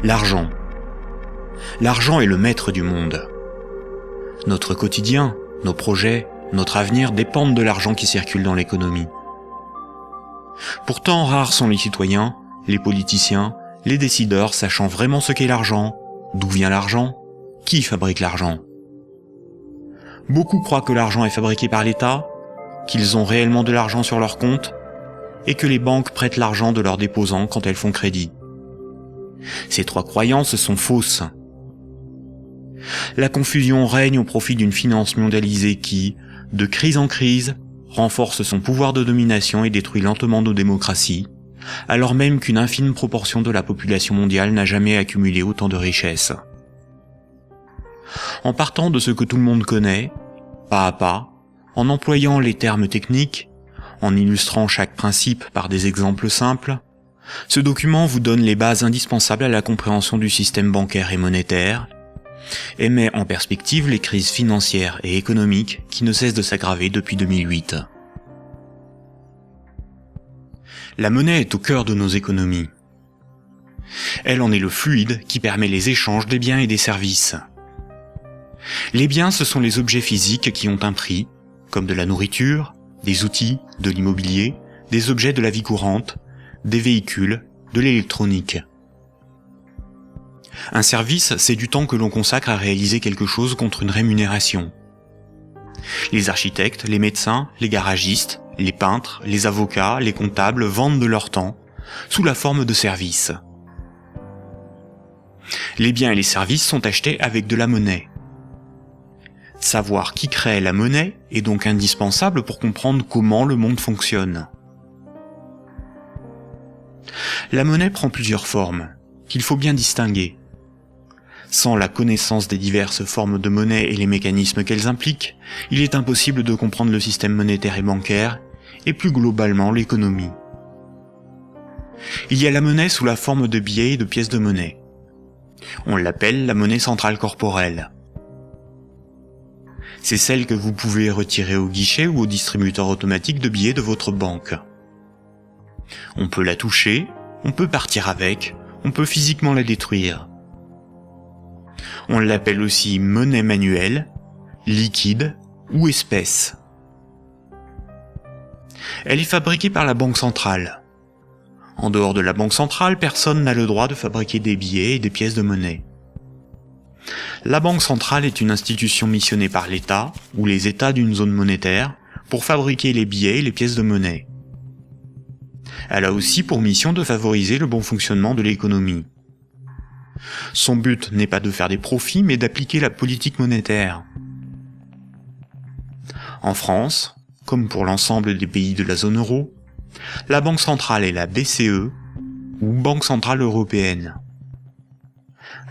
L'argent. L'argent est le maître du monde. Notre quotidien, nos projets, notre avenir dépendent de l'argent qui circule dans l'économie. Pourtant, rares sont les citoyens, les politiciens, les décideurs sachant vraiment ce qu'est l'argent, d'où vient l'argent, qui fabrique l'argent. Beaucoup croient que l'argent est fabriqué par l'État, qu'ils ont réellement de l'argent sur leur compte, et que les banques prêtent l'argent de leurs déposants quand elles font crédit. Ces trois croyances sont fausses. La confusion règne au profit d'une finance mondialisée qui, de crise en crise, renforce son pouvoir de domination et détruit lentement nos démocraties, alors même qu'une infime proportion de la population mondiale n'a jamais accumulé autant de richesses. En partant de ce que tout le monde connaît, pas à pas, en employant les termes techniques, en illustrant chaque principe par des exemples simples, ce document vous donne les bases indispensables à la compréhension du système bancaire et monétaire, et met en perspective les crises financières et économiques qui ne cessent de s'aggraver depuis 2008. La monnaie est au cœur de nos économies. Elle en est le fluide qui permet les échanges des biens et des services. Les biens, ce sont les objets physiques qui ont un prix, comme de la nourriture, des outils, de l'immobilier, des objets de la vie courante, des véhicules, de l'électronique. Un service, c'est du temps que l'on consacre à réaliser quelque chose contre une rémunération. Les architectes, les médecins, les garagistes, les peintres, les avocats, les comptables vendent de leur temps, sous la forme de services. Les biens et les services sont achetés avec de la monnaie. Savoir qui crée la monnaie est donc indispensable pour comprendre comment le monde fonctionne. La monnaie prend plusieurs formes, qu'il faut bien distinguer. Sans la connaissance des diverses formes de monnaie et les mécanismes qu'elles impliquent, il est impossible de comprendre le système monétaire et bancaire, et plus globalement l'économie. Il y a la monnaie sous la forme de billets et de pièces de monnaie. On l'appelle la monnaie centrale corporelle. C'est celle que vous pouvez retirer au guichet ou au distributeur automatique de billets de votre banque. On peut la toucher, on peut partir avec, on peut physiquement la détruire. On l'appelle aussi monnaie manuelle, liquide ou espèce. Elle est fabriquée par la Banque centrale. En dehors de la Banque centrale, personne n'a le droit de fabriquer des billets et des pièces de monnaie. La Banque centrale est une institution missionnée par l'État, ou les États d'une zone monétaire, pour fabriquer les billets et les pièces de monnaie. Elle a aussi pour mission de favoriser le bon fonctionnement de l'économie. Son but n'est pas de faire des profits, mais d'appliquer la politique monétaire. En France, comme pour l'ensemble des pays de la zone euro, la Banque centrale est la BCE, ou Banque centrale européenne.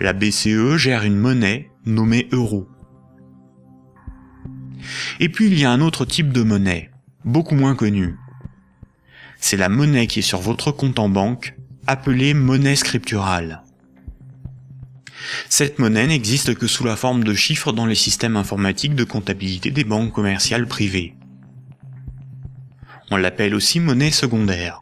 La BCE gère une monnaie nommée euro. Et puis il y a un autre type de monnaie, beaucoup moins connu. C'est la monnaie qui est sur votre compte en banque, appelée monnaie scripturale. Cette monnaie n'existe que sous la forme de chiffres dans les systèmes informatiques de comptabilité des banques commerciales privées. On l'appelle aussi monnaie secondaire.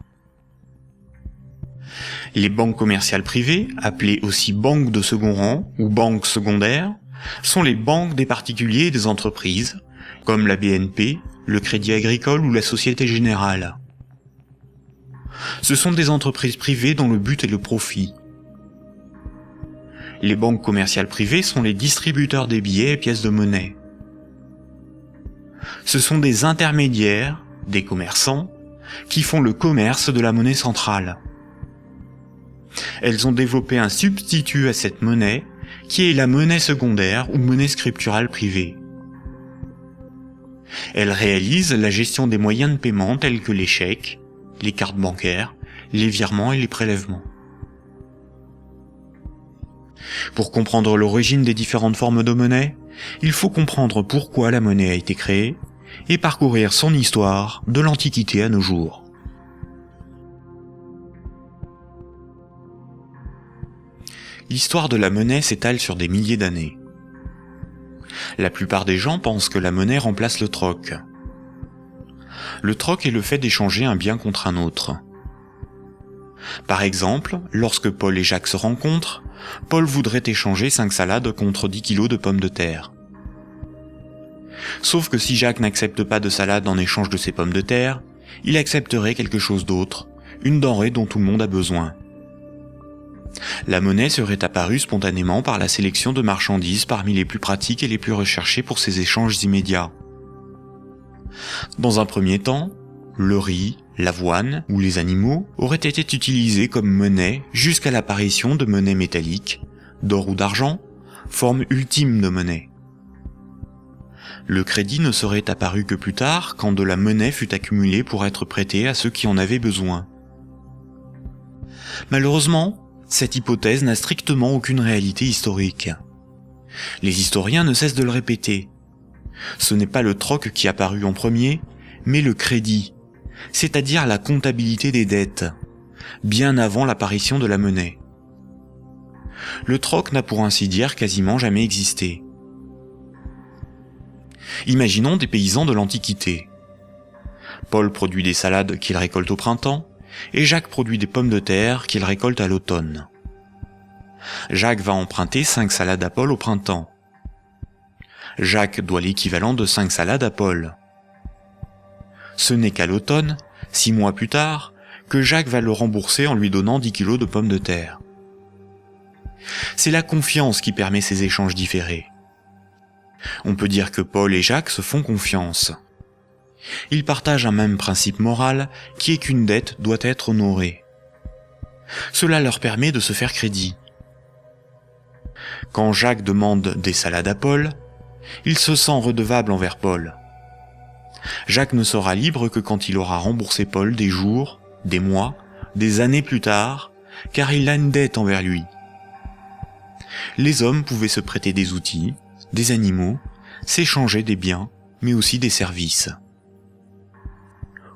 Les banques commerciales privées, appelées aussi banques de second rang ou banques secondaires, sont les banques des particuliers et des entreprises, comme la BNP, le Crédit Agricole ou la Société Générale. Ce sont des entreprises privées dont le but est le profit. Les banques commerciales privées sont les distributeurs des billets et pièces de monnaie. Ce sont des intermédiaires, des commerçants, qui font le commerce de la monnaie centrale. Elles ont développé un substitut à cette monnaie, qui est la monnaie secondaire ou monnaie scripturale privée. Elles réalisent la gestion des moyens de paiement tels que les chèques, les cartes bancaires, les virements et les prélèvements. Pour comprendre l'origine des différentes formes de monnaie, il faut comprendre pourquoi la monnaie a été créée et parcourir son histoire de l'Antiquité à nos jours. L'histoire de la monnaie s'étale sur des milliers d'années. La plupart des gens pensent que la monnaie remplace le troc. Le troc est le fait d'échanger un bien contre un autre. Par exemple, lorsque Paul et Jacques se rencontrent, Paul voudrait échanger 5 salades contre 10 kilos de pommes de terre. Sauf que si Jacques n'accepte pas de salade en échange de ses pommes de terre, il accepterait quelque chose d'autre, une denrée dont tout le monde a besoin. La monnaie serait apparue spontanément par la sélection de marchandises parmi les plus pratiques et les plus recherchées pour ces échanges immédiats. Dans un premier temps, le riz, l'avoine ou les animaux auraient été utilisés comme monnaie jusqu'à l'apparition de monnaies métalliques, d'or ou d'argent, forme ultime de monnaie. Le crédit ne serait apparu que plus tard, quand de la monnaie fut accumulée pour être prêtée à ceux qui en avaient besoin. Malheureusement, cette hypothèse n'a strictement aucune réalité historique. Les historiens ne cessent de le répéter. Ce n'est pas le troc qui apparut en premier, mais le crédit, c'est-à-dire la comptabilité des dettes, bien avant l'apparition de la monnaie. Le troc n'a pour ainsi dire quasiment jamais existé. Imaginons des paysans de l'Antiquité. Paul produit des salades qu'il récolte au printemps, et Jacques produit des pommes de terre qu'il récolte à l'automne. Jacques va emprunter 5 salades à Paul au printemps. Jacques doit l'équivalent de 5 salades à Paul. Ce n'est qu'à l'automne, 6 mois plus tard, que Jacques va le rembourser en lui donnant 10 kilos de pommes de terre. C'est la confiance qui permet ces échanges différés. On peut dire que Paul et Jacques se font confiance. Ils partagent un même principe moral qui est qu'une dette doit être honorée. Cela leur permet de se faire crédit. Quand Jacques demande des salades à Paul, il se sent redevable envers Paul. Jacques ne sera libre que quand il aura remboursé Paul des jours, des mois, des années plus tard, car il a une dette envers lui. Les hommes pouvaient se prêter des outils, des animaux, s'échanger des biens, mais aussi des services.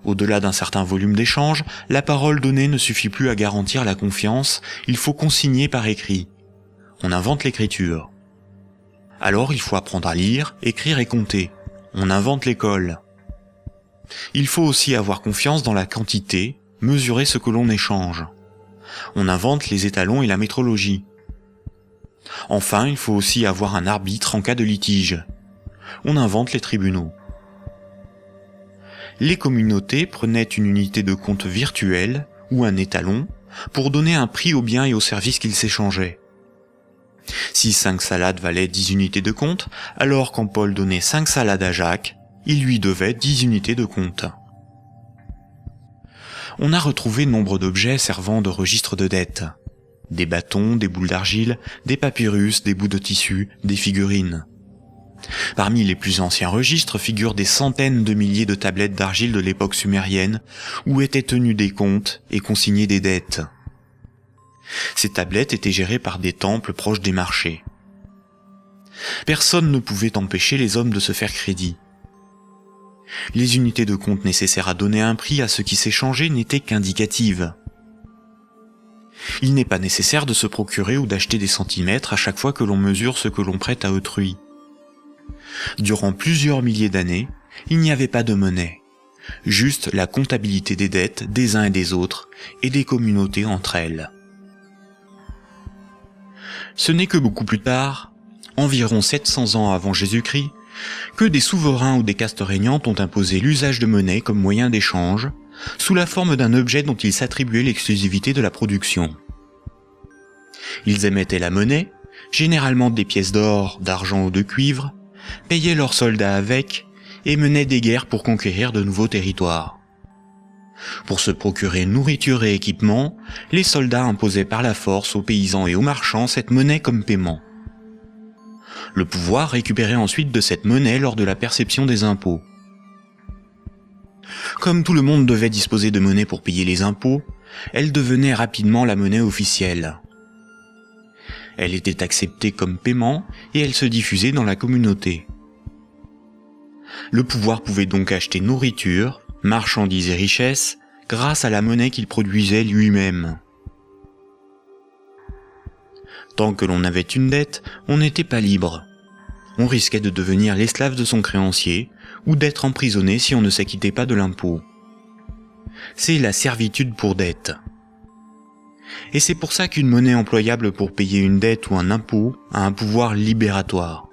Au-delà d'un certain volume d'échanges, la parole donnée ne suffit plus à garantir la confiance, il faut consigner par écrit. On invente l'écriture. Alors il faut apprendre à lire, écrire et compter. On invente l'école. Il faut aussi avoir confiance dans la quantité, mesurer ce que l'on échange. On invente les étalons et la métrologie. Enfin, il faut aussi avoir un arbitre en cas de litige. On invente les tribunaux. Les communautés prenaient une unité de compte virtuelle, ou un étalon, pour donner un prix aux biens et aux services qu'ils s'échangeaient. Si 5 salades valaient 10 unités de compte, alors quand Paul donnait 5 salades à Jacques, il lui devait 10 unités de compte. On a retrouvé nombre d'objets servant de registre de dette. Des bâtons, des boules d'argile, des papyrus, des bouts de tissu, des figurines. Parmi les plus anciens registres figurent des centaines de milliers de tablettes d'argile de l'époque sumérienne où étaient tenus des comptes et consignés des dettes. Ces tablettes étaient gérées par des temples proches des marchés. Personne ne pouvait empêcher les hommes de se faire crédit. Les unités de compte nécessaires à donner un prix à ce qui s'échangeait n'étaient qu'indicatives. Il n'est pas nécessaire de se procurer ou d'acheter des centimètres à chaque fois que l'on mesure ce que l'on prête à autrui. Durant plusieurs milliers d'années, il n'y avait pas de monnaie, juste la comptabilité des dettes des uns et des autres et des communautés entre elles. Ce n'est que beaucoup plus tard, environ 700 ans avant Jésus-Christ, que des souverains ou des castes régnantes ont imposé l'usage de monnaie comme moyen d'échange, sous la forme d'un objet dont ils s'attribuaient l'exclusivité de la production. Ils émettaient la monnaie, généralement des pièces d'or, d'argent ou de cuivre, payaient leurs soldats avec, et menaient des guerres pour conquérir de nouveaux territoires. Pour se procurer nourriture et équipement, les soldats imposaient par la force aux paysans et aux marchands cette monnaie comme paiement. Le pouvoir récupérait ensuite de cette monnaie lors de la perception des impôts. Comme tout le monde devait disposer de monnaie pour payer les impôts, elle devenait rapidement la monnaie officielle. Elle était acceptée comme paiement et elle se diffusait dans la communauté. Le pouvoir pouvait donc acheter nourriture, marchandises et richesses grâce à la monnaie qu'il produisait lui-même. Tant que l'on avait une dette, on n'était pas libre. On risquait de devenir l'esclave de son créancier ou d'être emprisonné si on ne s'acquittait pas de l'impôt. C'est la servitude pour dette. Et c'est pour ça qu'une monnaie employable pour payer une dette ou un impôt a un pouvoir libératoire.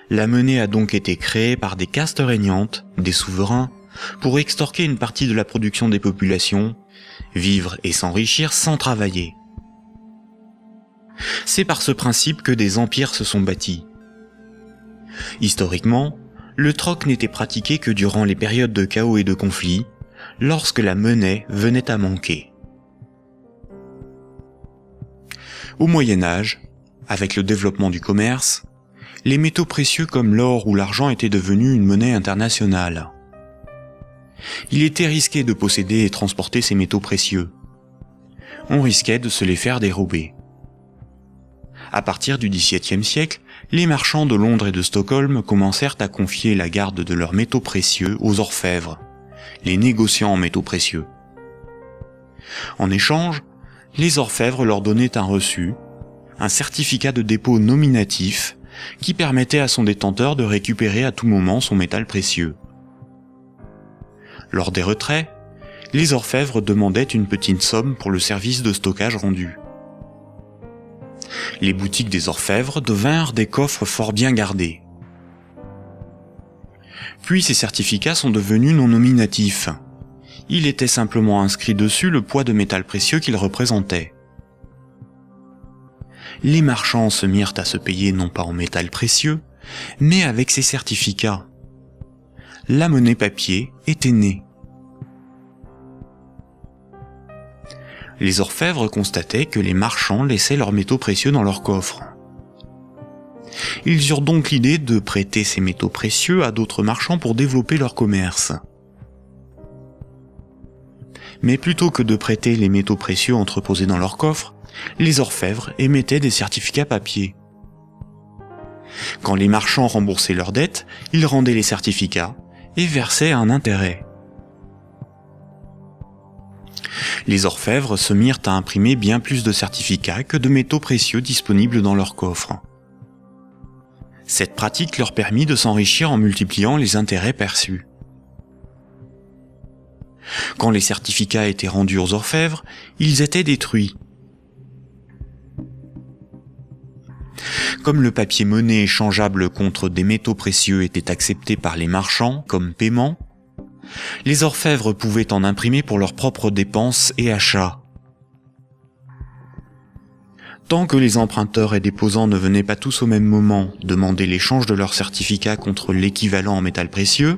La monnaie a donc été créée par des castes régnantes, des souverains, pour extorquer une partie de la production des populations, vivre et s'enrichir sans travailler. C'est par ce principe que des empires se sont bâtis. Historiquement, le troc n'était pratiqué que durant les périodes de chaos et de conflits, lorsque la monnaie venait à manquer. Au Moyen Âge, avec le développement du commerce, les métaux précieux comme l'or ou l'argent étaient devenus une monnaie internationale. Il était risqué de posséder et transporter ces métaux précieux. On risquait de se les faire dérober. À partir du XVIIe siècle, les marchands de Londres et de Stockholm commencèrent à confier la garde de leurs métaux précieux aux orfèvres, les négociants en métaux précieux. En échange, les orfèvres leur donnaient un reçu, un certificat de dépôt nominatif qui permettait à son détenteur de récupérer à tout moment son métal précieux. Lors des retraits, les orfèvres demandaient une petite somme pour le service de stockage rendu. Les boutiques des orfèvres devinrent des coffres fort bien gardés. Puis ces certificats sont devenus non nominatifs. Il était simplement inscrit dessus le poids de métal précieux qu'ils représentaient. Les marchands se mirent à se payer non pas en métal précieux, mais avec ces certificats. La monnaie papier était née. Les orfèvres constataient que les marchands laissaient leurs métaux précieux dans leurs coffres. Ils eurent donc l'idée de prêter ces métaux précieux à d'autres marchands pour développer leur commerce. Mais plutôt que de prêter les métaux précieux entreposés dans leurs coffres, les orfèvres émettaient des certificats papier. Quand les marchands remboursaient leurs dettes, ils rendaient les certificats et versaient un intérêt. Les orfèvres se mirent à imprimer bien plus de certificats que de métaux précieux disponibles dans leurs coffres. Cette pratique leur permit de s'enrichir en multipliant les intérêts perçus. Quand les certificats étaient rendus aux orfèvres, ils étaient détruits. Comme le papier monnaie échangeable contre des métaux précieux était accepté par les marchands comme paiement, les orfèvres pouvaient en imprimer pour leurs propres dépenses et achats. Tant que les emprunteurs et déposants ne venaient pas tous au même moment demander l'échange de leurs certificats contre l'équivalent en métal précieux,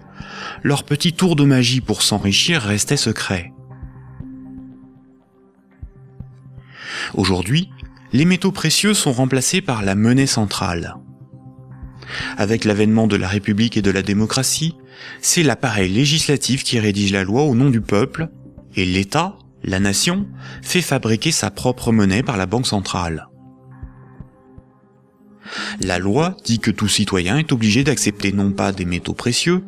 leur petit tour de magie pour s'enrichir restait secret. Aujourd'hui, les métaux précieux sont remplacés par la monnaie centrale. Avec l'avènement de la République et de la démocratie, c'est l'appareil législatif qui rédige la loi au nom du peuple, et l'État, la nation, fait fabriquer sa propre monnaie par la Banque centrale. La loi dit que tout citoyen est obligé d'accepter non pas des métaux précieux,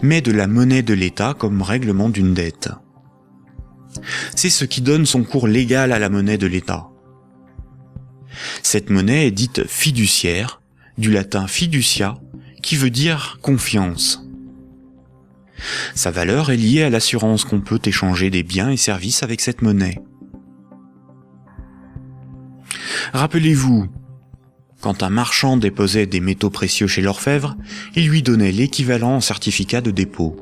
mais de la monnaie de l'État comme règlement d'une dette. C'est ce qui donne son cours légal à la monnaie de l'État. Cette monnaie est dite fiduciaire, du latin fiducia, qui veut dire confiance. Sa valeur est liée à l'assurance qu'on peut échanger des biens et services avec cette monnaie. Rappelez-vous, quand un marchand déposait des métaux précieux chez l'orfèvre, il lui donnait l'équivalent en certificat de dépôt.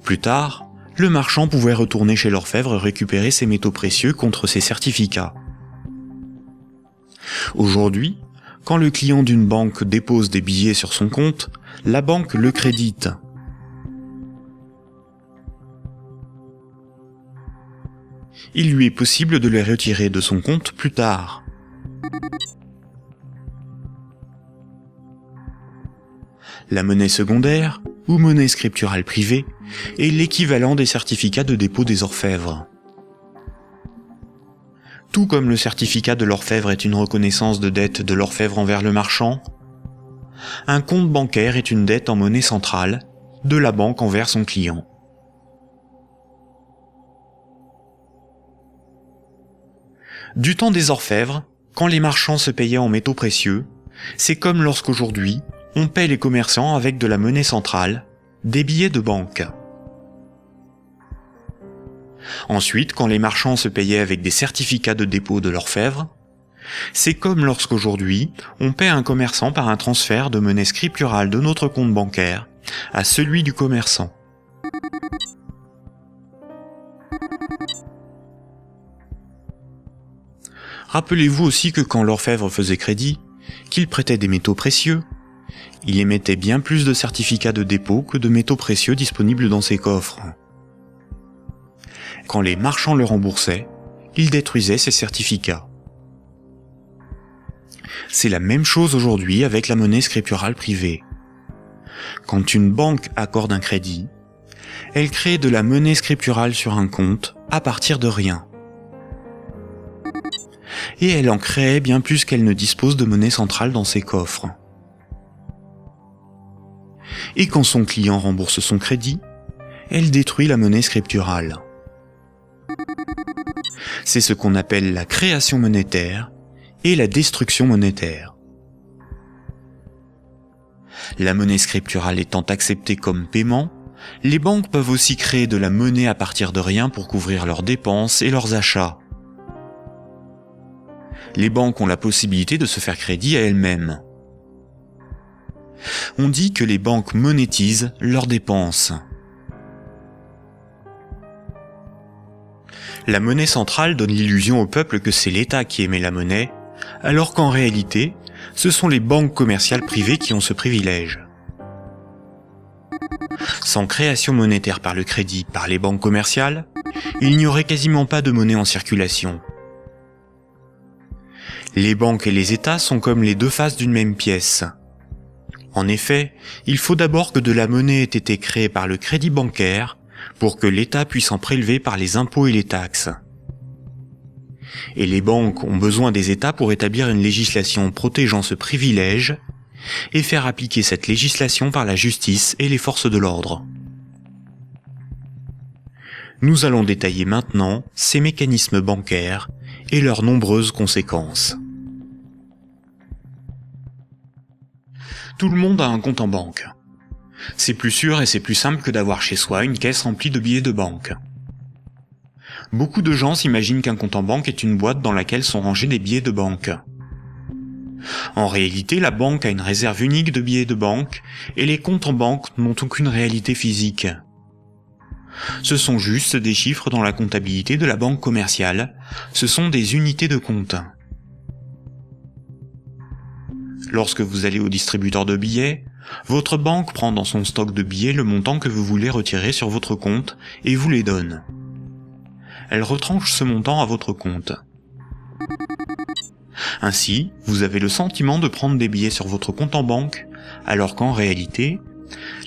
Plus tard, le marchand pouvait retourner chez l'orfèvre récupérer ses métaux précieux contre ses certificats. Aujourd'hui, quand le client d'une banque dépose des billets sur son compte, la banque le crédite. Il lui est possible de les retirer de son compte plus tard. La monnaie secondaire, ou monnaie scripturale privée, est l'équivalent des certificats de dépôt des orfèvres. Tout comme le certificat de l'orfèvre est une reconnaissance de dette de l'orfèvre envers le marchand, un compte bancaire est une dette en monnaie centrale de la banque envers son client. Du temps des orfèvres, quand les marchands se payaient en métaux précieux, c'est comme lorsqu'aujourd'hui, on paie les commerçants avec de la monnaie centrale, des billets de banque. Ensuite, quand les marchands se payaient avec des certificats de dépôt de l'orfèvre, c'est comme lorsqu'aujourd'hui, on paie un commerçant par un transfert de monnaie scripturale de notre compte bancaire à celui du commerçant. Rappelez-vous aussi que quand l'orfèvre faisait crédit, qu'il prêtait des métaux précieux, il émettait bien plus de certificats de dépôt que de métaux précieux disponibles dans ses coffres. Quand les marchands le remboursaient, il détruisait ces certificats. C'est la même chose aujourd'hui avec la monnaie scripturale privée. Quand une banque accorde un crédit, elle crée de la monnaie scripturale sur un compte à partir de rien. Et elle en crée bien plus qu'elle ne dispose de monnaie centrale dans ses coffres. Et quand son client rembourse son crédit, elle détruit la monnaie scripturale. C'est ce qu'on appelle la création monétaire et la destruction monétaire. La monnaie scripturale étant acceptée comme paiement, les banques peuvent aussi créer de la monnaie à partir de rien pour couvrir leurs dépenses et leurs achats. Les banques ont la possibilité de se faire crédit à elles-mêmes. On dit que les banques monétisent leurs dépenses. La monnaie centrale donne l'illusion au peuple que c'est l'État qui émet la monnaie, alors qu'en réalité, ce sont les banques commerciales privées qui ont ce privilège. Sans création monétaire par le crédit par les banques commerciales, il n'y aurait quasiment pas de monnaie en circulation. Les banques et les États sont comme les deux faces d'une même pièce. En effet, il faut d'abord que de la monnaie ait été créée par le crédit bancaire pour que l'État puisse en prélever par les impôts et les taxes. Et les banques ont besoin des États pour établir une législation protégeant ce privilège et faire appliquer cette législation par la justice et les forces de l'ordre. Nous allons détailler maintenant ces mécanismes bancaires et leurs nombreuses conséquences. Tout le monde a un compte en banque. C'est plus sûr et c'est plus simple que d'avoir chez soi une caisse remplie de billets de banque. Beaucoup de gens s'imaginent qu'un compte en banque est une boîte dans laquelle sont rangés des billets de banque. En réalité, la banque a une réserve unique de billets de banque et les comptes en banque n'ont aucune réalité physique. Ce sont juste des chiffres dans la comptabilité de la banque commerciale, ce sont des unités de compte. Lorsque vous allez au distributeur de billets, votre banque prend dans son stock de billets le montant que vous voulez retirer sur votre compte et vous les donne. Elle retranche ce montant à votre compte. Ainsi, vous avez le sentiment de prendre des billets sur votre compte en banque, alors qu'en réalité,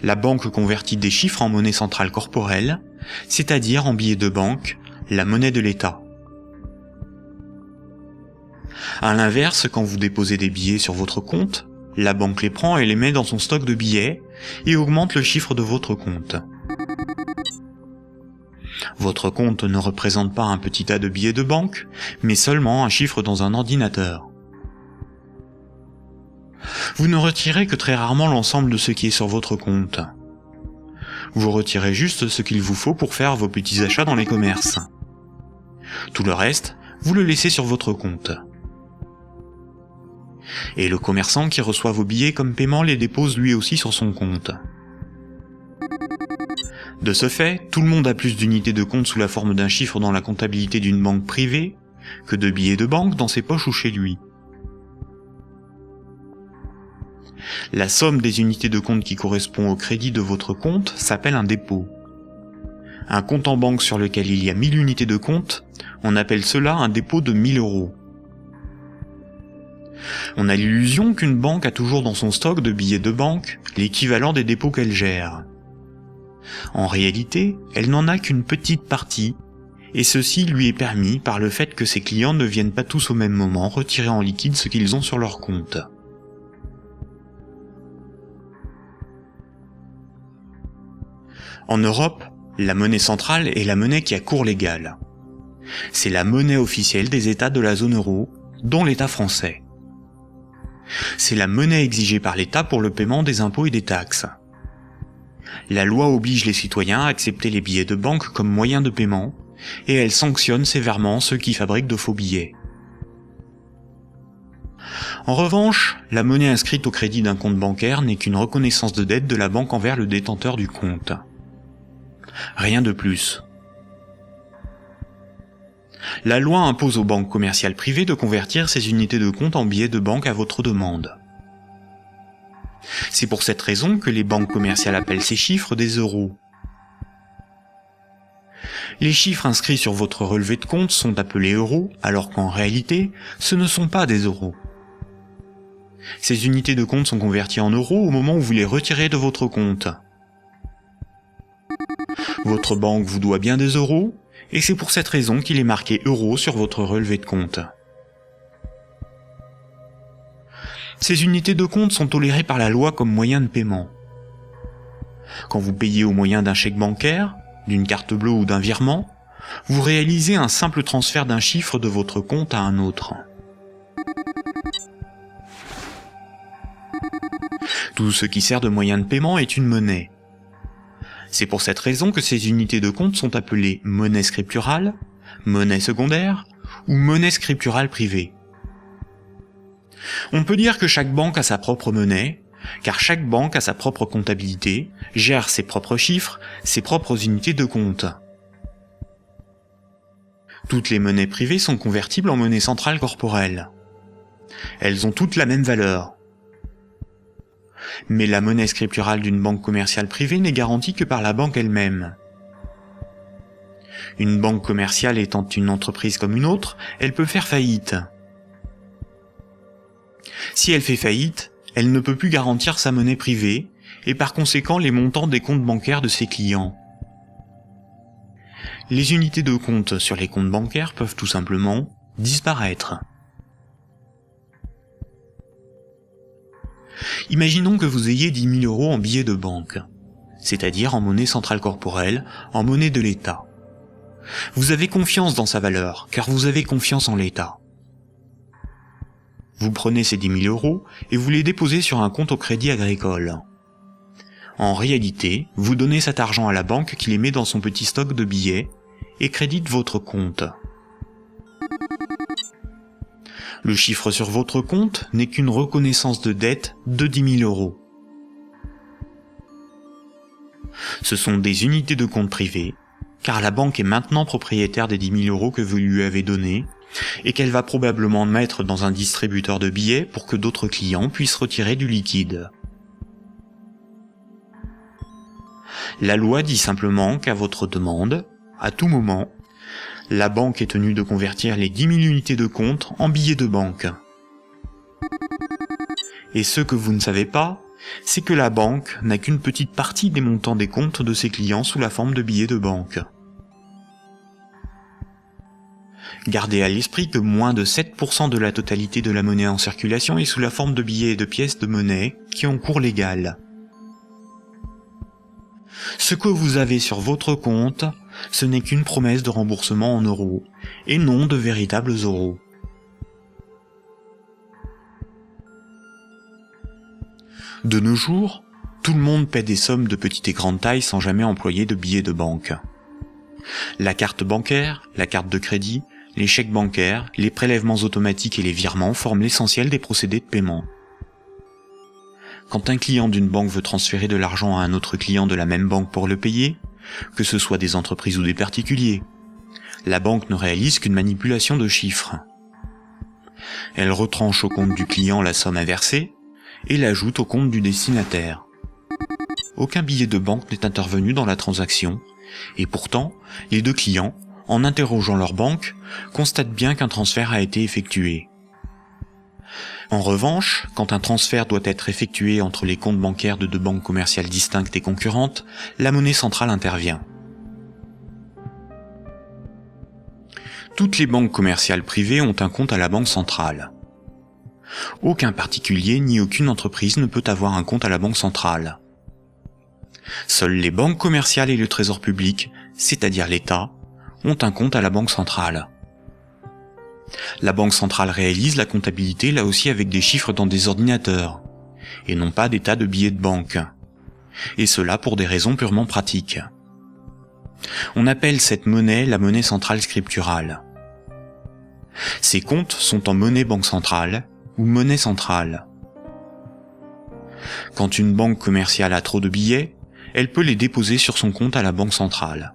la banque convertit des chiffres en monnaie centrale corporelle, c'est-à-dire en billets de banque, la monnaie de l'État. À l'inverse, quand vous déposez des billets sur votre compte, la banque les prend et les met dans son stock de billets et augmente le chiffre de votre compte. Votre compte ne représente pas un petit tas de billets de banque, mais seulement un chiffre dans un ordinateur. Vous ne retirez que très rarement l'ensemble de ce qui est sur votre compte. Vous retirez juste ce qu'il vous faut pour faire vos petits achats dans les commerces. Tout le reste, vous le laissez sur votre compte. Et le commerçant qui reçoit vos billets comme paiement les dépose lui aussi sur son compte. De ce fait, tout le monde a plus d'unités de compte sous la forme d'un chiffre dans la comptabilité d'une banque privée que de billets de banque dans ses poches ou chez lui. La somme des unités de compte qui correspond au crédit de votre compte s'appelle un dépôt. Un compte en banque sur lequel il y a 1000 unités de compte, on appelle cela un dépôt de 1000 €. On a l'illusion qu'une banque a toujours dans son stock de billets de banque l'équivalent des dépôts qu'elle gère. En réalité, elle n'en a qu'une petite partie, et ceci lui est permis par le fait que ses clients ne viennent pas tous au même moment retirer en liquide ce qu'ils ont sur leur compte. En Europe, la monnaie centrale est la monnaie qui a cours légal. C'est la monnaie officielle des États de la zone euro, dont l'État français. C'est la monnaie exigée par l'État pour le paiement des impôts et des taxes. La loi oblige les citoyens à accepter les billets de banque comme moyen de paiement, et elle sanctionne sévèrement ceux qui fabriquent de faux billets. En revanche, la monnaie inscrite au crédit d'un compte bancaire n'est qu'une reconnaissance de dette de la banque envers le détenteur du compte. Rien de plus. La loi impose aux banques commerciales privées de convertir ces unités de compte en billets de banque à votre demande. C'est pour cette raison que les banques commerciales appellent ces chiffres des euros. Les chiffres inscrits sur votre relevé de compte sont appelés euros, alors qu'en réalité, ce ne sont pas des euros. Ces unités de compte sont converties en euros au moment où vous les retirez de votre compte. Votre banque vous doit bien des euros, et c'est pour cette raison qu'il est marqué euros sur votre relevé de compte. Ces unités de compte sont tolérées par la loi comme moyen de paiement. Quand vous payez au moyen d'un chèque bancaire, d'une carte bleue ou d'un virement, vous réalisez un simple transfert d'un chiffre de votre compte à un autre. Tout ce qui sert de moyen de paiement est une monnaie. C'est pour cette raison que ces unités de compte sont appelées monnaie scripturale, monnaie secondaire ou monnaie scripturale privée. On peut dire que chaque banque a sa propre monnaie, car chaque banque a sa propre comptabilité, gère ses propres chiffres, ses propres unités de compte. Toutes les monnaies privées sont convertibles en monnaie centrale corporelle. Elles ont toutes la même valeur. Mais la monnaie scripturale d'une banque commerciale privée n'est garantie que par la banque elle-même. Une banque commerciale étant une entreprise comme une autre, elle peut faire faillite. Si elle fait faillite, elle ne peut plus garantir sa monnaie privée, et par conséquent les montants des comptes bancaires de ses clients. Les unités de compte sur les comptes bancaires peuvent tout simplement disparaître. Imaginons que vous ayez 10 000 € en billets de banque, c'est-à-dire en monnaie centrale corporelle, en monnaie de l'État. Vous avez confiance dans sa valeur, car vous avez confiance en l'État. Vous prenez ces 10 000 € et vous les déposez sur un compte au Crédit Agricole. En réalité, vous donnez cet argent à la banque qui les met dans son petit stock de billets et crédite votre compte. Le chiffre sur votre compte n'est qu'une reconnaissance de dette de 10 000 €. Ce sont des unités de compte privées, car la banque est maintenant propriétaire des 10 000 € que vous lui avez donnés, et qu'elle va probablement mettre dans un distributeur de billets pour que d'autres clients puissent retirer du liquide. La loi dit simplement qu'à votre demande, à tout moment, la banque est tenue de convertir les 10 000 unités de compte en billets de banque. Et ce que vous ne savez pas, c'est que la banque n'a qu'une petite partie des montants des comptes de ses clients sous la forme de billets de banque. Gardez à l'esprit que moins de 7% de la totalité de la monnaie en circulation est sous la forme de billets et de pièces de monnaie qui ont cours légal. Ce que vous avez sur votre compte, ce n'est qu'une promesse de remboursement en euros, et non de véritables euros. De nos jours, tout le monde paie des sommes de petite et grande taille sans jamais employer de billets de banque. La carte bancaire, la carte de crédit, les chèques bancaires, les prélèvements automatiques et les virements forment l'essentiel des procédés de paiement. Quand un client d'une banque veut transférer de l'argent à un autre client de la même banque pour le payer, que ce soit des entreprises ou des particuliers, la banque ne réalise qu'une manipulation de chiffres. Elle retranche au compte du client la somme inversée et l'ajoute au compte du destinataire. Aucun billet de banque n'est intervenu dans la transaction, et pourtant, les deux clients, en interrogeant leur banque, constatent bien qu'un transfert a été effectué. En revanche, quand un transfert doit être effectué entre les comptes bancaires de deux banques commerciales distinctes et concurrentes, la monnaie centrale intervient. Toutes les banques commerciales privées ont un compte à la banque centrale. Aucun particulier ni aucune entreprise ne peut avoir un compte à la banque centrale. Seules les banques commerciales et le trésor public, c'est-à-dire l'État, ont un compte à la banque centrale. La banque centrale réalise la comptabilité là aussi avec des chiffres dans des ordinateurs, et non pas des tas de billets de banque. Et cela pour des raisons purement pratiques. On appelle cette monnaie la monnaie centrale scripturale. Ces comptes sont en monnaie banque centrale ou monnaie centrale. Quand une banque commerciale a trop de billets, elle peut les déposer sur son compte à la banque centrale.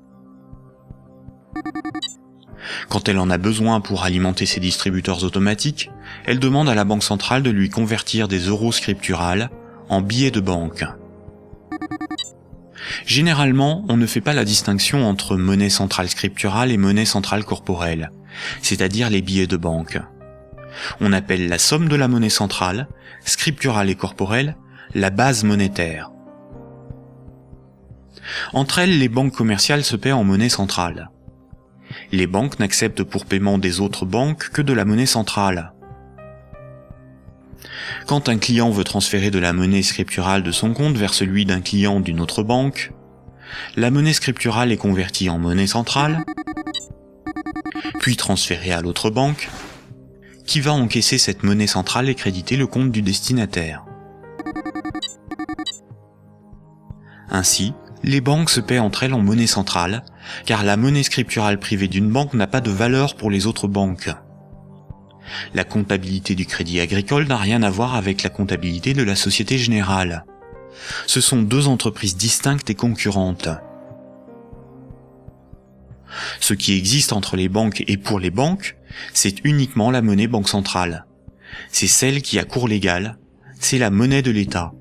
Quand elle en a besoin pour alimenter ses distributeurs automatiques, elle demande à la banque centrale de lui convertir des euros scripturales en billets de banque. Généralement, on ne fait pas la distinction entre monnaie centrale scripturale et monnaie centrale corporelle, c'est-à-dire les billets de banque. On appelle la somme de la monnaie centrale, scripturale et corporelle, la base monétaire. Entre elles, les banques commerciales se paient en monnaie centrale. Les banques n'acceptent pour paiement des autres banques que de la monnaie centrale. Quand un client veut transférer de la monnaie scripturale de son compte vers celui d'un client d'une autre banque, la monnaie scripturale est convertie en monnaie centrale, puis transférée à l'autre banque, qui va encaisser cette monnaie centrale et créditer le compte du destinataire. Ainsi, les banques se paient entre elles en monnaie centrale, car la monnaie scripturale privée d'une banque n'a pas de valeur pour les autres banques. La comptabilité du Crédit Agricole n'a rien à voir avec la comptabilité de la Société Générale. Ce sont deux entreprises distinctes et concurrentes. Ce qui existe entre les banques et pour les banques, c'est uniquement la monnaie banque centrale. C'est celle qui a cours légal, c'est la monnaie de l'État.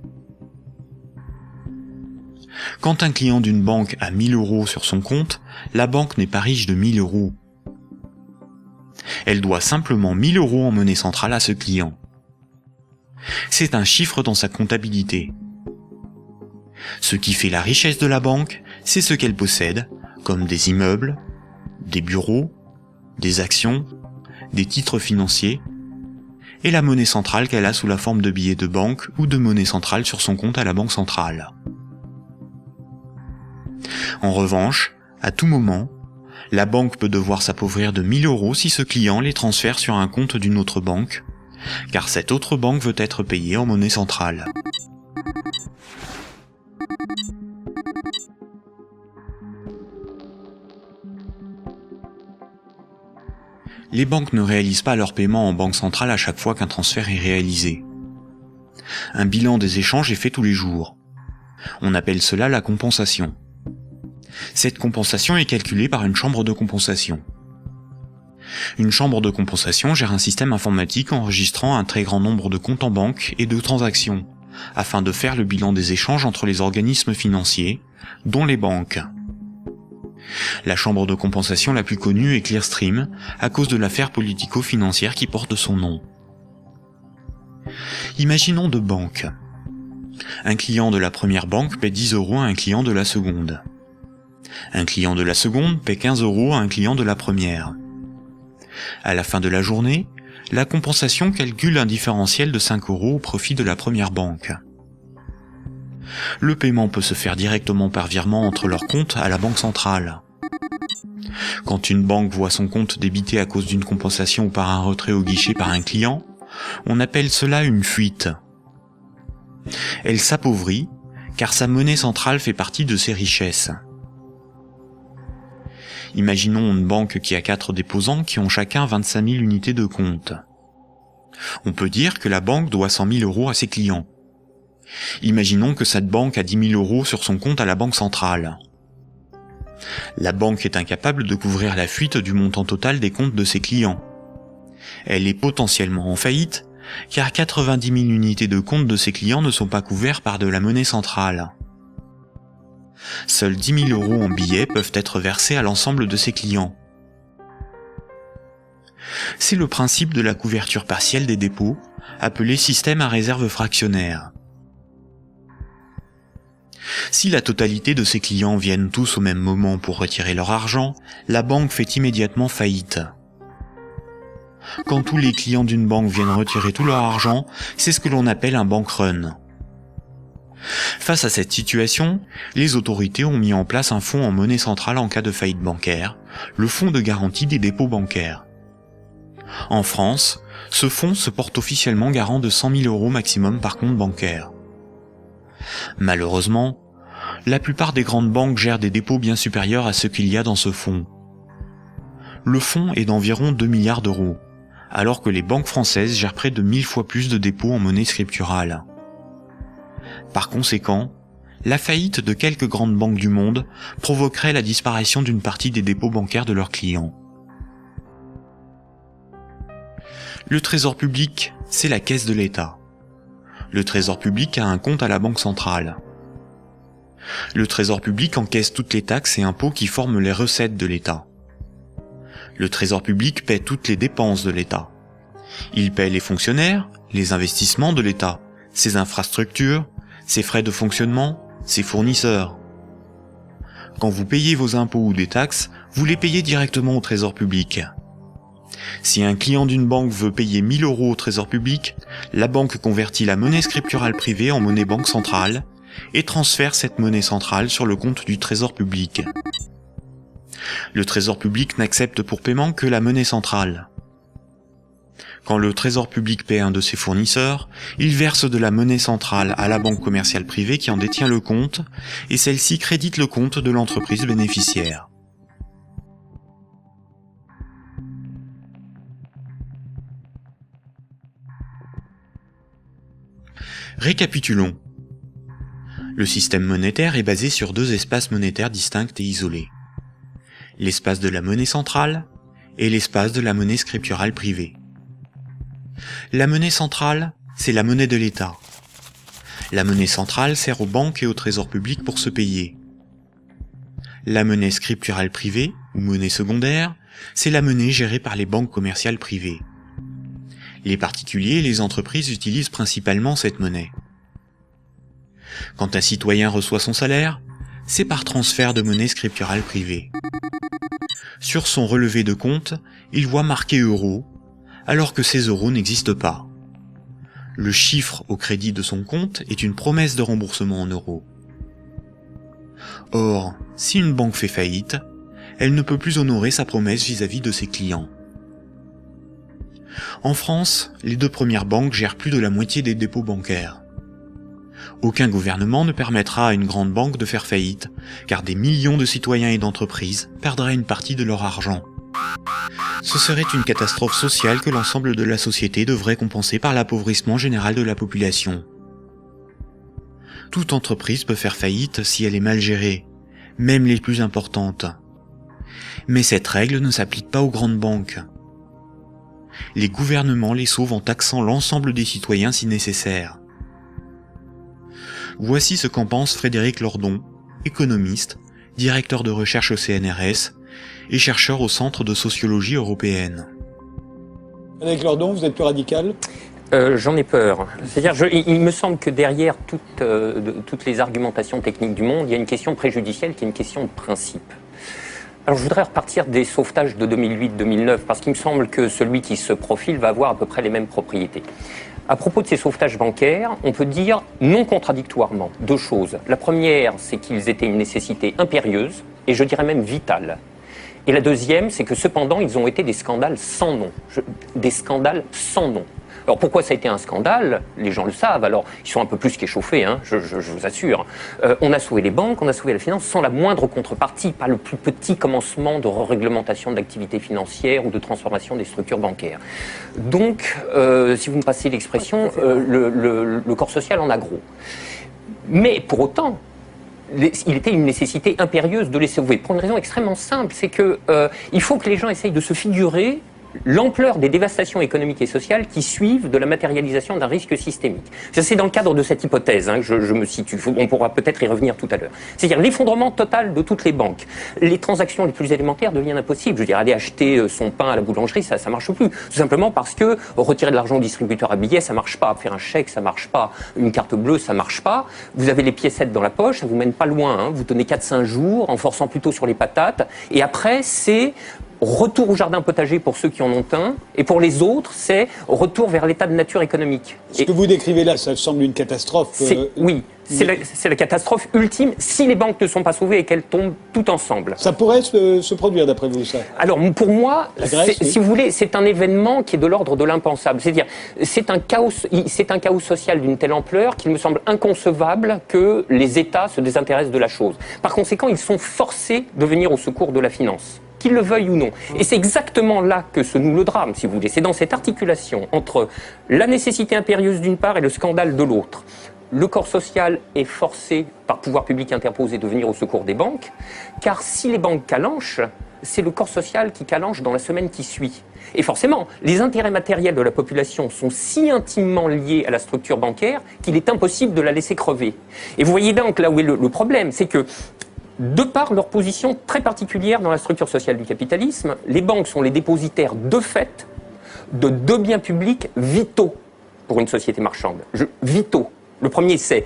Quand un client d'une banque a 1000 euros sur son compte, la banque n'est pas riche de 1000 euros. Elle doit simplement 1000 euros en monnaie centrale à ce client. C'est un chiffre dans sa comptabilité. Ce qui fait la richesse de la banque, c'est ce qu'elle possède, comme des immeubles, des bureaux, des actions, des titres financiers, et la monnaie centrale qu'elle a sous la forme de billets de banque ou de monnaie centrale sur son compte à la banque centrale. En revanche, à tout moment, la banque peut devoir s'appauvrir de 1000 euros si ce client les transfère sur un compte d'une autre banque, car cette autre banque veut être payée en monnaie centrale. Les banques ne réalisent pas leur paiement en banque centrale à chaque fois qu'un transfert est réalisé. Un bilan des échanges est fait tous les jours. On appelle cela la compensation. Cette compensation est calculée par une chambre de compensation. Une chambre de compensation gère un système informatique enregistrant un très grand nombre de comptes en banque et de transactions, afin de faire le bilan des échanges entre les organismes financiers, dont les banques. La chambre de compensation la plus connue est Clearstream, à cause de l'affaire politico-financière qui porte son nom. Imaginons deux banques. Un client de la première banque paie 10 euros à un client de la seconde. Un client de la seconde paie 15 euros à un client de la première. À la fin de la journée, la compensation calcule un différentiel de 5 euros au profit de la première banque. Le paiement peut se faire directement par virement entre leurs comptes à la banque centrale. Quand une banque voit son compte débité à cause d'une compensation ou par un retrait au guichet par un client, on appelle cela une fuite. Elle s'appauvrit, car sa monnaie centrale fait partie de ses richesses. Imaginons une banque qui a 4 déposants qui ont chacun 25 000 unités de compte. On peut dire que la banque doit 100 000 euros à ses clients. Imaginons que cette banque a 10 000 euros sur son compte à la banque centrale. La banque est incapable de couvrir la fuite du montant total des comptes de ses clients. Elle est potentiellement en faillite, car 90 000 unités de compte de ses clients ne sont pas couverts par de la monnaie centrale. Seuls 10 000 euros en billets peuvent être versés à l'ensemble de ses clients. C'est le principe de la couverture partielle des dépôts, appelé système à réserve fractionnaire. Si la totalité de ses clients viennent tous au même moment pour retirer leur argent, la banque fait immédiatement faillite. Quand tous les clients d'une banque viennent retirer tout leur argent, c'est ce que l'on appelle un bank run. Face à cette situation, les autorités ont mis en place un fonds en monnaie centrale en cas de faillite bancaire, le fonds de garantie des dépôts bancaires. En France, ce fonds se porte officiellement garant de 100 000 euros maximum par compte bancaire. Malheureusement, La plupart des grandes banques gèrent des dépôts bien supérieurs à ce qu'il y a dans ce fonds. Le fonds est d'environ 2 milliards d'euros, alors que les banques françaises gèrent près de 1000 fois plus de dépôts en monnaie scripturale. Par conséquent, la faillite de quelques grandes banques du monde provoquerait la disparition d'une partie des dépôts bancaires de leurs clients. Le Trésor public, c'est la caisse de l'État. Le Trésor public a un compte à la Banque centrale. Le Trésor public encaisse toutes les taxes et impôts qui forment les recettes de l'État. Le Trésor public paie toutes les dépenses de l'État. Il paie les fonctionnaires, les investissements de l'État, ses infrastructures, ses frais de fonctionnement, ses fournisseurs. Quand vous payez vos impôts ou des taxes, vous les payez directement au Trésor public. Si un client d'une banque veut payer 1000 € au Trésor public, la banque convertit la monnaie scripturale privée en monnaie banque centrale et transfère cette monnaie centrale sur le compte du Trésor public. Le Trésor public n'accepte pour paiement que la monnaie centrale. Quand le Trésor public paie un de ses fournisseurs, il verse de la monnaie centrale à la banque commerciale privée qui en détient le compte, et celle-ci crédite le compte de l'entreprise bénéficiaire. Récapitulons. Le système monétaire est basé sur 2 espaces monétaires distincts et isolés. L'espace de la monnaie centrale et l'espace de la monnaie scripturale privée. La monnaie centrale, c'est la monnaie de l'État. La monnaie centrale sert aux banques et au Trésor public pour se payer. La monnaie scripturale privée, ou monnaie secondaire, c'est la monnaie gérée par les banques commerciales privées. Les particuliers et les entreprises utilisent principalement cette monnaie. Quand un citoyen reçoit son salaire, c'est par transfert de monnaie scripturale privée. Sur son relevé de compte, il voit marqué euros, alors que ces euros n'existent pas. Le chiffre au crédit de son compte est une promesse de remboursement en euros. Or, si une banque fait faillite, elle ne peut plus honorer sa promesse vis-à-vis de ses clients. En France, les 2 premières banques gèrent plus de la moitié des dépôts bancaires. Aucun gouvernement ne permettra à une grande banque de faire faillite, car des millions de citoyens et d'entreprises perdraient une partie de leur argent. Ce serait une catastrophe sociale que l'ensemble de la société devrait compenser par l'appauvrissement général de la population. Toute entreprise peut faire faillite si elle est mal gérée, même les plus importantes. Mais cette règle ne s'applique pas aux grandes banques. Les gouvernements les sauvent en taxant l'ensemble des citoyens si nécessaire. Voici ce qu'en pense Frédéric Lordon, économiste, directeur de recherche au CNRS et chercheur au Centre de sociologie européenne. Frédéric Lordon, vous êtes plus radical ? J'en ai peur. C'est-à-dire, il me semble que derrière toutes les argumentations techniques du monde, il y a une question préjudicielle qui est une question de principe. Alors je voudrais repartir des sauvetages de 2008-2009, parce qu'il me semble que celui qui se profile va avoir à peu près les mêmes propriétés. À propos de ces sauvetages bancaires, on peut dire non contradictoirement 2 choses. La première, c'est qu'ils étaient une nécessité impérieuse, et je dirais même vitale. Et la deuxième, c'est que cependant, ils ont été des scandales sans nom. Des scandales sans nom. Alors pourquoi ça a été un scandale ? Les gens le savent, alors ils sont un peu plus qu'échauffés, hein, je vous assure. On a sauvé les banques, on a sauvé la finance sans la moindre contrepartie, pas le plus petit commencement de réglementation de l'activité financière ou de transformation des structures bancaires. Donc, si vous me passez l'expression, le corps social en a gros. Mais pour autant, il était une nécessité impérieuse de les sauver, pour une raison extrêmement simple, c'est que il faut que les gens essayent de se figurer l'ampleur des dévastations économiques et sociales qui suivent de la matérialisation d'un risque systémique. C'est dans le cadre de cette hypothèse que je me situe. On pourra peut-être y revenir tout à l'heure. C'est-à-dire l'effondrement total de toutes les banques. Les transactions les plus élémentaires deviennent impossibles. Je veux dire, aller acheter son pain à la boulangerie, ça marche plus. Tout simplement parce que retirer de l'argent au distributeur à billets, ça marche pas. Faire un chèque, ça marche pas. Une carte bleue, ça marche pas. Vous avez les piécettes dans la poche, ça vous mène pas loin. Vous tenez 4-5 jours en forçant plutôt sur les patates. Et après, c'est retour au jardin potager pour ceux qui en ont un, et pour les autres, c'est retour vers l'état de nature économique. Ce que vous décrivez là, ça semble une catastrophe. Oui, c'est la catastrophe ultime si les banques ne sont pas sauvées et qu'elles tombent toutes ensemble. Ça pourrait se produire d'après vous, ça? Alors pour moi, La Grèce, oui. si vous voulez, c'est un événement qui est de l'ordre de l'impensable. C'est-à-dire, c'est un chaos social d'une telle ampleur qu'il me semble inconcevable que les États se désintéressent de la chose. Par conséquent, ils sont forcés de venir au secours de la finance, qu'ils le veuillent ou non. Et c'est exactement là que se noue le drame, si vous voulez. C'est dans cette articulation entre la nécessité impérieuse d'une part et le scandale de l'autre. Le corps social est forcé, par pouvoir public interposé, de venir au secours des banques, car si les banques calanchent, c'est le corps social qui calanche dans la semaine qui suit. Et forcément, les intérêts matériels de la population sont si intimement liés à la structure bancaire qu'il est impossible de la laisser crever. Et vous voyez donc là où est le problème, c'est que de par leur position très particulière dans la structure sociale du capitalisme, les banques sont les dépositaires de fait de deux biens publics vitaux pour une société marchande. Vitaux. Le premier, c'est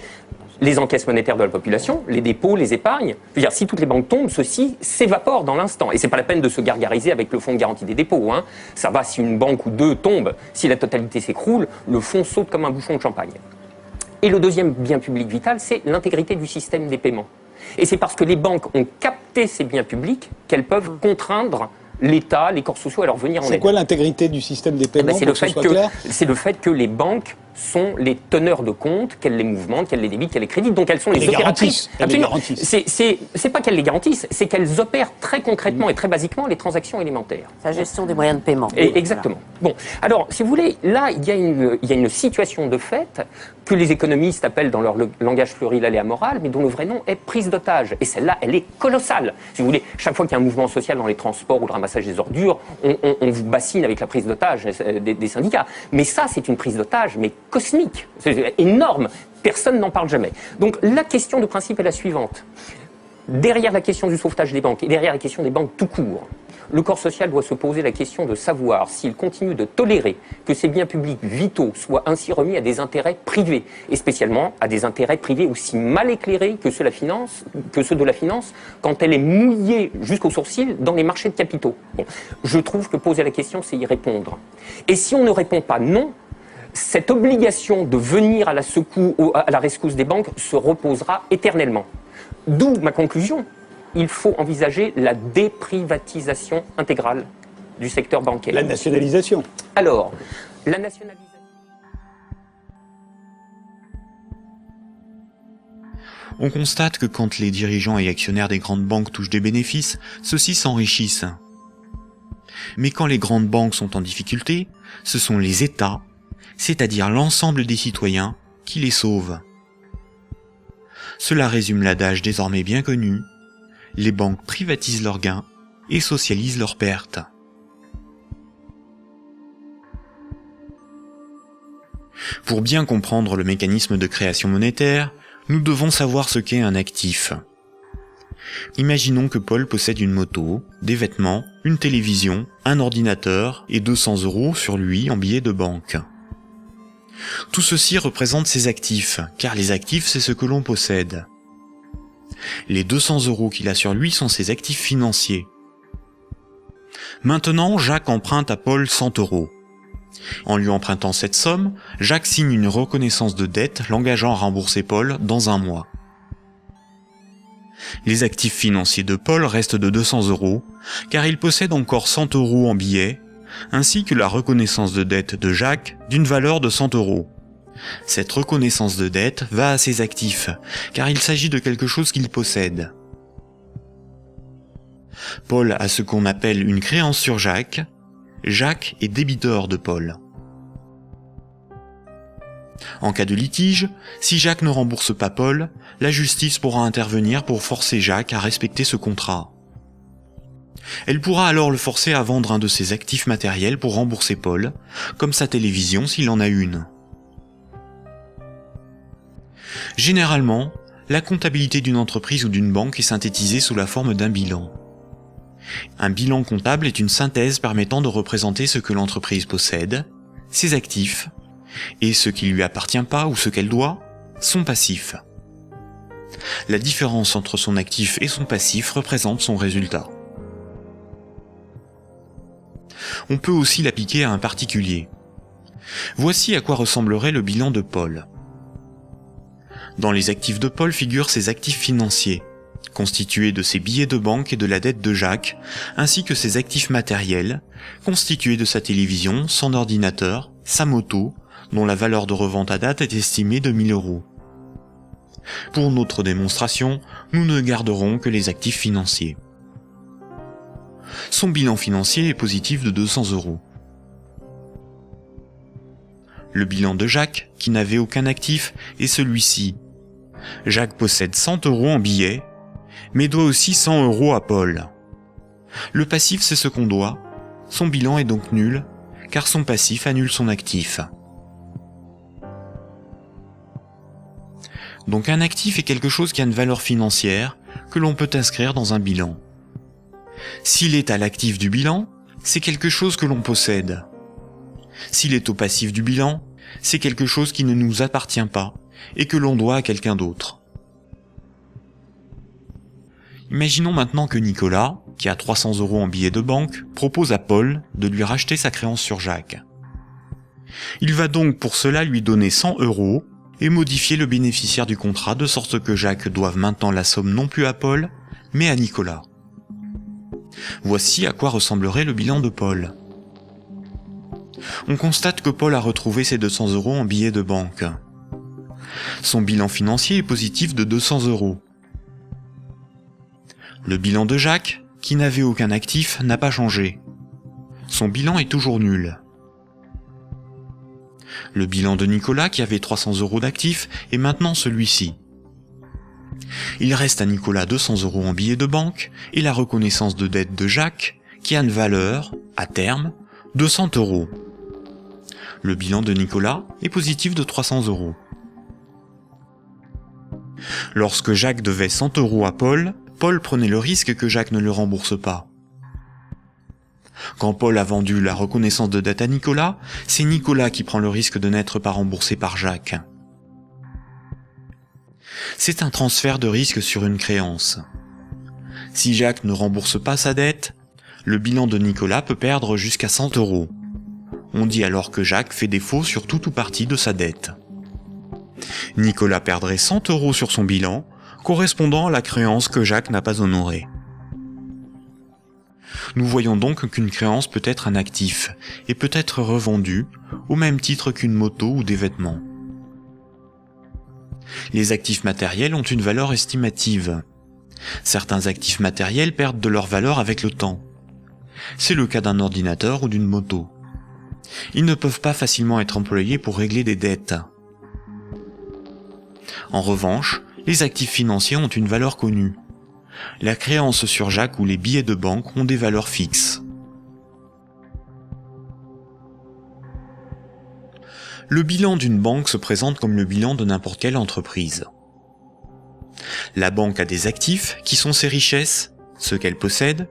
les encaisses monétaires de la population, les dépôts, les épargnes. Je veux dire, si toutes les banques tombent, ceci s'évapore dans l'instant. Et c'est pas la peine de se gargariser avec le fonds de garantie des dépôts. Hein. Ça va si une banque ou deux tombe. Si la totalité s'écroule, le fonds saute comme un bouchon de champagne. Et le deuxième bien public vital, c'est l'intégrité du système des paiements. Et c'est parce que les banques ont capté ces biens publics qu'elles peuvent contraindre l'État, les corps sociaux à leur venir en aide. C'est quoi l'intégrité du système des paiements, c'est le fait que les banques sont les teneurs de compte, qu'elles les mouvementent, qu'elles les débitent, qu'elles les créditent, donc elles sont les opératrices. Absolument. C'est pas qu'elles les garantissent, c'est qu'elles opèrent très concrètement et très basiquement les transactions élémentaires. La gestion des moyens de paiement. Et exactement. Bon, alors, si vous voulez, là, il y a une situation de fait que les économistes appellent dans leur langage pluriel et amoral, mais dont le vrai nom est prise d'otage. Et celle-là, elle est colossale. Si vous voulez, chaque fois qu'il y a un mouvement social dans les transports ou le ramassage des ordures, on vous bassine avec la prise d'otage des syndicats. Mais ça, c'est une prise d'otage, mais cosmique. C'est énorme. Personne n'en parle jamais. Donc, la question de principe est la suivante. Derrière la question du sauvetage des banques et derrière la question des banques tout court, le corps social doit se poser la question de savoir s'il continue de tolérer que ces biens publics vitaux soient ainsi remis à des intérêts privés, et spécialement à des intérêts privés aussi mal éclairés que ceux de la finance, quand elle est mouillée jusqu'aux sourcils dans les marchés de capitaux. Bon, je trouve que poser la question, c'est y répondre. Et si on ne répond pas non, cette obligation de venir à la rescousse des banques se reposera éternellement. D'où ma conclusion. Il faut envisager la déprivatisation intégrale du secteur bancaire. La nationalisation. Alors, la nationalisation... On constate que quand les dirigeants et actionnaires des grandes banques touchent des bénéfices, ceux-ci s'enrichissent. Mais quand les grandes banques sont en difficulté, ce sont les États, c'est-à-dire l'ensemble des citoyens, qui les sauvent. Cela résume l'adage désormais bien connu: les banques privatisent leurs gains et socialisent leurs pertes. Pour bien comprendre le mécanisme de création monétaire, nous devons savoir ce qu'est un actif. Imaginons que Paul possède une moto, des vêtements, une télévision, un ordinateur et 200 € sur lui en billets de banque. Tout ceci représente ses actifs, car les actifs, c'est ce que l'on possède. Les 200 € qu'il a sur lui sont ses actifs financiers. Maintenant, Jacques emprunte à Paul 100 €. En lui empruntant cette somme, Jacques signe une reconnaissance de dette l'engageant à rembourser Paul dans 1 mois. Les actifs financiers de Paul restent de 200 €, car il possède encore 100 € en billets, ainsi que la reconnaissance de dette de Jacques d'une valeur de 100 €. Cette reconnaissance de dette va à ses actifs, car il s'agit de quelque chose qu'il possède. Paul a ce qu'on appelle une créance sur Jacques. Jacques est débiteur de Paul. En cas de litige, si Jacques ne rembourse pas Paul, la justice pourra intervenir pour forcer Jacques à respecter ce contrat. Elle pourra alors le forcer à vendre un de ses actifs matériels pour rembourser Paul, comme sa télévision s'il en a une. Généralement, la comptabilité d'une entreprise ou d'une banque est synthétisée sous la forme d'un bilan. Un bilan comptable est une synthèse permettant de représenter ce que l'entreprise possède, ses actifs, et ce qui lui appartient pas ou ce qu'elle doit, son passif. La différence entre son actif et son passif représente son résultat. On peut aussi l'appliquer à un particulier. Voici à quoi ressemblerait le bilan de Paul. Dans les actifs de Paul figurent ses actifs financiers, constitués de ses billets de banque et de la dette de Jacques, ainsi que ses actifs matériels, constitués de sa télévision, son ordinateur, sa moto, dont la valeur de revente à date est estimée de 1000 €. Pour notre démonstration, nous ne garderons que les actifs financiers. Son bilan financier est positif de 200 €. Le bilan de Jacques, qui n'avait aucun actif, est celui-ci. Jacques possède 100 € en billets, mais doit aussi 100 € à Paul. Le passif, c'est ce qu'on doit. Son bilan est donc nul, car son passif annule son actif. Donc un actif est quelque chose qui a une valeur financière que l'on peut inscrire dans un bilan. S'il est à l'actif du bilan, c'est quelque chose que l'on possède. S'il est au passif du bilan, c'est quelque chose qui ne nous appartient pas et que l'on doit à quelqu'un d'autre. Imaginons maintenant que Nicolas, qui a 300 € en billets de banque, propose à Paul de lui racheter sa créance sur Jacques. Il va donc pour cela lui donner 100 € et modifier le bénéficiaire du contrat de sorte que Jacques doive maintenant la somme non plus à Paul, mais à Nicolas. Voici à quoi ressemblerait le bilan de Paul. On constate que Paul a retrouvé ses 200 € en billets de banque. Son bilan financier est positif de 200 €. Le bilan de Jacques, qui n'avait aucun actif, n'a pas changé. Son bilan est toujours nul. Le bilan de Nicolas, qui avait 300 € d'actifs, est maintenant celui-ci. Il reste à Nicolas 200 € en billets de banque et la reconnaissance de dette de Jacques, qui a une valeur, à terme, de 100 €. Le bilan de Nicolas est positif de 300 €. Lorsque Jacques devait 100 € à Paul, Paul prenait le risque que Jacques ne le rembourse pas. Quand Paul a vendu la reconnaissance de dette à Nicolas, c'est Nicolas qui prend le risque de n'être pas remboursé par Jacques. C'est un transfert de risque sur une créance. Si Jacques ne rembourse pas sa dette, le bilan de Nicolas peut perdre jusqu'à 100 €. On dit alors que Jacques fait défaut sur tout ou partie de sa dette. Nicolas perdrait 100 € sur son bilan, correspondant à la créance que Jacques n'a pas honorée. Nous voyons donc qu'une créance peut être un actif et peut être revendue au même titre qu'une moto ou des vêtements. Les actifs matériels ont une valeur estimative. Certains actifs matériels perdent de leur valeur avec le temps. C'est le cas d'un ordinateur ou d'une moto. Ils ne peuvent pas facilement être employés pour régler des dettes. En revanche, les actifs financiers ont une valeur connue. La créance sur Jacques ou les billets de banque ont des valeurs fixes. Le bilan d'une banque se présente comme le bilan de n'importe quelle entreprise. La banque a des actifs qui sont ses richesses, ce qu'elle possède,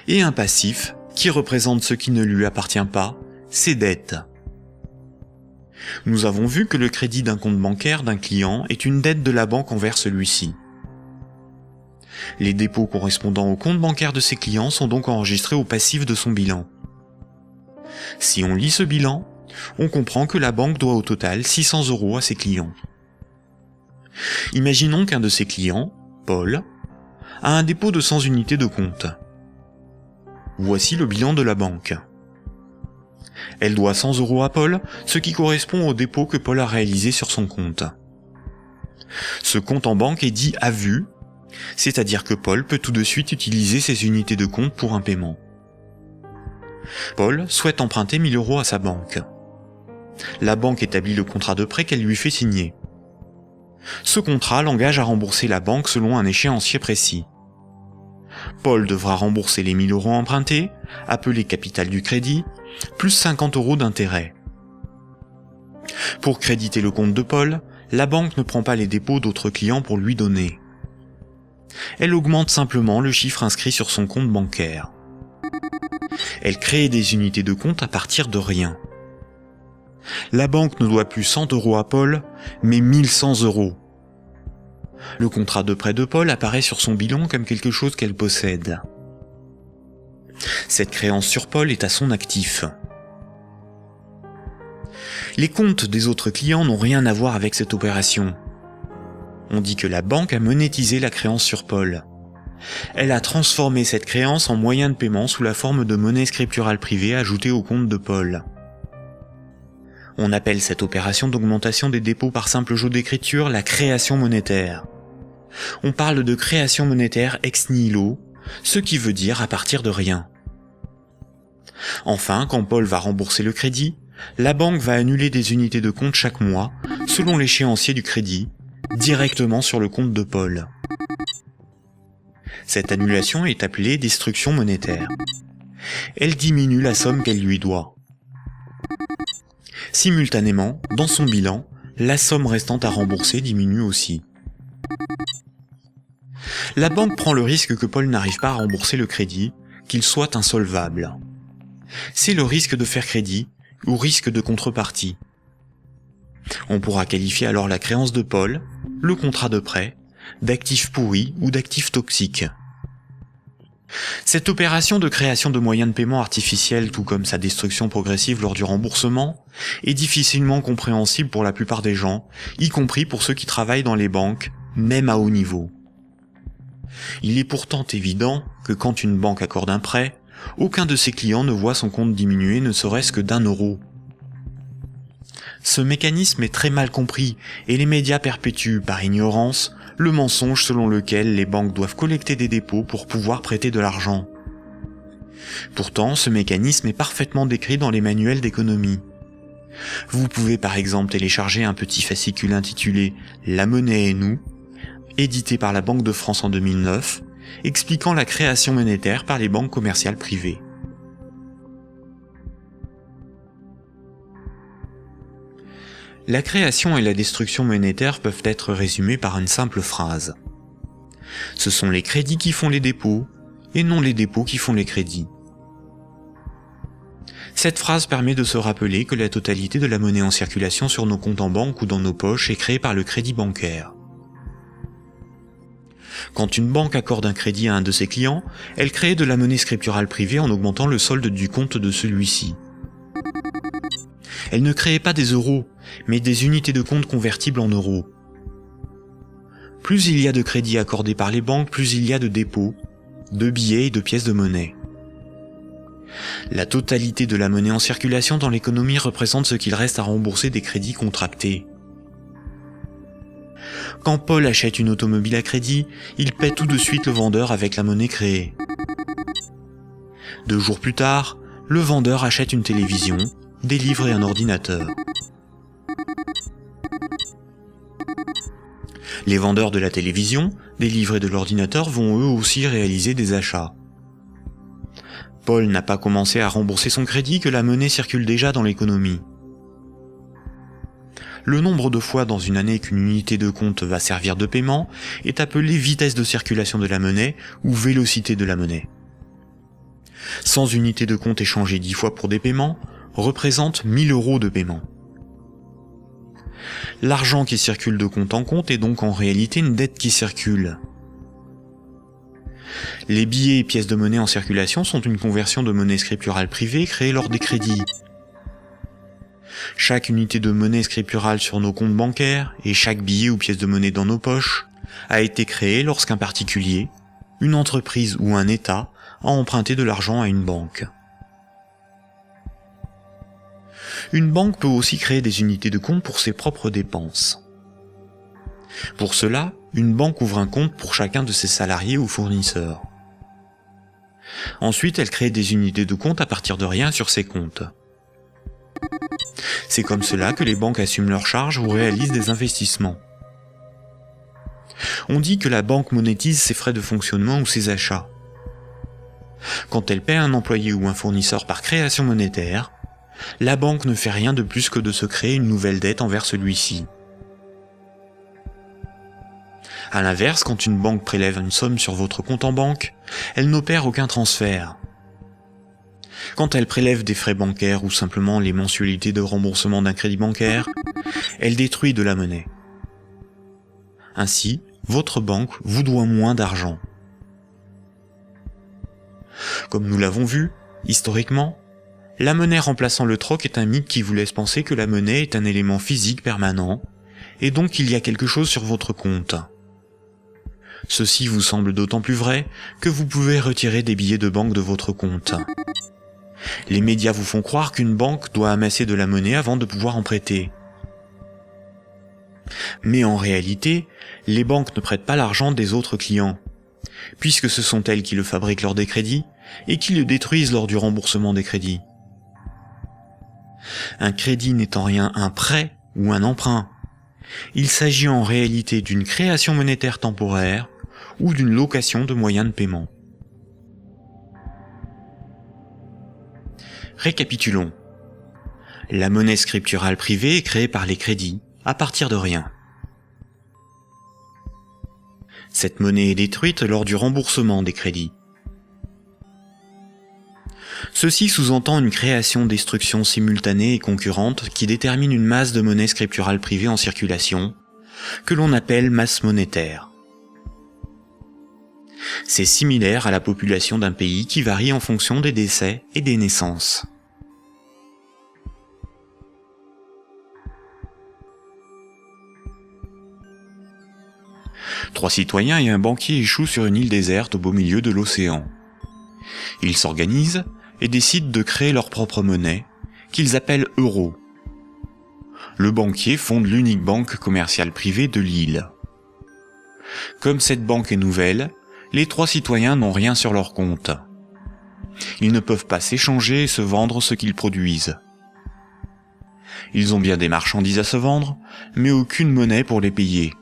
et un passif qui représente ce qui ne lui appartient pas, ses dettes. Nous avons vu que le crédit d'un compte bancaire d'un client est une dette de la banque envers celui-ci. Les dépôts correspondant au compte bancaire de ses clients sont donc enregistrés au passif de son bilan. Si on lit ce bilan, on comprend que la banque doit au total 600 € à ses clients. Imaginons qu'un de ses clients, Paul, a un dépôt de 100 unités de compte. Voici le bilan de la banque. Elle doit 100 € à Paul, ce qui correspond au dépôt que Paul a réalisé sur son compte. Ce compte en banque est dit à vue, c'est-à-dire que Paul peut tout de suite utiliser ses unités de compte pour un paiement. Paul souhaite emprunter 1000 € à sa banque. La banque établit le contrat de prêt qu'elle lui fait signer. Ce contrat l'engage à rembourser la banque selon un échéancier précis. Paul devra rembourser les 1000 € empruntés, appelés capital du crédit, plus 50 € d'intérêt. Pour créditer le compte de Paul, la banque ne prend pas les dépôts d'autres clients pour lui donner. Elle augmente simplement le chiffre inscrit sur son compte bancaire. Elle crée des unités de compte à partir de rien. La banque ne doit plus 100 € à Paul, mais 1100 €. Le contrat de prêt de Paul apparaît sur son bilan comme quelque chose qu'elle possède. Cette créance sur Paul est à son actif. Les comptes des autres clients n'ont rien à voir avec cette opération. On dit que la banque a monétisé la créance sur Paul. Elle a transformé cette créance en moyen de paiement sous la forme de monnaie scripturale privée ajoutée au compte de Paul. On appelle cette opération d'augmentation des dépôts par simple jeu d'écriture la création monétaire. On parle de création monétaire ex nihilo, ce qui veut dire à partir de rien. Enfin, quand Paul va rembourser le crédit, la banque va annuler des unités de compte chaque mois, selon l'échéancier du crédit, directement sur le compte de Paul. Cette annulation est appelée destruction monétaire. Elle diminue la somme qu'elle lui doit. Simultanément, dans son bilan, la somme restant à rembourser diminue aussi. La banque prend le risque que Paul n'arrive pas à rembourser le crédit, qu'il soit insolvable. C'est le risque de faire crédit ou risque de contrepartie. On pourra qualifier alors la créance de Paul, le contrat de prêt, d'actifs pourris ou d'actifs toxiques. Cette opération de création de moyens de paiement artificiels, tout comme sa destruction progressive lors du remboursement, est difficilement compréhensible pour la plupart des gens, y compris pour ceux qui travaillent dans les banques, même à haut niveau. Il est pourtant évident que quand une banque accorde un prêt, aucun de ses clients ne voit son compte diminuer ne serait-ce que d'1 €. Ce mécanisme est très mal compris et les médias perpétuent, par ignorance, le mensonge selon lequel les banques doivent collecter des dépôts pour pouvoir prêter de l'argent. Pourtant, ce mécanisme est parfaitement décrit dans les manuels d'économie. Vous pouvez par exemple télécharger un petit fascicule intitulé « La monnaie et nous », édité par la Banque de France en 2009, expliquant la création monétaire par les banques commerciales privées. La création et la destruction monétaire peuvent être résumées par une simple phrase. Ce sont les crédits qui font les dépôts, et non les dépôts qui font les crédits. Cette phrase permet de se rappeler que la totalité de la monnaie en circulation sur nos comptes en banque ou dans nos poches est créée par le crédit bancaire. Quand une banque accorde un crédit à un de ses clients, elle crée de la monnaie scripturale privée en augmentant le solde du compte de celui-ci. Elle ne crée pas des euros, mais des unités de compte convertibles en euros. Plus il y a de crédits accordés par les banques, plus il y a de dépôts, de billets et de pièces de monnaie. La totalité de la monnaie en circulation dans l'économie représente ce qu'il reste à rembourser des crédits contractés. Quand Paul achète une automobile à crédit, il paie tout de suite le vendeur avec la monnaie créée. 2 jours plus tard, le vendeur achète une télévision, des livres et un ordinateur. Les vendeurs de la télévision, des livres et de l'ordinateur vont eux aussi réaliser des achats. Paul n'a pas commencé à rembourser son crédit que la monnaie circule déjà dans l'économie. Le nombre de fois dans une année qu'une unité de compte va servir de paiement est appelé vitesse de circulation de la monnaie ou vélocité de la monnaie. 100 unités de compte échangées 10 fois pour des paiements représente 1000 € de paiement. L'argent qui circule de compte en compte est donc en réalité une dette qui circule. Les billets et pièces de monnaie en circulation sont une conversion de monnaie scripturale privée créée lors des crédits. Chaque unité de monnaie scripturale sur nos comptes bancaires et chaque billet ou pièce de monnaie dans nos poches a été créé lorsqu'un particulier, une entreprise ou un État a emprunté de l'argent à une banque. Une banque peut aussi créer des unités de compte pour ses propres dépenses. Pour cela, une banque ouvre un compte pour chacun de ses salariés ou fournisseurs. Ensuite, elle crée des unités de compte à partir de rien sur ses comptes. C'est comme cela que les banques assument leurs charges ou réalisent des investissements. On dit que la banque monétise ses frais de fonctionnement ou ses achats. Quand elle paie un employé ou un fournisseur par création monétaire, la banque ne fait rien de plus que de se créer une nouvelle dette envers celui-ci. A l'inverse, quand une banque prélève une somme sur votre compte en banque, elle n'opère aucun transfert. Quand elle prélève des frais bancaires ou simplement les mensualités de remboursement d'un crédit bancaire, elle détruit de la monnaie. Ainsi, votre banque vous doit moins d'argent. Comme nous l'avons vu, historiquement, la monnaie remplaçant le troc est un mythe qui vous laisse penser que la monnaie est un élément physique permanent, et donc qu'il y a quelque chose sur votre compte. Ceci vous semble d'autant plus vrai que vous pouvez retirer des billets de banque de votre compte. Les médias vous font croire qu'une banque doit amasser de la monnaie avant de pouvoir en prêter. Mais en réalité, les banques ne prêtent pas l'argent des autres clients, puisque ce sont elles qui le fabriquent lors des crédits et qui le détruisent lors du remboursement des crédits. Un crédit n'est en rien un prêt ou un emprunt. Il s'agit en réalité d'une création monétaire temporaire ou d'une location de moyens de paiement. Récapitulons. La monnaie scripturale privée est créée par les crédits, à partir de rien. Cette monnaie est détruite lors du remboursement des crédits. Ceci sous-entend une création-destruction simultanée et concurrente qui détermine une masse de monnaie scripturale privée en circulation, que l'on appelle masse monétaire. C'est similaire à la population d'un pays qui varie en fonction des décès et des naissances. Trois citoyens et un banquier échouent sur une île déserte au beau milieu de l'océan. Ils s'organisent et décident de créer leur propre monnaie, qu'ils appellent euro. Le banquier fonde l'unique banque commerciale privée de l'île. Comme cette banque est nouvelle, les trois citoyens n'ont rien sur leur compte. Ils ne peuvent pas s'échanger et se vendre ce qu'ils produisent. Ils ont bien des marchandises à se vendre, mais aucune monnaie pour les payer.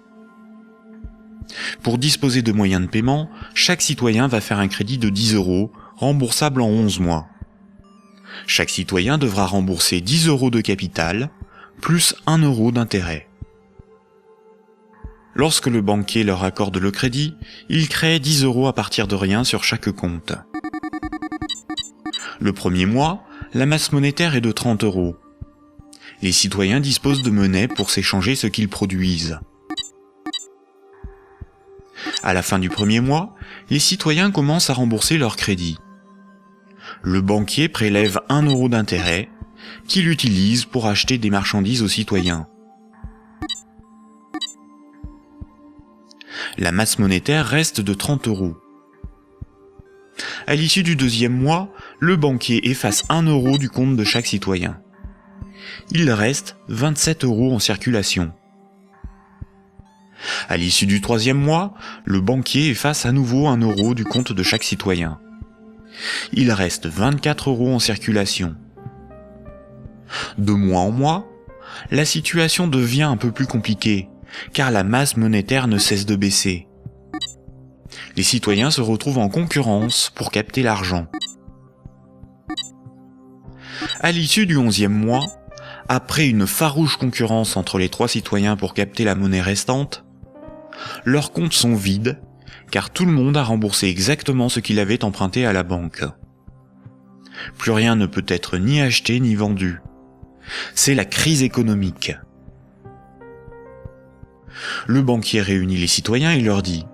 Pour disposer de moyens de paiement, chaque citoyen va faire un crédit de 10 €, remboursable en 11 mois. Chaque citoyen devra rembourser 10 € de capital, plus 1 € d'intérêt. Lorsque le banquier leur accorde le crédit, il crée 10 € à partir de rien sur chaque compte. Le premier mois, la masse monétaire est de 30 €. Les citoyens disposent de monnaie pour s'échanger ce qu'ils produisent. À la fin du premier mois, les citoyens commencent à rembourser leur crédit. Le banquier prélève 1 € d'intérêt, qu'il utilise pour acheter des marchandises aux citoyens. La masse monétaire reste de 30 €. À l'issue du deuxième mois, le banquier efface 1 € du compte de chaque citoyen. Il reste 27 € en circulation. À l'issue du troisième mois, le banquier efface à nouveau 1 € du compte de chaque citoyen. Il reste 24 € en circulation. De mois en mois, la situation devient un peu plus compliquée, car la masse monétaire ne cesse de baisser. Les citoyens se retrouvent en concurrence pour capter l'argent. À l'issue du 11e mois, après une farouche concurrence entre les trois citoyens pour capter la monnaie restante, leurs comptes sont vides, car tout le monde a remboursé exactement ce qu'il avait emprunté à la banque. Plus rien ne peut être ni acheté ni vendu. C'est la crise économique. Le banquier réunit les citoyens et leur dit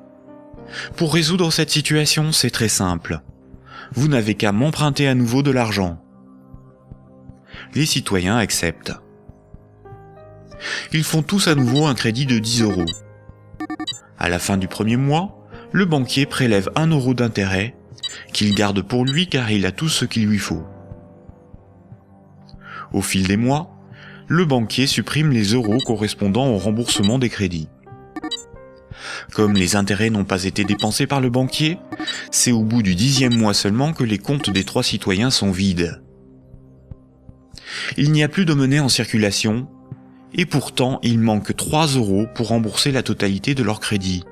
« Pour résoudre cette situation, c'est très simple. Vous n'avez qu'à m'emprunter à nouveau de l'argent. » Les citoyens acceptent. Ils font tous à nouveau un crédit de 10 €. À la fin du premier mois, le banquier prélève 1 € d'intérêt, qu'il garde pour lui car il a tout ce qu'il lui faut. Au fil des mois, le banquier supprime les euros correspondant au remboursement des crédits. Comme les intérêts n'ont pas été dépensés par le banquier, c'est au bout du 10e mois seulement que les comptes des trois citoyens sont vides. Il n'y a plus de monnaie en circulation, et pourtant il manque 3 € pour rembourser la totalité de leur crédit.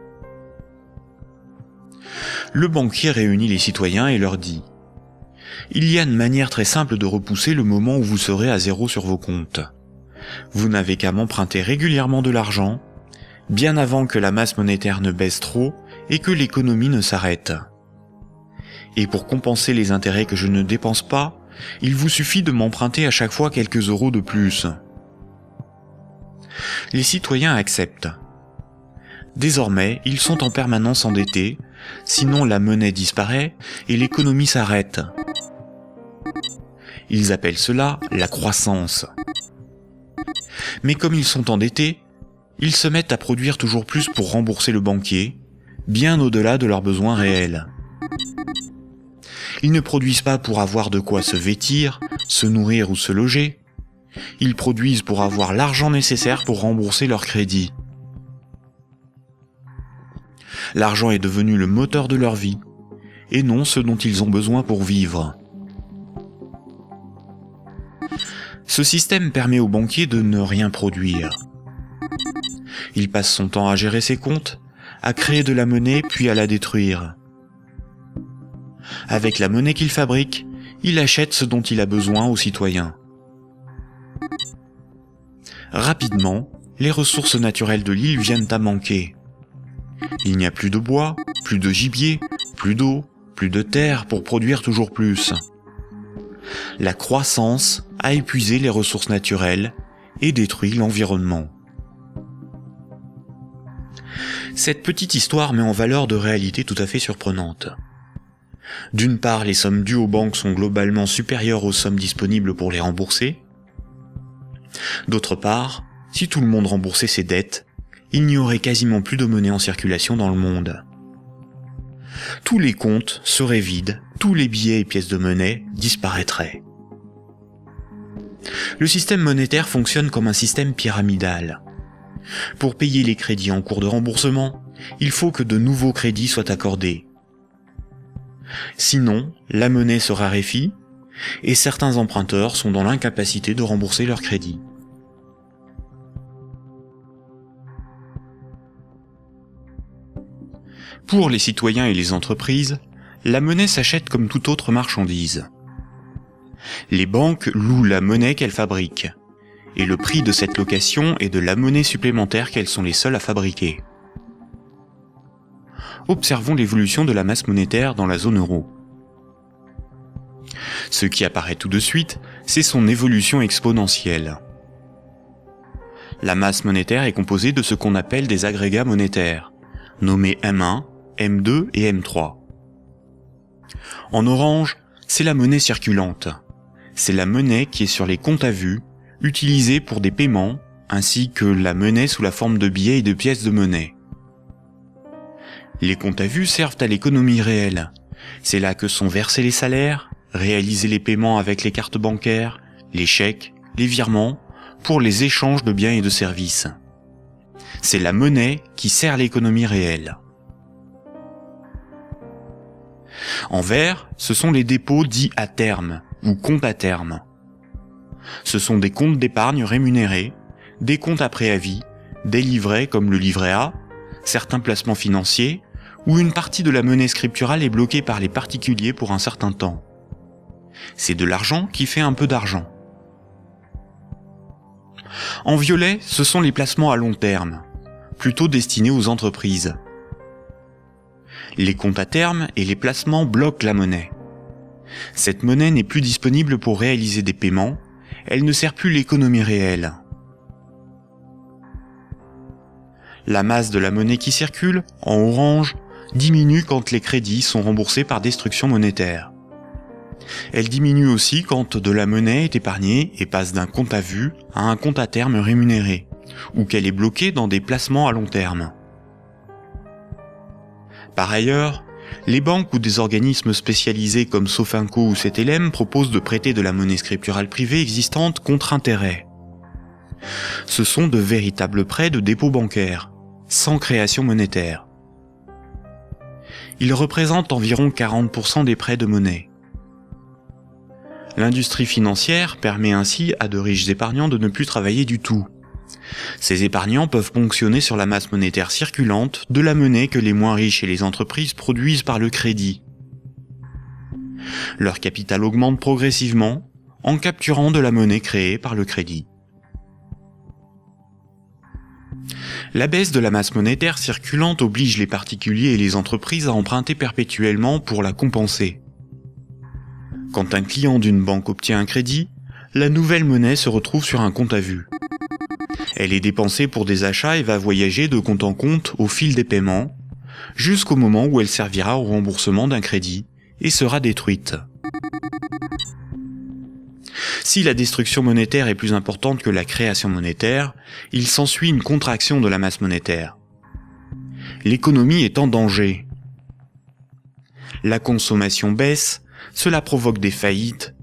Le banquier réunit les citoyens et leur dit « Il y a une manière très simple de repousser le moment où vous serez à zéro sur vos comptes. Vous n'avez qu'à m'emprunter régulièrement de l'argent, bien avant que la masse monétaire ne baisse trop et que l'économie ne s'arrête. Et pour compenser les intérêts que je ne dépense pas, il vous suffit de m'emprunter à chaque fois quelques euros de plus. » Les citoyens acceptent. Désormais, ils sont en permanence endettés, sinon la monnaie disparaît et l'économie s'arrête. Ils appellent cela la croissance. Mais comme ils sont endettés, ils se mettent à produire toujours plus pour rembourser le banquier, bien au-delà de leurs besoins réels. Ils ne produisent pas pour avoir de quoi se vêtir, se nourrir ou se loger. Ils produisent pour avoir l'argent nécessaire pour rembourser leur crédit. L'argent est devenu le moteur de leur vie, et non ce dont ils ont besoin pour vivre. Ce système permet au banquier de ne rien produire. Il passe son temps à gérer ses comptes, à créer de la monnaie puis à la détruire. Avec la monnaie qu'il fabrique, il achète ce dont il a besoin aux citoyens. Rapidement, les ressources naturelles de l'île viennent à manquer. Il n'y a plus de bois, plus de gibier, plus d'eau, plus de terre pour produire toujours plus. La croissance a épuisé les ressources naturelles et détruit l'environnement. Cette petite histoire met en valeur de réalités tout à fait surprenantes. D'une part, les sommes dues aux banques sont globalement supérieures aux sommes disponibles pour les rembourser. D'autre part, si tout le monde remboursait ses dettes, il n'y aurait quasiment plus de monnaie en circulation dans le monde. Tous les comptes seraient vides, tous les billets et pièces de monnaie disparaîtraient. Le système monétaire fonctionne comme un système pyramidal. Pour payer les crédits en cours de remboursement, il faut que de nouveaux crédits soient accordés. Sinon, la monnaie se raréfie et certains emprunteurs sont dans l'incapacité de rembourser leurs crédits. Pour les citoyens et les entreprises, la monnaie s'achète comme toute autre marchandise. Les banques louent la monnaie qu'elles fabriquent, et le prix de cette location est de la monnaie supplémentaire qu'elles sont les seules à fabriquer. Observons l'évolution de la masse monétaire dans la zone euro. Ce qui apparaît tout de suite, c'est son évolution exponentielle. La masse monétaire est composée de ce qu'on appelle des agrégats monétaires, nommés M1, M2 et M3. En orange, c'est la monnaie circulante. C'est la monnaie qui est sur les comptes à vue, utilisée pour des paiements, ainsi que la monnaie sous la forme de billets et de pièces de monnaie. Les comptes à vue servent à l'économie réelle. C'est là que sont versés les salaires, réalisés les paiements avec les cartes bancaires, les chèques, les virements, pour les échanges de biens et de services. C'est la monnaie qui sert l'économie réelle. En vert, ce sont les dépôts dits à terme, ou comptes à terme. Ce sont des comptes d'épargne rémunérés, des comptes à préavis, des livrets comme le livret A, certains placements financiers, où une partie de la monnaie scripturale est bloquée par les particuliers pour un certain temps. C'est de l'argent qui fait un peu d'argent. En violet, ce sont les placements à long terme, plutôt destinés aux entreprises. Les comptes à terme et les placements bloquent la monnaie. Cette monnaie n'est plus disponible pour réaliser des paiements, elle ne sert plus l'économie réelle. La masse de la monnaie qui circule, en orange, diminue quand les crédits sont remboursés par destruction monétaire. Elle diminue aussi quand de la monnaie est épargnée et passe d'un compte à vue à un compte à terme rémunéré, ou qu'elle est bloquée dans des placements à long terme. Par ailleurs, les banques ou des organismes spécialisés comme Sofinco ou Cetelem proposent de prêter de la monnaie scripturale privée existante contre intérêt. Ce sont de véritables prêts de dépôt bancaire, sans création monétaire. Ils représentent environ 40% des prêts de monnaie. L'industrie financière permet ainsi à de riches épargnants de ne plus travailler du tout. Ces épargnants peuvent ponctionner sur la masse monétaire circulante de la monnaie que les moins riches et les entreprises produisent par le crédit. Leur capital augmente progressivement en capturant de la monnaie créée par le crédit. La baisse de la masse monétaire circulante oblige les particuliers et les entreprises à emprunter perpétuellement pour la compenser. Quand un client d'une banque obtient un crédit, la nouvelle monnaie se retrouve sur un compte à vue. Elle est dépensée pour des achats et va voyager de compte en compte au fil des paiements, jusqu'au moment où elle servira au remboursement d'un crédit et sera détruite. Si la destruction monétaire est plus importante que la création monétaire, il s'ensuit une contraction de la masse monétaire. L'économie est en danger. La consommation baisse, cela provoque des faillites,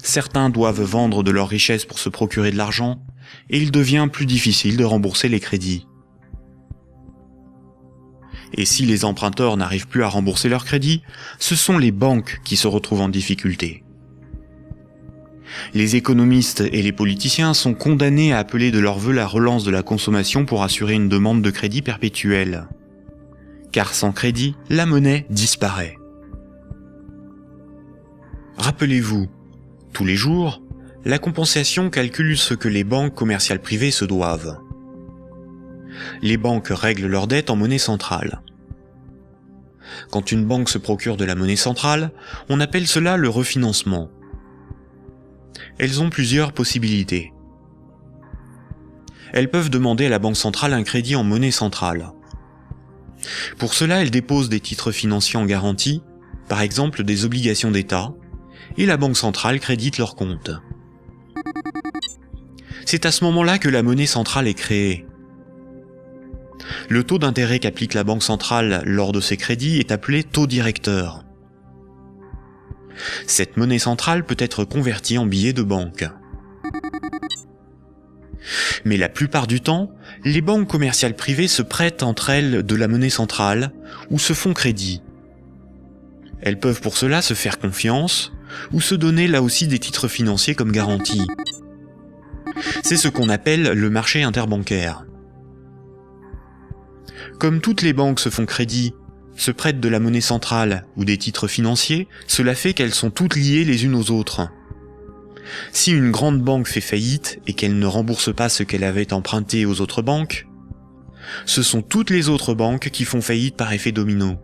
certains doivent vendre de leurs richesses pour se procurer de l'argent, et il devient plus difficile de rembourser les crédits. Et si les emprunteurs n'arrivent plus à rembourser leurs crédits, ce sont les banques qui se retrouvent en difficulté. Les économistes et les politiciens sont condamnés à appeler de leur vœu la relance de la consommation pour assurer une demande de crédit perpétuelle. Car sans crédit, la monnaie disparaît. Rappelez-vous, tous les jours, la compensation calcule ce que les banques commerciales privées se doivent. Les banques règlent leurs dettes en monnaie centrale. Quand une banque se procure de la monnaie centrale, on appelle cela le refinancement. Elles ont plusieurs possibilités. Elles peuvent demander à la banque centrale un crédit en monnaie centrale. Pour cela, elles déposent des titres financiers en garantie, par exemple des obligations d'État, et la banque centrale crédite leurs comptes. C'est à ce moment-là que la monnaie centrale est créée. Le taux d'intérêt qu'applique la banque centrale lors de ces crédits est appelé taux directeur. Cette monnaie centrale peut être convertie en billets de banque. Mais la plupart du temps, les banques commerciales privées se prêtent entre elles de la monnaie centrale ou se font crédit. Elles peuvent pour cela se faire confiance ou se donner là aussi des titres financiers comme garantie. C'est ce qu'on appelle le marché interbancaire. Comme toutes les banques se font crédit, se prêtent de la monnaie centrale ou des titres financiers, cela fait qu'elles sont toutes liées les unes aux autres. Si une grande banque fait faillite et qu'elle ne rembourse pas ce qu'elle avait emprunté aux autres banques, ce sont toutes les autres banques qui font faillite par effet domino.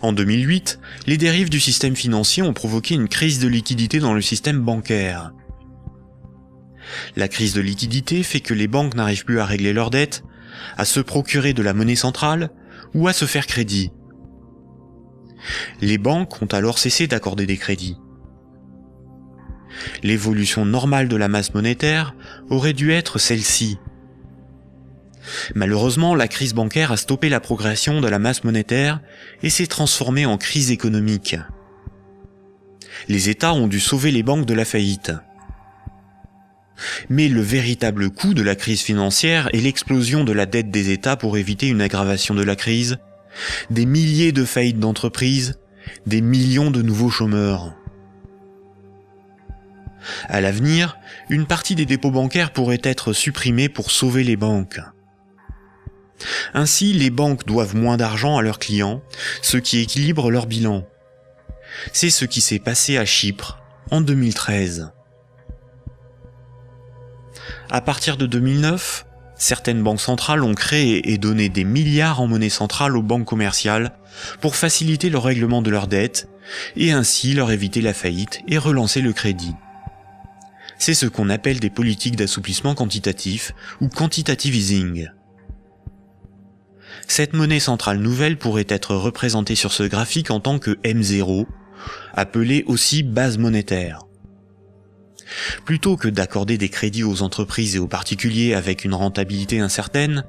En 2008, les dérives du système financier ont provoqué une crise de liquidité dans le système bancaire. La crise de liquidité fait que les banques n'arrivent plus à régler leurs dettes, à se procurer de la monnaie centrale ou à se faire crédit. Les banques ont alors cessé d'accorder des crédits. L'évolution normale de la masse monétaire aurait dû être celle-ci. Malheureusement, la crise bancaire a stoppé la progression de la masse monétaire et s'est transformée en crise économique. Les États ont dû sauver les banques de la faillite. Mais le véritable coût de la crise financière est l'explosion de la dette des États pour éviter une aggravation de la crise, des milliers de faillites d'entreprises, des millions de nouveaux chômeurs. À l'avenir, une partie des dépôts bancaires pourrait être supprimée pour sauver les banques. Ainsi, les banques doivent moins d'argent à leurs clients, ce qui équilibre leur bilan. C'est ce qui s'est passé à Chypre en 2013. À partir de 2009, certaines banques centrales ont créé et donné des milliards en monnaie centrale aux banques commerciales pour faciliter le règlement de leurs dettes et ainsi leur éviter la faillite et relancer le crédit. C'est ce qu'on appelle des politiques d'assouplissement quantitatif ou quantitative easing. Cette monnaie centrale nouvelle pourrait être représentée sur ce graphique en tant que M0, appelée aussi base monétaire. Plutôt que d'accorder des crédits aux entreprises et aux particuliers avec une rentabilité incertaine,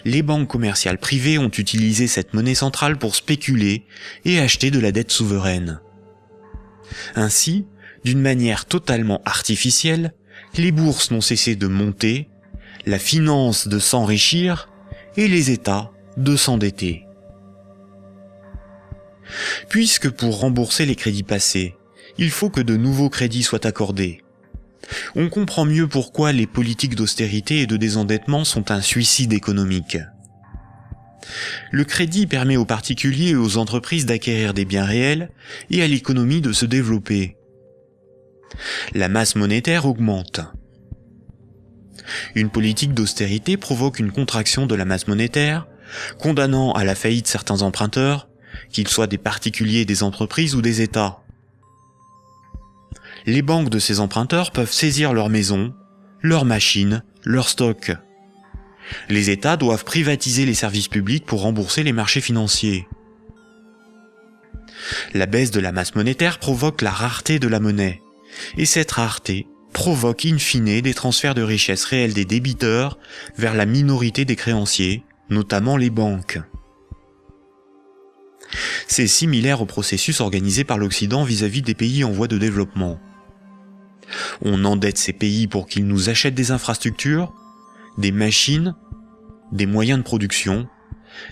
les banques commerciales privées ont utilisé cette monnaie centrale pour spéculer et acheter de la dette souveraine. Ainsi, d'une manière totalement artificielle, les bourses n'ont cessé de monter, la finance de s'enrichir et les États de s'endetter. Puisque pour rembourser les crédits passés, il faut que de nouveaux crédits soient accordés, on comprend mieux pourquoi les politiques d'austérité et de désendettement sont un suicide économique. Le crédit permet aux particuliers et aux entreprises d'acquérir des biens réels et à l'économie de se développer. La masse monétaire augmente. Une politique d'austérité provoque une contraction de la masse monétaire, condamnant à la faillite certains emprunteurs, qu'ils soient des particuliers, des entreprises ou des États. Les banques de ces emprunteurs peuvent saisir leurs maisons, leurs machines, leurs stocks. Les États doivent privatiser les services publics pour rembourser les marchés financiers. La baisse de la masse monétaire provoque la rareté de la monnaie, et cette rareté provoque in fine des transferts de richesses réelles des débiteurs vers la minorité des créanciers, notamment les banques. C'est similaire au processus organisé par l'Occident vis-à-vis des pays en voie de développement. On endette ces pays pour qu'ils nous achètent des infrastructures, des machines, des moyens de production,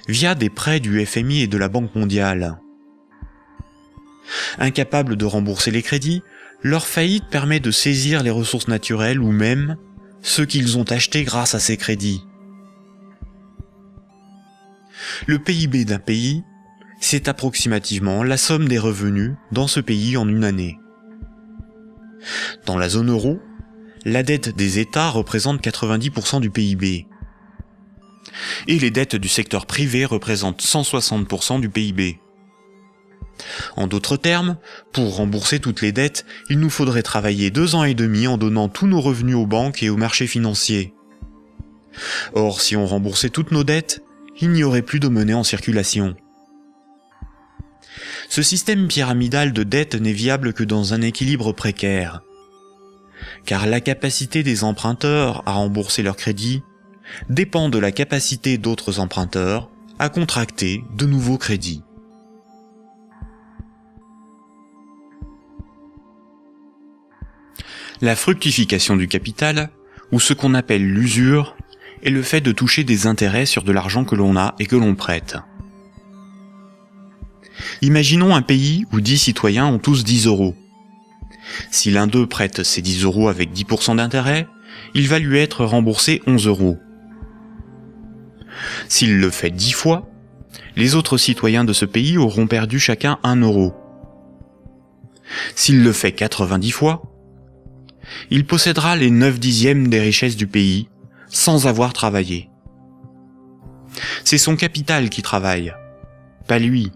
via des prêts du FMI et de la Banque mondiale. Incapables de rembourser les crédits, leur faillite permet de saisir les ressources naturelles ou même ceux qu'ils ont achetés grâce à ces crédits. Le PIB d'un pays, c'est approximativement la somme des revenus dans ce pays en une année. Dans la zone euro, la dette des États représente 90% du PIB. Et les dettes du secteur privé représentent 160% du PIB. En d'autres termes, pour rembourser toutes les dettes, il nous faudrait travailler 2 ans et demi en donnant tous nos revenus aux banques et aux marchés financiers. Or, si on remboursait toutes nos dettes, il n'y aurait plus de monnaie en circulation. Ce système pyramidal de dette n'est viable que dans un équilibre précaire, car la capacité des emprunteurs à rembourser leurs crédits dépend de la capacité d'autres emprunteurs à contracter de nouveaux crédits. La fructification du capital, ou ce qu'on appelle l'usure, est le fait de toucher des intérêts sur de l'argent que l'on a et que l'on prête. Imaginons un pays où 10 citoyens ont tous 10 euros. Si l'un d'eux prête ces 10 euros avec 10% d'intérêt, il va lui être remboursé 11 euros. S'il le fait 10 fois, les autres citoyens de ce pays auront perdu chacun 1 euro. S'il le fait 90 fois, il possédera les 9/10 des richesses du pays, sans avoir travaillé. C'est son capital qui travaille, pas lui.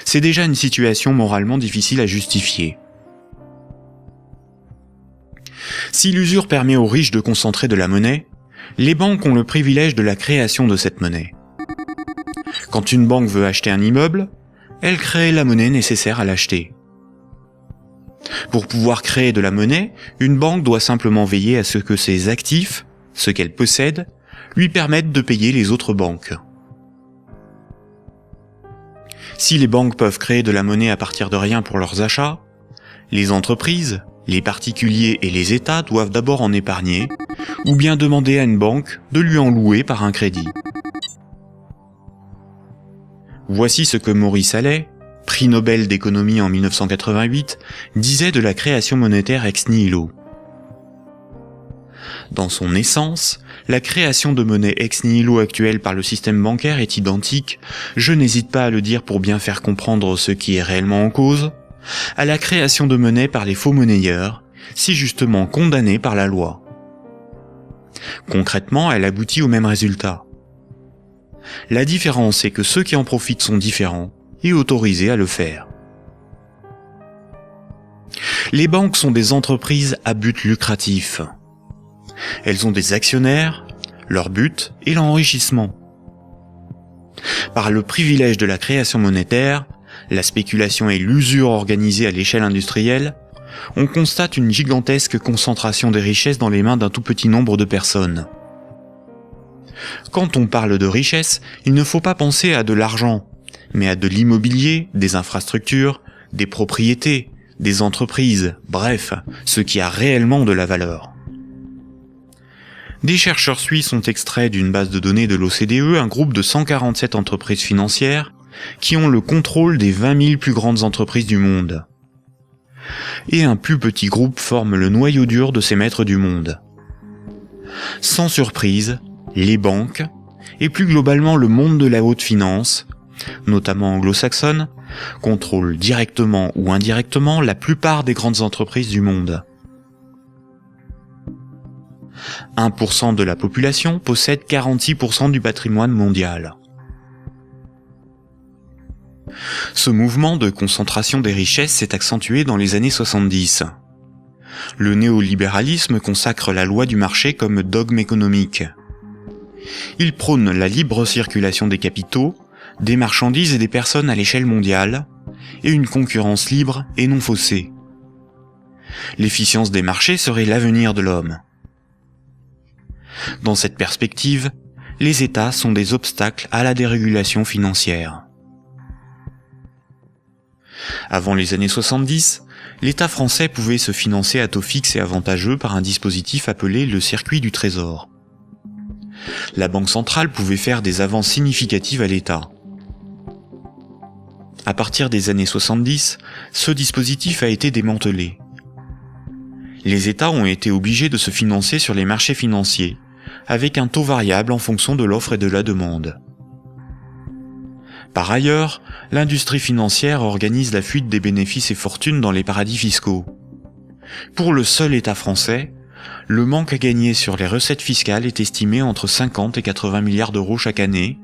C'est déjà une situation moralement difficile à justifier. Si l'usure permet aux riches de concentrer de la monnaie, les banques ont le privilège de la création de cette monnaie. Quand une banque veut acheter un immeuble, elle crée la monnaie nécessaire à l'acheter. Pour pouvoir créer de la monnaie, une banque doit simplement veiller à ce que ses actifs, ce qu'elle possède, lui permettent de payer les autres banques. Si les banques peuvent créer de la monnaie à partir de rien pour leurs achats, les entreprises, les particuliers et les États doivent d'abord en épargner, ou bien demander à une banque de lui en louer par un crédit. Voici ce que Maurice Allais, prix Nobel d'économie en 1988, disait de la création monétaire ex nihilo. Dans son essence, la création de monnaie ex nihilo actuelle par le système bancaire est identique, je n'hésite pas à le dire pour bien faire comprendre ce qui est réellement en cause, à la création de monnaie par les faux monnayeurs, si justement condamnée par la loi. Concrètement, elle aboutit au même résultat. La différence est que ceux qui en profitent sont différents et autorisés à le faire. Les banques sont des entreprises à but lucratif. Elles ont des actionnaires, leur but est l'enrichissement. Par le privilège de la création monétaire, la spéculation et l'usure organisée à l'échelle industrielle, on constate une gigantesque concentration des richesses dans les mains d'un tout petit nombre de personnes. Quand on parle de richesse, il ne faut pas penser à de l'argent, mais à de l'immobilier, des infrastructures, des propriétés, des entreprises, bref, ce qui a réellement de la valeur. Des chercheurs suisses ont extrait d'une base de données de l'OCDE un groupe de 147 entreprises financières qui ont le contrôle des 20 000 plus grandes entreprises du monde. Et un plus petit groupe forme le noyau dur de ces maîtres du monde. Sans surprise, les banques, et plus globalement le monde de la haute finance, notamment anglo-saxonne, contrôlent directement ou indirectement la plupart des grandes entreprises du monde. 1% de la population possède 46% du patrimoine mondial. Ce mouvement de concentration des richesses s'est accentué dans les années 70. Le néolibéralisme consacre la loi du marché comme dogme économique. Il prône la libre circulation des capitaux, des marchandises et des personnes à l'échelle mondiale, et une concurrence libre et non faussée. L'efficience des marchés serait l'avenir de l'homme. Dans cette perspective, les États sont des obstacles à la dérégulation financière. Avant les années 70, l'État français pouvait se financer à taux fixe et avantageux par un dispositif appelé le circuit du trésor. La Banque centrale pouvait faire des avances significatives à l'État. À partir des années 70, ce dispositif a été démantelé. Les États ont été obligés de se financer sur les marchés financiers, avec un taux variable en fonction de l'offre et de la demande. Par ailleurs, l'industrie financière organise la fuite des bénéfices et fortunes dans les paradis fiscaux. Pour le seul État français, le manque à gagner sur les recettes fiscales est estimé entre 50 et 80 milliards d'euros chaque année,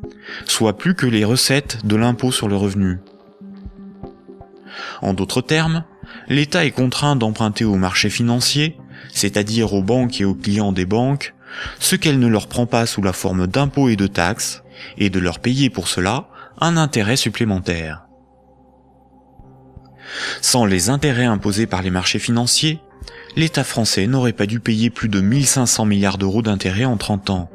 soit plus que les recettes de l'impôt sur le revenu. En d'autres termes, l'État est contraint d'emprunter aux marchés financiers, c'est-à-dire aux banques et aux clients des banques, ce qu'elle ne leur prend pas sous la forme d'impôts et de taxes, et de leur payer pour cela un intérêt supplémentaire. Sans les intérêts imposés par les marchés financiers, l'État français n'aurait pas dû payer plus de 1500 milliards d'euros d'intérêts en 30 ans.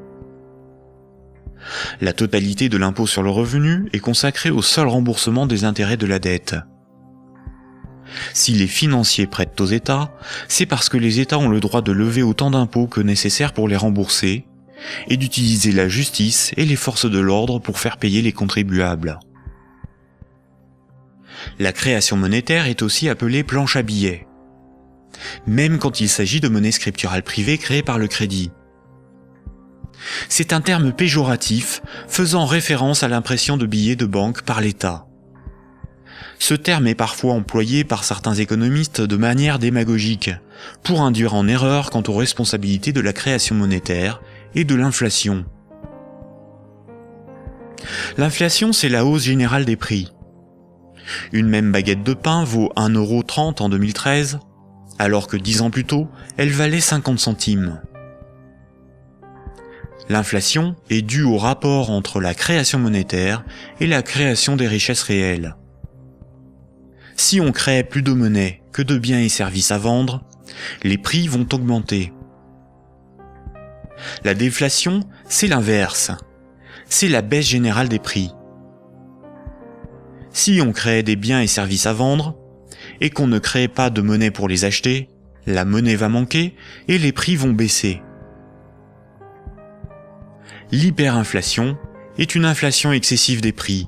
La totalité de l'impôt sur le revenu est consacrée au seul remboursement des intérêts de la dette. Si les financiers prêtent aux États, c'est parce que les États ont le droit de lever autant d'impôts que nécessaire pour les rembourser, et d'utiliser la justice et les forces de l'ordre pour faire payer les contribuables. La création monétaire est aussi appelée planche à billets, même quand il s'agit de monnaie scripturale privée créée par le crédit. C'est un terme péjoratif faisant référence à l'impression de billets de banque par l'État. Ce terme est parfois employé par certains économistes de manière démagogique, pour induire en erreur quant aux responsabilités de la création monétaire et de l'inflation. L'inflation, c'est la hausse générale des prix. Une même baguette de pain vaut 1,30 € en 2013, alors que 10 ans plus tôt, elle valait 50 centimes. L'inflation est due au rapport entre la création monétaire et la création des richesses réelles. Si on crée plus de monnaie que de biens et services à vendre, les prix vont augmenter. La déflation, c'est l'inverse. C'est la baisse générale des prix. Si on crée des biens et services à vendre, et qu'on ne crée pas de monnaie pour les acheter, la monnaie va manquer et les prix vont baisser. L'hyperinflation est une inflation excessive des prix,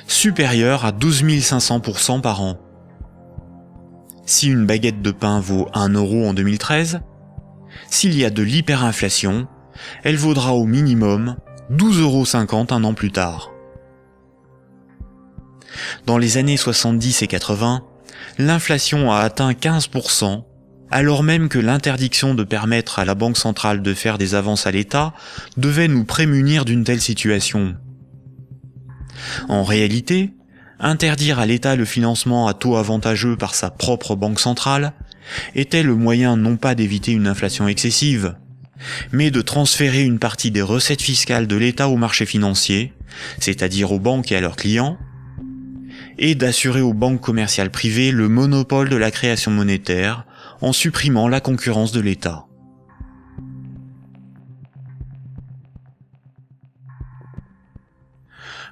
supérieure à 12 500% par an. Si une baguette de pain vaut 1 € en 2013, s'il y a de l'hyperinflation, elle vaudra au minimum 12,50 € un an plus tard. Dans les années 70 et 80, l'inflation a atteint 15%, alors même que l'interdiction de permettre à la Banque centrale de faire des avances à l'État devait nous prémunir d'une telle situation. En réalité, interdire à l'État le financement à taux avantageux par sa propre banque centrale était le moyen non pas d'éviter une inflation excessive, mais de transférer une partie des recettes fiscales de l'État au marché financier, c'est-à-dire aux banques et à leurs clients, et d'assurer aux banques commerciales privées le monopole de la création monétaire en supprimant la concurrence de l'État.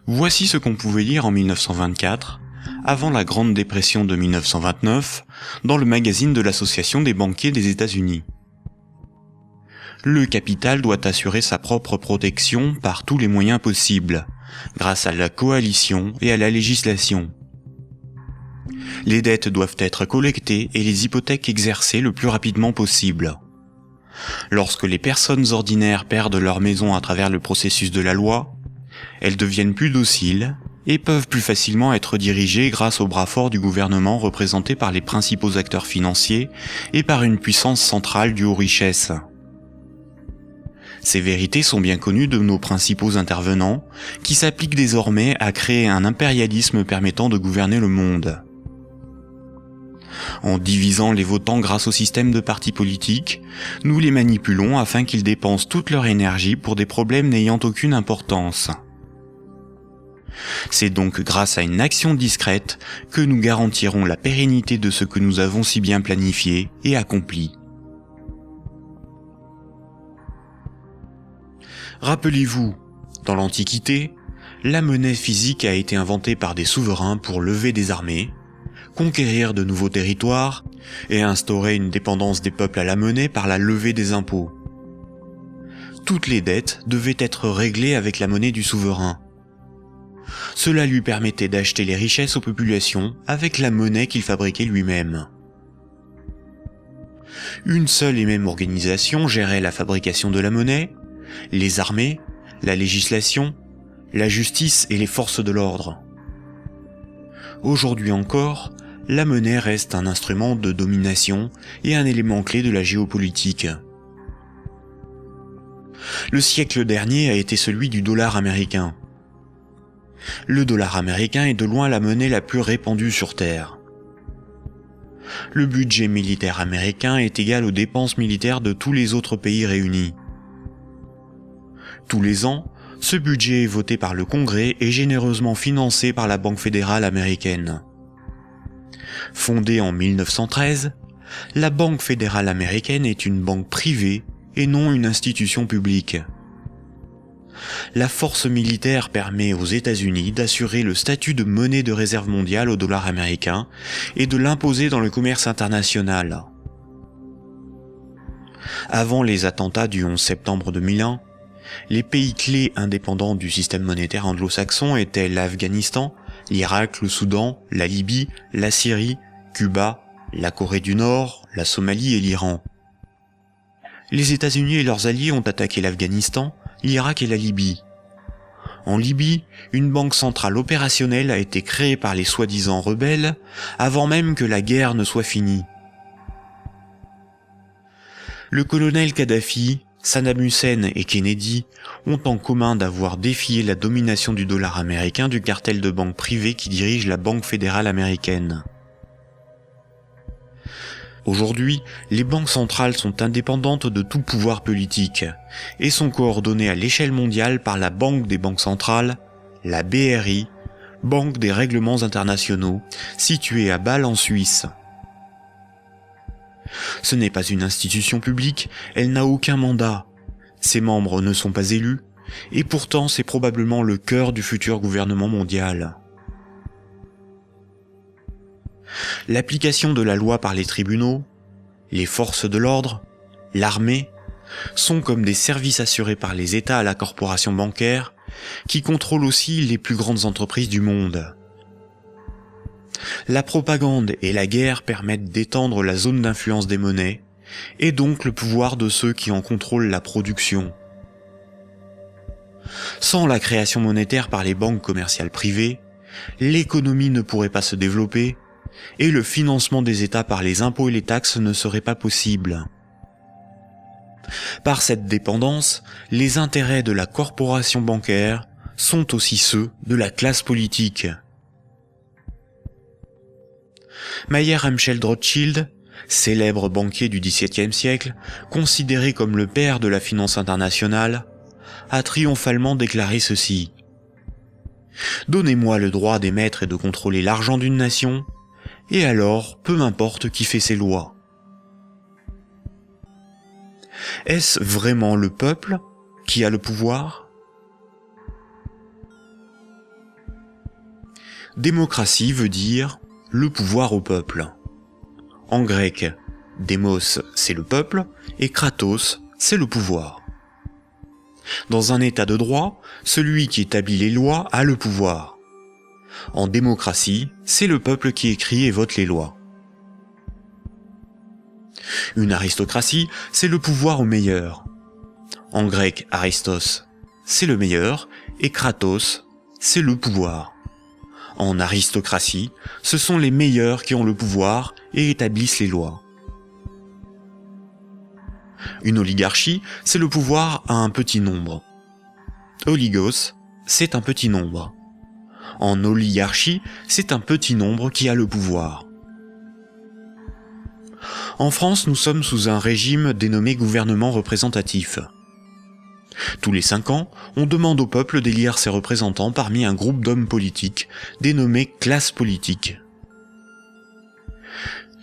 Voici ce qu'on pouvait lire en 1924, avant la Grande Dépression de 1929, dans le magazine de l'Association des banquiers des États-Unis. Le capital doit assurer sa propre protection par tous les moyens possibles, grâce à la coalition et à la législation. Les dettes doivent être collectées et les hypothèques exercées le plus rapidement possible. Lorsque les personnes ordinaires perdent leur maison à travers le processus de la loi, elles deviennent plus dociles et peuvent plus facilement être dirigées grâce au bras fort du gouvernement représenté par les principaux acteurs financiers et par une puissance centrale due aux richesses. Ces vérités sont bien connues de nos principaux intervenants, qui s'appliquent désormais à créer un impérialisme permettant de gouverner le monde. En divisant les votants grâce au système de partis politiques, nous les manipulons afin qu'ils dépensent toute leur énergie pour des problèmes n'ayant aucune importance. C'est donc grâce à une action discrète que nous garantirons la pérennité de ce que nous avons si bien planifié et accompli. Rappelez-vous, dans l'Antiquité, la monnaie physique a été inventée par des souverains pour lever des armées, conquérir de nouveaux territoires et instaurer une dépendance des peuples à la monnaie par la levée des impôts. Toutes les dettes devaient être réglées avec la monnaie du souverain. Cela lui permettait d'acheter les richesses aux populations avec la monnaie qu'il fabriquait lui-même. Une seule et même organisation gérait la fabrication de la monnaie, les armées, la législation, la justice et les forces de l'ordre. Aujourd'hui encore, la monnaie reste un instrument de domination et un élément clé de la géopolitique. Le siècle dernier a été celui du dollar américain. Le dollar américain est de loin la monnaie la plus répandue sur Terre. Le budget militaire américain est égal aux dépenses militaires de tous les autres pays réunis. Tous les ans, ce budget est voté par le Congrès et généreusement financé par la Banque fédérale américaine. Fondée en 1913, la Banque fédérale américaine est une banque privée et non une institution publique. La force militaire permet aux États-Unis d'assurer le statut de monnaie de réserve mondiale au dollar américain et de l'imposer dans le commerce international. Avant les attentats du 11 septembre 2001, les pays clés indépendants du système monétaire anglo-saxon étaient l'Afghanistan, l'Irak, le Soudan, la Libye, la Syrie, Cuba, la Corée du Nord, la Somalie et l'Iran. Les États-Unis et leurs alliés ont attaqué l'Afghanistan, l'Irak et la Libye. En Libye, une banque centrale opérationnelle a été créée par les soi-disant rebelles avant même que la guerre ne soit finie. Le colonel Kadhafi, Saddam Hussein et Kennedy ont en commun d'avoir défié la domination du dollar américain du cartel de banques privées qui dirige la Banque fédérale américaine. Aujourd'hui, les banques centrales sont indépendantes de tout pouvoir politique et sont coordonnées à l'échelle mondiale par la Banque des banques centrales, la BRI, Banque des règlements internationaux, située à Bâle en Suisse. Ce n'est pas une institution publique, elle n'a aucun mandat. Ses membres ne sont pas élus, et pourtant c'est probablement le cœur du futur gouvernement mondial. L'application de la loi par les tribunaux, les forces de l'ordre, l'armée, sont comme des services assurés par les États à la corporation bancaire, qui contrôle aussi les plus grandes entreprises du monde. La propagande et la guerre permettent d'étendre la zone d'influence des monnaies, et donc le pouvoir de ceux qui en contrôlent la production. Sans la création monétaire par les banques commerciales privées, l'économie ne pourrait pas se développer, et le financement des États par les impôts et les taxes ne serait pas possible. Par cette dépendance, les intérêts de la corporation bancaire sont aussi ceux de la classe politique. Mayer Amschel Rothschild, célèbre banquier du XVIIe siècle, considéré comme le père de la finance internationale, a triomphalement déclaré ceci. « Donnez-moi le droit d'émettre et de contrôler l'argent d'une nation, et alors peu m'importe qui fait ses lois. » Est-ce vraiment le peuple qui a le pouvoir ? Démocratie veut dire le pouvoir au peuple. En grec, démos c'est le peuple et kratos c'est le pouvoir. Dans un état de droit, celui qui établit les lois a le pouvoir. En démocratie, c'est le peuple qui écrit et vote les lois. Une aristocratie, c'est le pouvoir au meilleur. En grec, aristos, c'est le meilleur, et kratos, c'est le pouvoir. En aristocratie, ce sont les meilleurs qui ont le pouvoir et établissent les lois. Une oligarchie, c'est le pouvoir à un petit nombre. Oligos, c'est un petit nombre. En oligarchie, c'est un petit nombre qui a le pouvoir. En France, nous sommes sous un régime dénommé gouvernement représentatif. Tous les 5 ans, on demande au peuple d'élire ses représentants parmi un groupe d'hommes politiques, dénommé classe politique.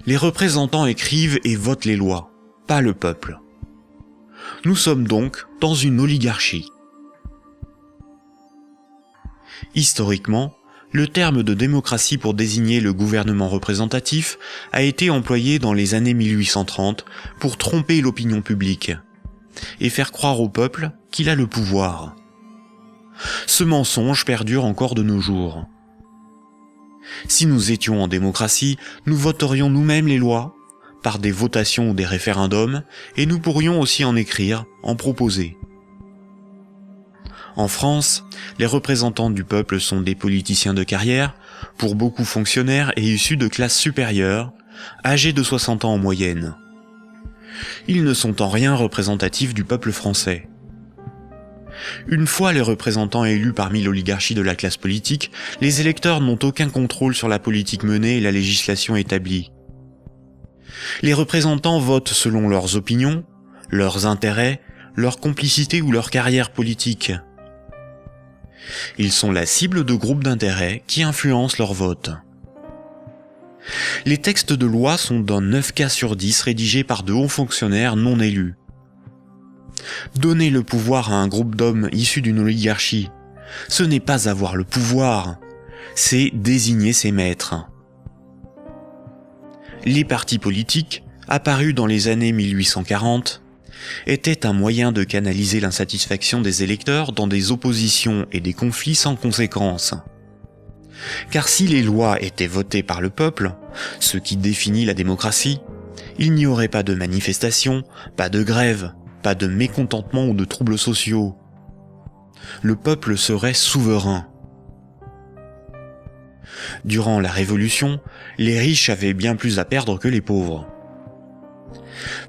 Les représentants écrivent et votent les lois, pas le peuple. Nous sommes donc dans une oligarchie. Historiquement, le terme de démocratie pour désigner le gouvernement représentatif a été employé dans les années 1830 pour tromper l'opinion publique et faire croire au peuple qu'il a le pouvoir. Ce mensonge perdure encore de nos jours. Si nous étions en démocratie, nous voterions nous-mêmes les lois, par des votations ou des référendums, et nous pourrions aussi en écrire, en proposer. En France, les représentants du peuple sont des politiciens de carrière, pour beaucoup fonctionnaires et issus de classes supérieures, âgés de 60 ans en moyenne. Ils ne sont en rien représentatifs du peuple français. Une fois les représentants élus parmi l'oligarchie de la classe politique, les électeurs n'ont aucun contrôle sur la politique menée et la législation établie. Les représentants votent selon leurs opinions, leurs intérêts, leur complicité ou leur carrière politique. Ils sont la cible de groupes d'intérêts qui influencent leur vote. Les textes de loi sont dans 9 cas sur 10 rédigés par de hauts fonctionnaires non élus. Donner le pouvoir à un groupe d'hommes issus d'une oligarchie, ce n'est pas avoir le pouvoir, c'est désigner ses maîtres. Les partis politiques, apparus dans les années 1840, étaient un moyen de canaliser l'insatisfaction des électeurs dans des oppositions et des conflits sans conséquences. Car si les lois étaient votées par le peuple, ce qui définit la démocratie, il n'y aurait pas de manifestations, pas de grèves, pas de mécontentement ou de troubles sociaux. Le peuple serait souverain. Durant la Révolution, les riches avaient bien plus à perdre que les pauvres.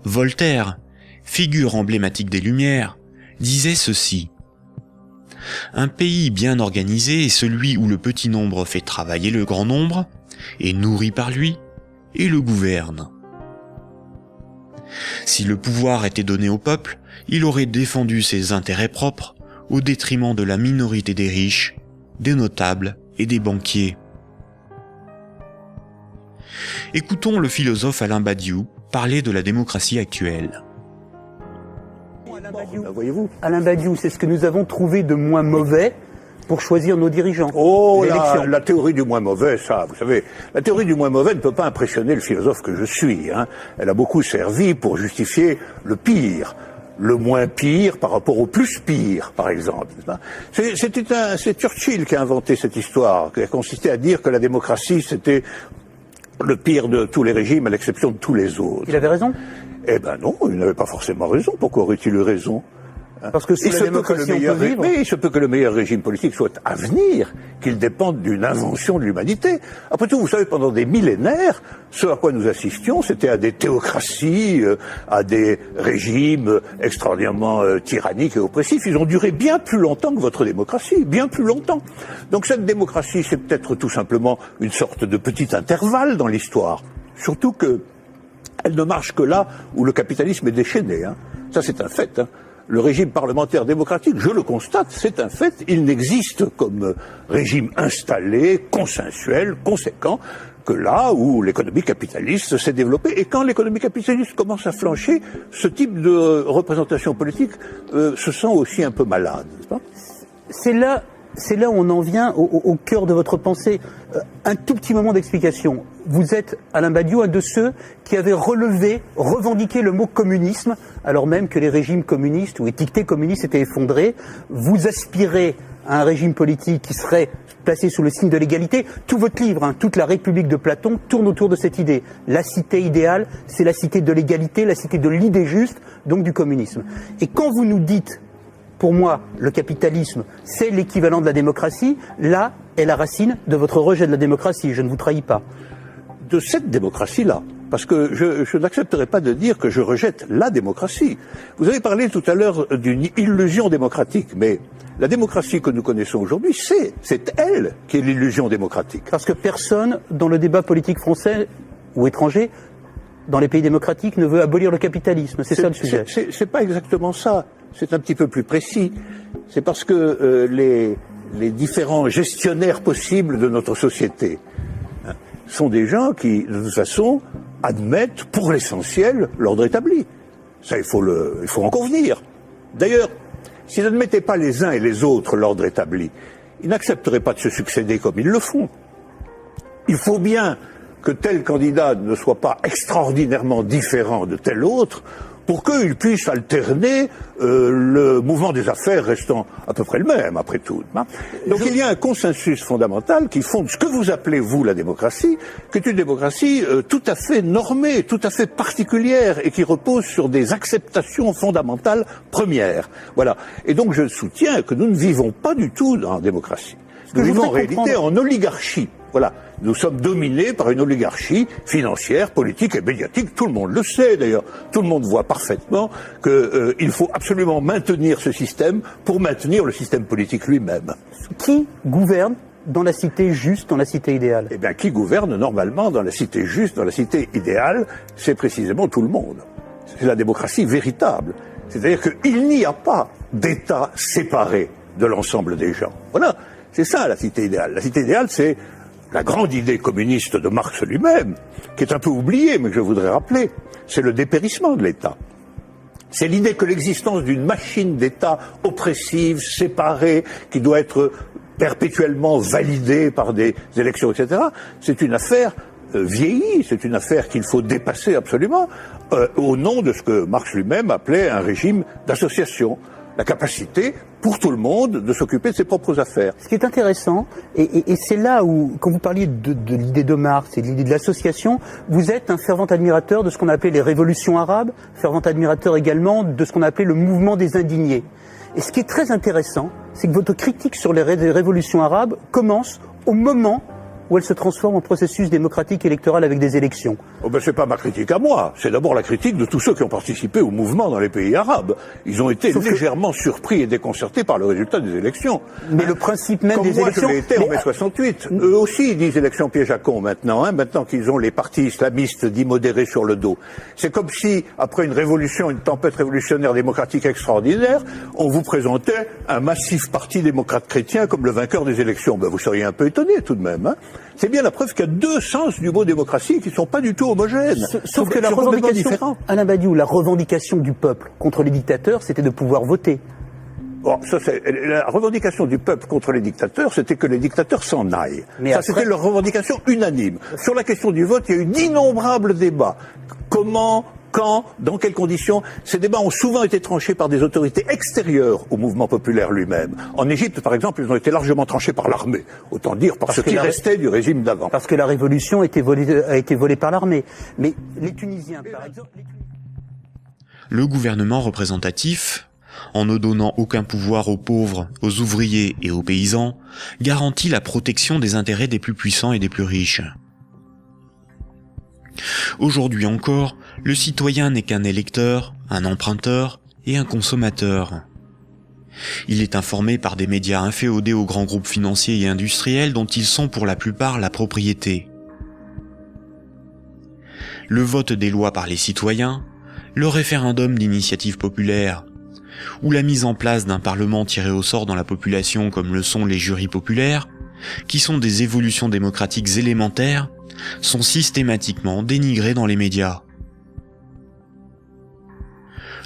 Voltaire, figure emblématique des Lumières, disait ceci: « Un pays bien organisé est celui où le petit nombre fait travailler le grand nombre, est nourri par lui, et le gouverne. » Si le pouvoir était donné au peuple, il aurait défendu ses intérêts propres au détriment de la minorité des riches, des notables et des banquiers. Écoutons le philosophe Alain Badiou parler de la démocratie actuelle. Voyez-vous, Alain Badiou, c'est ce que nous avons trouvé de moins mauvais pour choisir nos dirigeants. Oh, la théorie du moins mauvais, ça, vous savez, la théorie du moins mauvais ne peut pas impressionner le philosophe que je suis. Elle a beaucoup servi pour justifier le pire, le moins pire par rapport au plus pire, par exemple. C'est Churchill qui a inventé cette histoire, qui a consisté à dire que la démocratie, c'était le pire de tous les régimes, à l'exception de tous les autres. Il avait raison? Eh ben non, il n'avait pas forcément raison. Pourquoi aurait-il eu raison? Parce que sous la démocratie, on peut vivre. Mais il se peut que le meilleur régime politique soit à venir, qu'il dépende d'une invention de l'humanité. Après tout, vous savez, pendant des millénaires, ce à quoi nous assistions, c'était à des théocraties, à des régimes extraordinairement tyranniques et oppressifs. Ils ont duré bien plus longtemps que votre démocratie, bien plus longtemps. Donc cette démocratie, c'est peut-être tout simplement une sorte de petit intervalle dans l'histoire. Surtout que elle ne marche que là où le capitalisme est déchaîné. Ça, c'est un fait. Le régime parlementaire démocratique, je le constate, c'est un fait. Il n'existe comme régime installé, consensuel, conséquent, que là où l'économie capitaliste s'est développée. Et quand l'économie capitaliste commence à flancher, ce type de représentation politique se sent aussi un peu malade, n'est-ce pas ? C'est là où on en vient au cœur de votre pensée. Un tout petit moment d'explication. Vous êtes, Alain Badiou, un de ceux qui avaient revendiqué le mot communisme, alors même que les régimes communistes ou étiquetés communistes étaient effondrés. Vous aspirez à un régime politique qui serait placé sous le signe de l'égalité. Tout votre livre, toute la République de Platon, tourne autour de cette idée. La cité idéale, c'est la cité de l'égalité, la cité de l'idée juste, donc du communisme. Et quand vous nous dites, pour moi, le capitalisme, c'est l'équivalent de la démocratie, là est la racine de votre rejet de la démocratie, je ne vous trahis pas. De cette démocratie-là, parce que je n'accepterai pas de dire que je rejette la démocratie. Vous avez parlé tout à l'heure d'une illusion démocratique, mais la démocratie que nous connaissons aujourd'hui, c'est elle qui est l'illusion démocratique. Parce que personne, dans le débat politique français ou étranger, dans les pays démocratiques, ne veut abolir le capitalisme. C'est ça le sujet. C'est pas exactement ça. C'est un petit peu plus précis. C'est parce que les différents gestionnaires possibles de notre société sont des gens qui, de toute façon, admettent pour l'essentiel l'ordre établi. Ça, il faut en convenir. D'ailleurs, s'ils n'admettaient pas les uns et les autres l'ordre établi, ils n'accepteraient pas de se succéder comme ils le font. Il faut bien que tel candidat ne soit pas extraordinairement différent de tel autre pour qu'il puisse alterner le mouvement des affaires restant à peu près le même, après tout. Donc il y a un consensus fondamental qui fonde ce que vous appelez, vous, la démocratie, qui est une démocratie tout à fait normée, tout à fait particulière, et qui repose sur des acceptations fondamentales premières. Voilà. Et donc je soutiens que nous ne vivons pas du tout dans la démocratie. Nous vivons en réalité en oligarchie. Voilà. Nous sommes dominés par une oligarchie financière, politique et médiatique. Tout le monde le sait d'ailleurs. Tout le monde voit parfaitement qu'il faut absolument maintenir ce système pour maintenir le système politique lui-même. Qui gouverne dans la cité juste, dans la cité idéale? Eh bien, qui gouverne normalement dans la cité juste, dans la cité idéale, c'est précisément tout le monde. C'est la démocratie véritable. C'est-à-dire qu'il n'y a pas d'État séparé de l'ensemble des gens. Voilà. C'est ça la cité idéale. La cité idéale, c'est la grande idée communiste de Marx lui-même, qui est un peu oubliée, mais que je voudrais rappeler. C'est le dépérissement de l'État. C'est l'idée que l'existence d'une machine d'État oppressive, séparée, qui doit être perpétuellement validée par des élections, etc., c'est une affaire vieillie, c'est une affaire qu'il faut dépasser absolument, au nom de ce que Marx lui-même appelait un régime d'association. La capacité, pour tout le monde, de s'occuper de ses propres affaires. Ce qui est intéressant, et c'est là où, quand vous parliez de l'idée de Marx et de l'idée de l'association, vous êtes un fervent admirateur de ce qu'on appelait les révolutions arabes, fervent admirateur également de ce qu'on appelait le mouvement des indignés. Et ce qui est très intéressant, c'est que votre critique sur les révolutions arabes commence au moment où elle se transforme en processus démocratique électoral avec des élections. Oh ben c'est pas ma critique à moi, c'est d'abord la critique de tous ceux qui ont participé au mouvement dans les pays arabes. Ils ont été légèrement surpris et déconcertés par le résultat des élections. Mais le principe même des élections... Comme moi je l'ai été en mai 68. Eux aussi ils disent élections piège à con maintenant, maintenant qu'ils ont les partis islamistes dits modérés sur le dos. C'est comme si, après une révolution, une tempête révolutionnaire démocratique extraordinaire, on vous présentait un massif parti démocrate chrétien comme le vainqueur des élections. Ben vous seriez un peu étonné tout de même. C'est bien la preuve qu'il y a deux sens du mot démocratie qui ne sont pas du tout homogènes. Sauf que la revendication, Alain Badiou, la revendication du peuple contre les dictateurs, c'était de pouvoir voter. Bon, ça c'est la revendication du peuple contre les dictateurs, c'était que les dictateurs s'en aillent. Mais ça, après... c'était leur revendication unanime. Sur la question du vote, il y a eu d'innombrables débats. Comment, quand, dans quelles conditions? Ces débats ont souvent été tranchés par des autorités extérieures au mouvement populaire lui-même. En Égypte, par exemple, ils ont été largement tranchés par l'armée. Autant dire par ce qui restait du régime d'avant. Parce que la révolution a été volée par l'armée. Mais les Tunisiens, par exemple... Le gouvernement représentatif, en ne donnant aucun pouvoir aux pauvres, aux ouvriers et aux paysans, garantit la protection des intérêts des plus puissants et des plus riches. Aujourd'hui encore, le citoyen n'est qu'un électeur, un emprunteur et un consommateur. Il est informé par des médias inféodés aux grands groupes financiers et industriels dont ils sont pour la plupart la propriété. Le vote des lois par les citoyens, le référendum d'initiative populaire, ou la mise en place d'un parlement tiré au sort dans la population comme le sont les jurys populaires, qui sont des évolutions démocratiques élémentaires, sont systématiquement dénigrés dans les médias.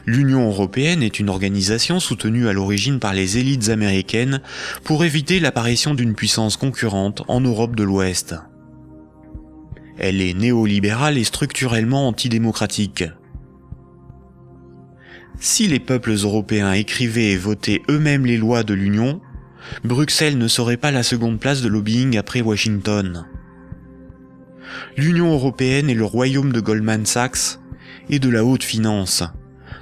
L'Union européenne est une organisation soutenue à l'origine par les élites américaines pour éviter l'apparition d'une puissance concurrente en Europe de l'Ouest. Elle est néolibérale et structurellement antidémocratique. Si les peuples européens écrivaient et votaient eux-mêmes les lois de l'Union, Bruxelles ne serait pas la seconde place de lobbying après Washington. L'Union européenne est le royaume de Goldman Sachs et de la haute finance,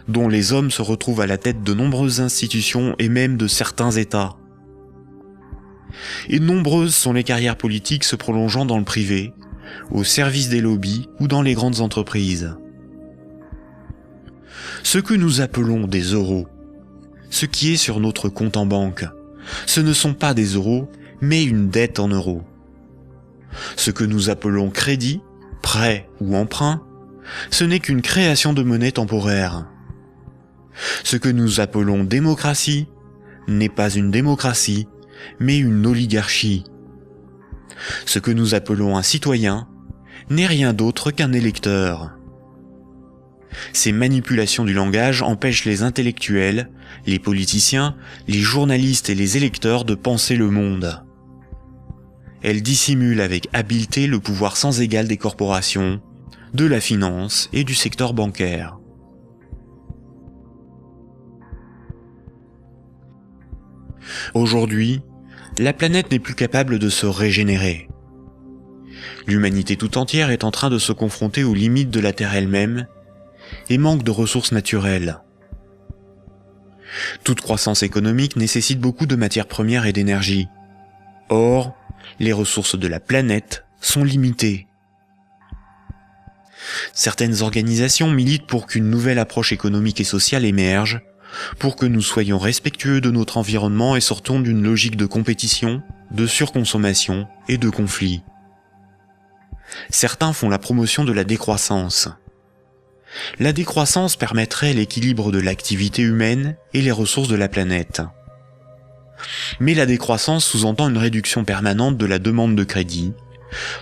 dont les hommes se retrouvent à la tête de nombreuses institutions et même de certains États. Et nombreuses sont les carrières politiques se prolongeant dans le privé, au service des lobbies ou dans les grandes entreprises. Ce que nous appelons des euros, ce qui est sur notre compte en banque, ce ne sont pas des euros, mais une dette en euros. Ce que nous appelons crédit, prêt ou emprunt, ce n'est qu'une création de monnaie temporaire. Ce que nous appelons démocratie n'est pas une démocratie, mais une oligarchie. Ce que nous appelons un citoyen n'est rien d'autre qu'un électeur. Ces manipulations du langage empêchent les intellectuels, les politiciens, les journalistes et les électeurs de penser le monde. Elles dissimulent avec habileté le pouvoir sans égal des corporations, de la finance et du secteur bancaire. Aujourd'hui, la planète n'est plus capable de se régénérer. L'humanité tout entière est en train de se confronter aux limites de la Terre elle-même et manque de ressources naturelles. Toute croissance économique nécessite beaucoup de matières premières et d'énergie. Or, les ressources de la planète sont limitées. Certaines organisations militent pour qu'une nouvelle approche économique et sociale émerge, pour que nous soyons respectueux de notre environnement et sortons d'une logique de compétition, de surconsommation et de conflit. Certains font la promotion de la décroissance. La décroissance permettrait l'équilibre de l'activité humaine et les ressources de la planète. Mais la décroissance sous-entend une réduction permanente de la demande de crédit,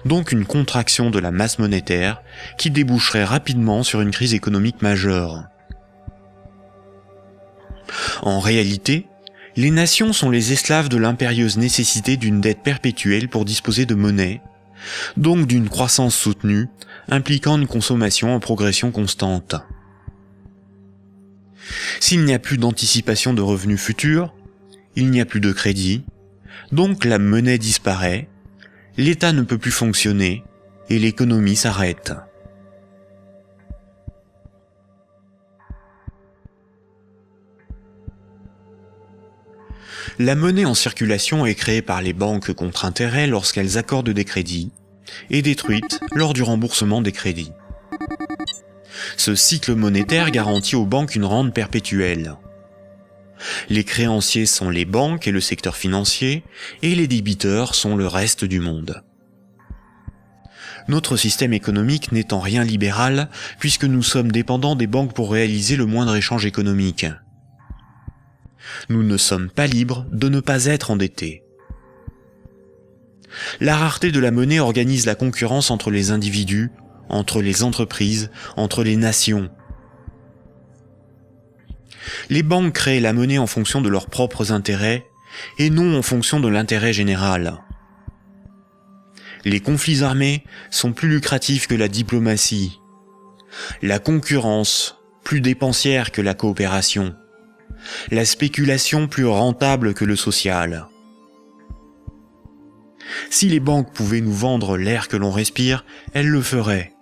donc une contraction de la masse monétaire qui déboucherait rapidement sur une crise économique majeure. En réalité, les nations sont les esclaves de l'impérieuse nécessité d'une dette perpétuelle pour disposer de monnaie, donc d'une croissance soutenue, impliquant une consommation en progression constante. S'il n'y a plus d'anticipation de revenus futurs, il n'y a plus de crédit, donc la monnaie disparaît, l'État ne peut plus fonctionner et l'économie s'arrête. La monnaie en circulation est créée par les banques contre intérêt lorsqu'elles accordent des crédits et détruite lors du remboursement des crédits. Ce cycle monétaire garantit aux banques une rente perpétuelle. Les créanciers sont les banques et le secteur financier, et les débiteurs sont le reste du monde. Notre système économique n'est en rien libéral, puisque nous sommes dépendants des banques pour réaliser le moindre échange économique. Nous ne sommes pas libres de ne pas être endettés. La rareté de la monnaie organise la concurrence entre les individus, entre les entreprises, entre les nations. Les banques créent la monnaie en fonction de leurs propres intérêts et non en fonction de l'intérêt général. Les conflits armés sont plus lucratifs que la diplomatie. La concurrence, plus dépensière que la coopération. La spéculation plus rentable que le social. Si les banques pouvaient nous vendre l'air que l'on respire, elles le feraient.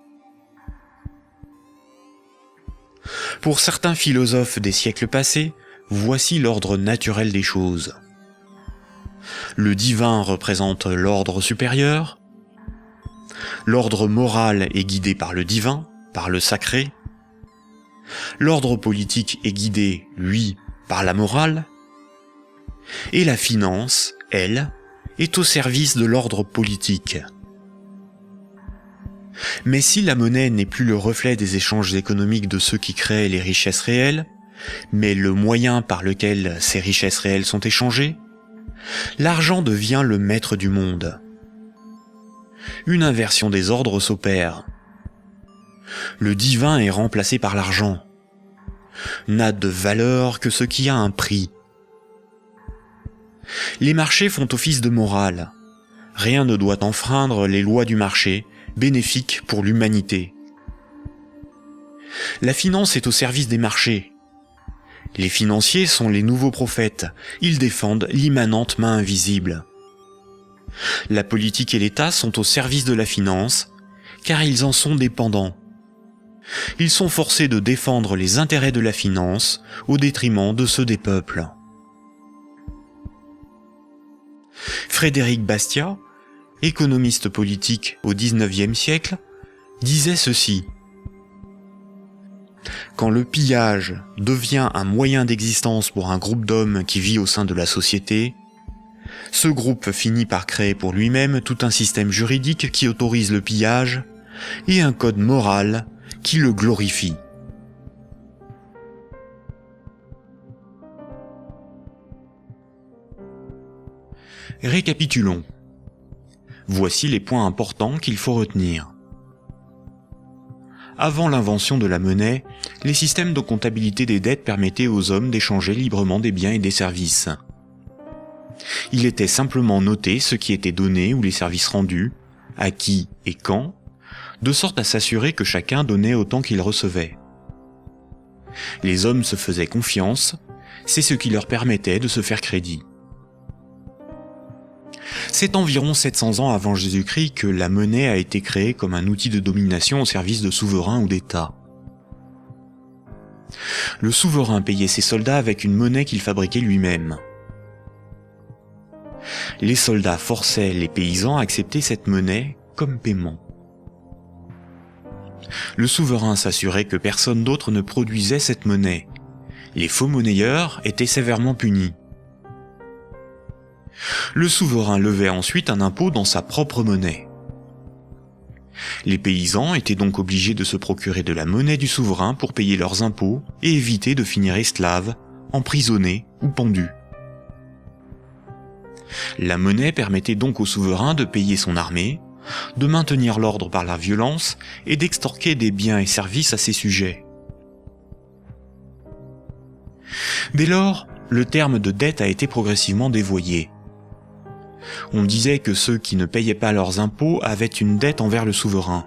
Pour certains philosophes des siècles passés, voici l'ordre naturel des choses. Le divin représente l'ordre supérieur. L'ordre moral est guidé par le divin, par le sacré. L'ordre politique est guidé, lui, par la morale. Et la finance, elle, est au service de l'ordre politique. Mais si la monnaie n'est plus le reflet des échanges économiques de ceux qui créent les richesses réelles, mais le moyen par lequel ces richesses réelles sont échangées, l'argent devient le maître du monde. Une inversion des ordres s'opère. Le divin est remplacé par l'argent. N'a de valeur que ce qui a un prix. Les marchés font office de morale. Rien ne doit enfreindre les lois du marché, bénéfiques pour l'humanité. La finance est au service des marchés. Les financiers sont les nouveaux prophètes, ils défendent l'immanente main invisible. La politique et l'État sont au service de la finance, car ils en sont dépendants. Ils sont forcés de défendre les intérêts de la finance au détriment de ceux des peuples. Frédéric Bastiat, économiste politique au XIXe siècle, disait ceci. Quand le pillage devient un moyen d'existence pour un groupe d'hommes qui vit au sein de la société, ce groupe finit par créer pour lui-même tout un système juridique qui autorise le pillage et un code moral qui le glorifient. Récapitulons. Voici les points importants qu'il faut retenir. Avant l'invention de la monnaie, les systèmes de comptabilité des dettes permettaient aux hommes d'échanger librement des biens et des services. Il était simplement noté ce qui était donné ou les services rendus, à qui et quand, de sorte à s'assurer que chacun donnait autant qu'il recevait. Les hommes se faisaient confiance, c'est ce qui leur permettait de se faire crédit. C'est environ 700 ans avant Jésus-Christ que la monnaie a été créée comme un outil de domination au service de souverains ou d'États. Le souverain payait ses soldats avec une monnaie qu'il fabriquait lui-même. Les soldats forçaient les paysans à accepter cette monnaie comme paiement. Le souverain s'assurait que personne d'autre ne produisait cette monnaie. Les faux monnayeurs étaient sévèrement punis. Le souverain levait ensuite un impôt dans sa propre monnaie. Les paysans étaient donc obligés de se procurer de la monnaie du souverain pour payer leurs impôts et éviter de finir esclaves, emprisonnés ou pendus. La monnaie permettait donc au souverain de payer son armée, de maintenir l'ordre par la violence et d'extorquer des biens et services à ses sujets. Dès lors, le terme de dette a été progressivement dévoyé. On disait que ceux qui ne payaient pas leurs impôts avaient une dette envers le souverain.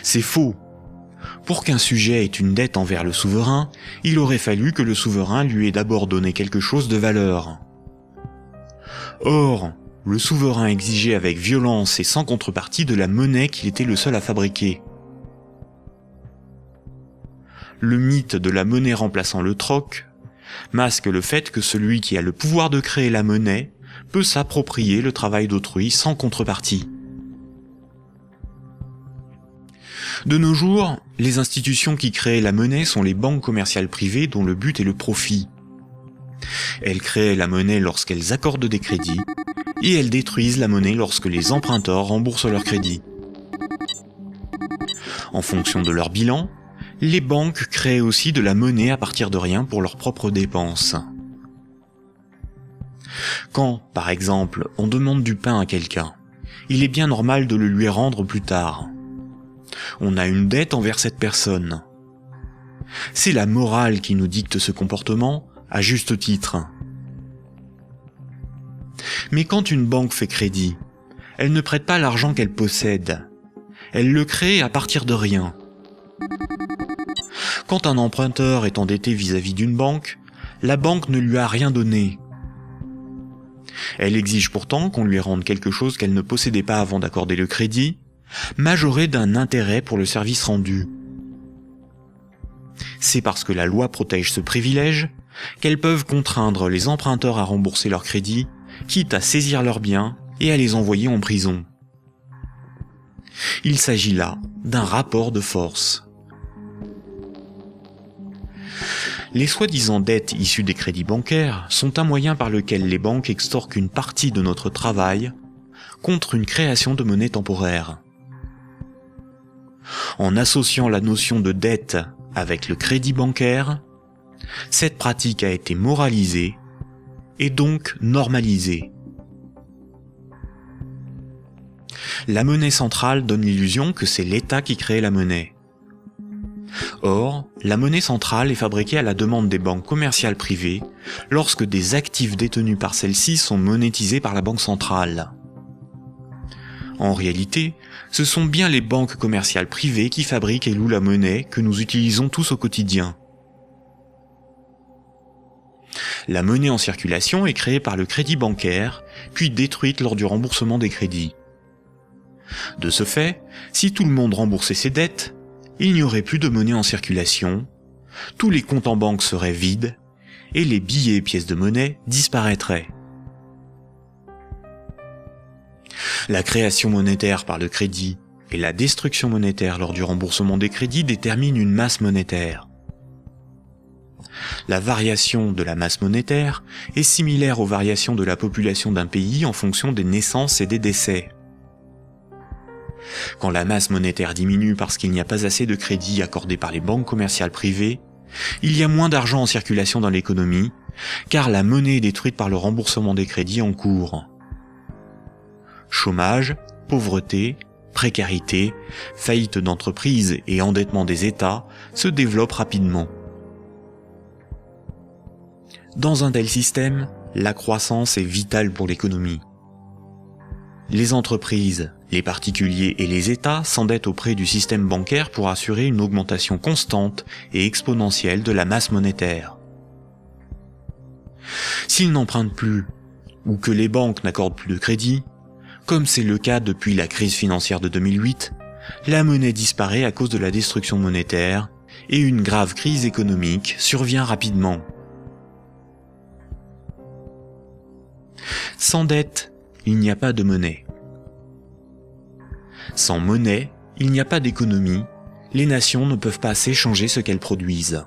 C'est faux. Pour qu'un sujet ait une dette envers le souverain, il aurait fallu que le souverain lui ait d'abord donné quelque chose de valeur. Or, le souverain exigeait avec violence et sans contrepartie de la monnaie qu'il était le seul à fabriquer. Le mythe de la monnaie remplaçant le troc masque le fait que celui qui a le pouvoir de créer la monnaie peut s'approprier le travail d'autrui sans contrepartie. De nos jours, les institutions qui créent la monnaie sont les banques commerciales privées dont le but est le profit. Elles créent la monnaie lorsqu'elles accordent des crédits, et elles détruisent la monnaie lorsque les emprunteurs remboursent leurs crédits. En fonction de leur bilan, les banques créent aussi de la monnaie à partir de rien pour leurs propres dépenses. Quand, par exemple, on demande du pain à quelqu'un, il est bien normal de le lui rendre plus tard. On a une dette envers cette personne. C'est la morale qui nous dicte ce comportement, à juste titre. Mais quand une banque fait crédit, elle ne prête pas l'argent qu'elle possède. Elle le crée à partir de rien. Quand un emprunteur est endetté vis-à-vis d'une banque, la banque ne lui a rien donné. Elle exige pourtant qu'on lui rende quelque chose qu'elle ne possédait pas avant d'accorder le crédit, majoré d'un intérêt pour le service rendu. C'est parce que la loi protège ce privilège qu'elles peuvent contraindre les emprunteurs à rembourser leur crédit, quitte à saisir leurs biens et à les envoyer en prison. Il s'agit là d'un rapport de force. Les soi-disant dettes issues des crédits bancaires sont un moyen par lequel les banques extorquent une partie de notre travail contre une création de monnaie temporaire. En associant la notion de dette avec le crédit bancaire, cette pratique a été moralisée et donc normalisée. La monnaie centrale donne l'illusion que c'est l'État qui crée la monnaie. Or, la monnaie centrale est fabriquée à la demande des banques commerciales privées lorsque des actifs détenus par celles-ci sont monétisés par la banque centrale. En réalité, ce sont bien les banques commerciales privées qui fabriquent et louent la monnaie que nous utilisons tous au quotidien. La monnaie en circulation est créée par le crédit bancaire, puis détruite lors du remboursement des crédits. De ce fait, si tout le monde remboursait ses dettes, il n'y aurait plus de monnaie en circulation, tous les comptes en banque seraient vides, et les billets et pièces de monnaie disparaîtraient. La création monétaire par le crédit et la destruction monétaire lors du remboursement des crédits déterminent une masse monétaire. La variation de la masse monétaire est similaire aux variations de la population d'un pays en fonction des naissances et des décès. Quand la masse monétaire diminue parce qu'il n'y a pas assez de crédits accordés par les banques commerciales privées, il y a moins d'argent en circulation dans l'économie, car la monnaie est détruite par le remboursement des crédits en cours. Chômage, pauvreté, précarité, faillite d'entreprises et endettement des États se développent rapidement. Dans un tel système, la croissance est vitale pour l'économie. Les entreprises, les particuliers et les États s'endettent auprès du système bancaire pour assurer une augmentation constante et exponentielle de la masse monétaire. S'ils n'empruntent plus, ou que les banques n'accordent plus de crédit, comme c'est le cas depuis la crise financière de 2008, la monnaie disparaît à cause de la destruction monétaire et une grave crise économique survient rapidement. Sans dette, il n'y a pas de monnaie. Sans monnaie, il n'y a pas d'économie, les nations ne peuvent pas s'échanger ce qu'elles produisent.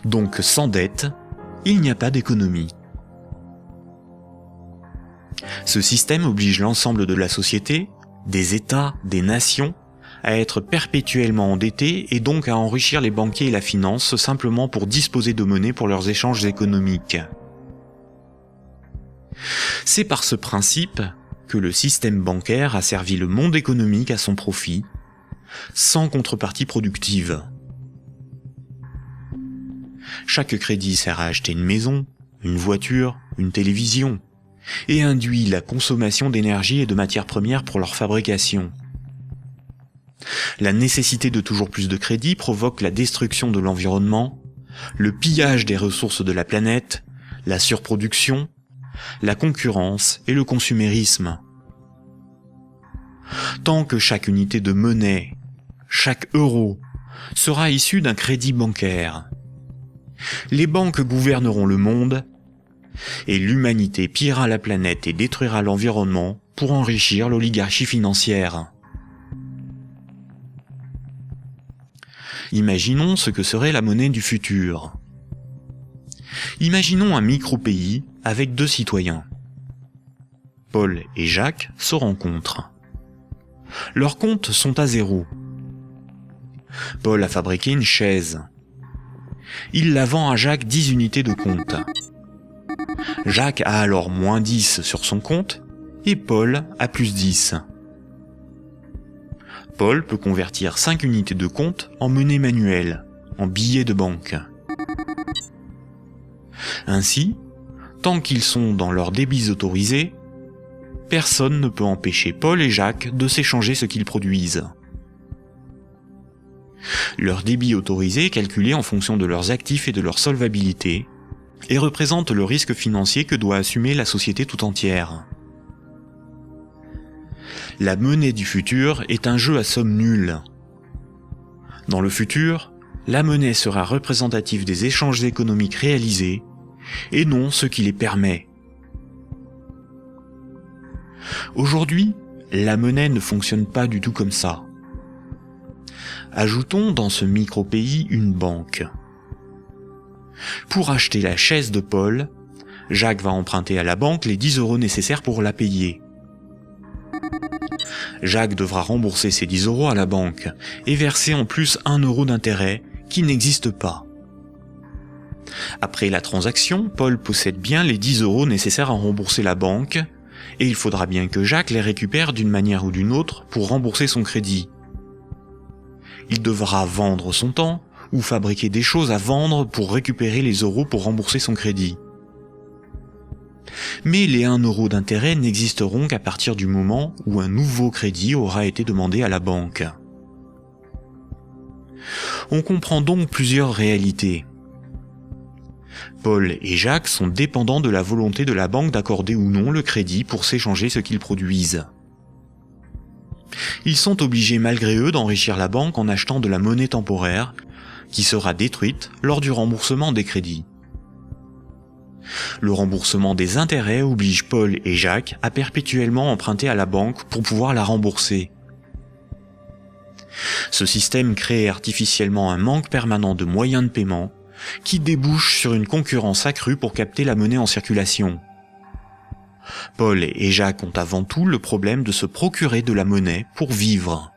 Donc sans dette, il n'y a pas d'économie. Ce système oblige l'ensemble de la société, des États, des nations, à être perpétuellement endettés et donc à enrichir les banquiers et la finance simplement pour disposer de monnaie pour leurs échanges économiques. C'est par ce principe que le système bancaire a servi le monde économique à son profit, sans contrepartie productive. Chaque crédit sert à acheter une maison, une voiture, une télévision, et induit la consommation d'énergie et de matières premières pour leur fabrication. La nécessité de toujours plus de crédit provoque la destruction de l'environnement, le pillage des ressources de la planète, la surproduction, la concurrence et le consumérisme. Tant que chaque unité de monnaie, chaque euro, sera issu d'un crédit bancaire, les banques gouverneront le monde et l'humanité pillera la planète et détruira l'environnement pour enrichir l'oligarchie financière. Imaginons ce que serait la monnaie du futur. Imaginons un micro-pays avec 2 citoyens. Paul et Jacques se rencontrent. Leurs comptes sont à 0. Paul a fabriqué une chaise. Il la vend à Jacques 10 unités de compte. Jacques a alors moins 10 sur son compte et Paul a plus 10. Paul peut convertir 5 unités de compte en monnaie manuelle, en billets de banque. Ainsi, tant qu'ils sont dans leurs débits autorisés, personne ne peut empêcher Paul et Jacques de s'échanger ce qu'ils produisent. Leur débit autorisé est calculé en fonction de leurs actifs et de leur solvabilité, et représente le risque financier que doit assumer la société tout entière. La monnaie du futur est un jeu à somme nulle. Dans le futur, la monnaie sera représentative des échanges économiques réalisés, et non ce qui les permet. Aujourd'hui, la monnaie ne fonctionne pas du tout comme ça. Ajoutons dans ce micro-pays une banque. Pour acheter la chaise de Paul, Jacques va emprunter à la banque les 10 € nécessaires pour la payer. Jacques devra rembourser ces 10 € à la banque et verser en plus 1 € d'intérêt qui n'existe pas. Après la transaction, Paul possède bien les 10 € nécessaires à rembourser la banque et il faudra bien que Jacques les récupère d'une manière ou d'une autre pour rembourser son crédit. Il devra vendre son temps ou fabriquer des choses à vendre pour récupérer les euros pour rembourser son crédit. Mais les 1 € d'intérêt n'existeront qu'à partir du moment où un nouveau crédit aura été demandé à la banque. On comprend donc plusieurs réalités. Paul et Jacques sont dépendants de la volonté de la banque d'accorder ou non le crédit pour s'échanger ce qu'ils produisent. Ils sont obligés malgré eux d'enrichir la banque en achetant de la monnaie temporaire, qui sera détruite lors du remboursement des crédits. Le remboursement des intérêts oblige Paul et Jacques à perpétuellement emprunter à la banque pour pouvoir la rembourser. Ce système crée artificiellement un manque permanent de moyens de paiement qui débouche sur une concurrence accrue pour capter la monnaie en circulation. Paul et Jacques ont avant tout le problème de se procurer de la monnaie pour vivre.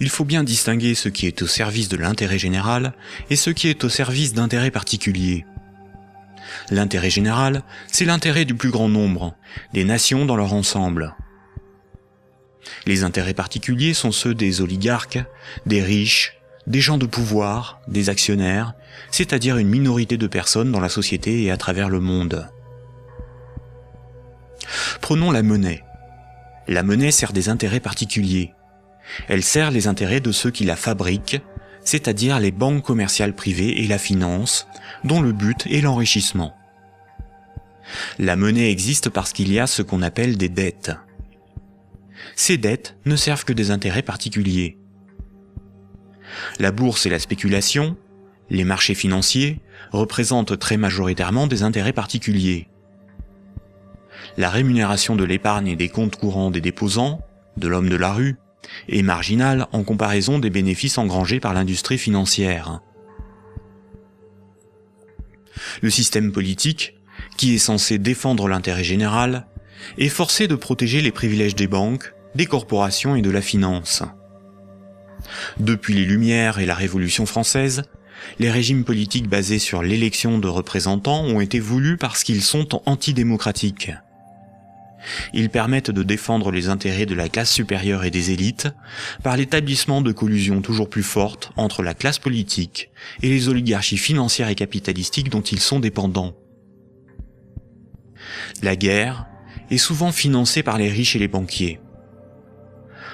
Il faut bien distinguer ce qui est au service de l'intérêt général et ce qui est au service d'intérêts particuliers. L'intérêt général, c'est l'intérêt du plus grand nombre, des nations dans leur ensemble. Les intérêts particuliers sont ceux des oligarques, des riches, des gens de pouvoir, des actionnaires, c'est-à-dire une minorité de personnes dans la société et à travers le monde. Prenons la monnaie. La monnaie sert des intérêts particuliers. Elle sert les intérêts de ceux qui la fabriquent, c'est-à-dire les banques commerciales privées et la finance, dont le but est l'enrichissement. La monnaie existe parce qu'il y a ce qu'on appelle des dettes. Ces dettes ne servent que des intérêts particuliers. La bourse et la spéculation, les marchés financiers, représentent très majoritairement des intérêts particuliers. La rémunération de l'épargne et des comptes courants des déposants, de l'homme de la rue, est marginale en comparaison des bénéfices engrangés par l'industrie financière. Le système politique, qui est censé défendre l'intérêt général, est forcé de protéger les privilèges des banques, des corporations et de la finance. Depuis les Lumières et la Révolution française, les régimes politiques basés sur l'élection de représentants ont été voulus parce qu'ils sont antidémocratiques. Ils permettent de défendre les intérêts de la classe supérieure et des élites par l'établissement de collusions toujours plus fortes entre la classe politique et les oligarchies financières et capitalistiques dont ils sont dépendants. La guerre est souvent financée par les riches et les banquiers.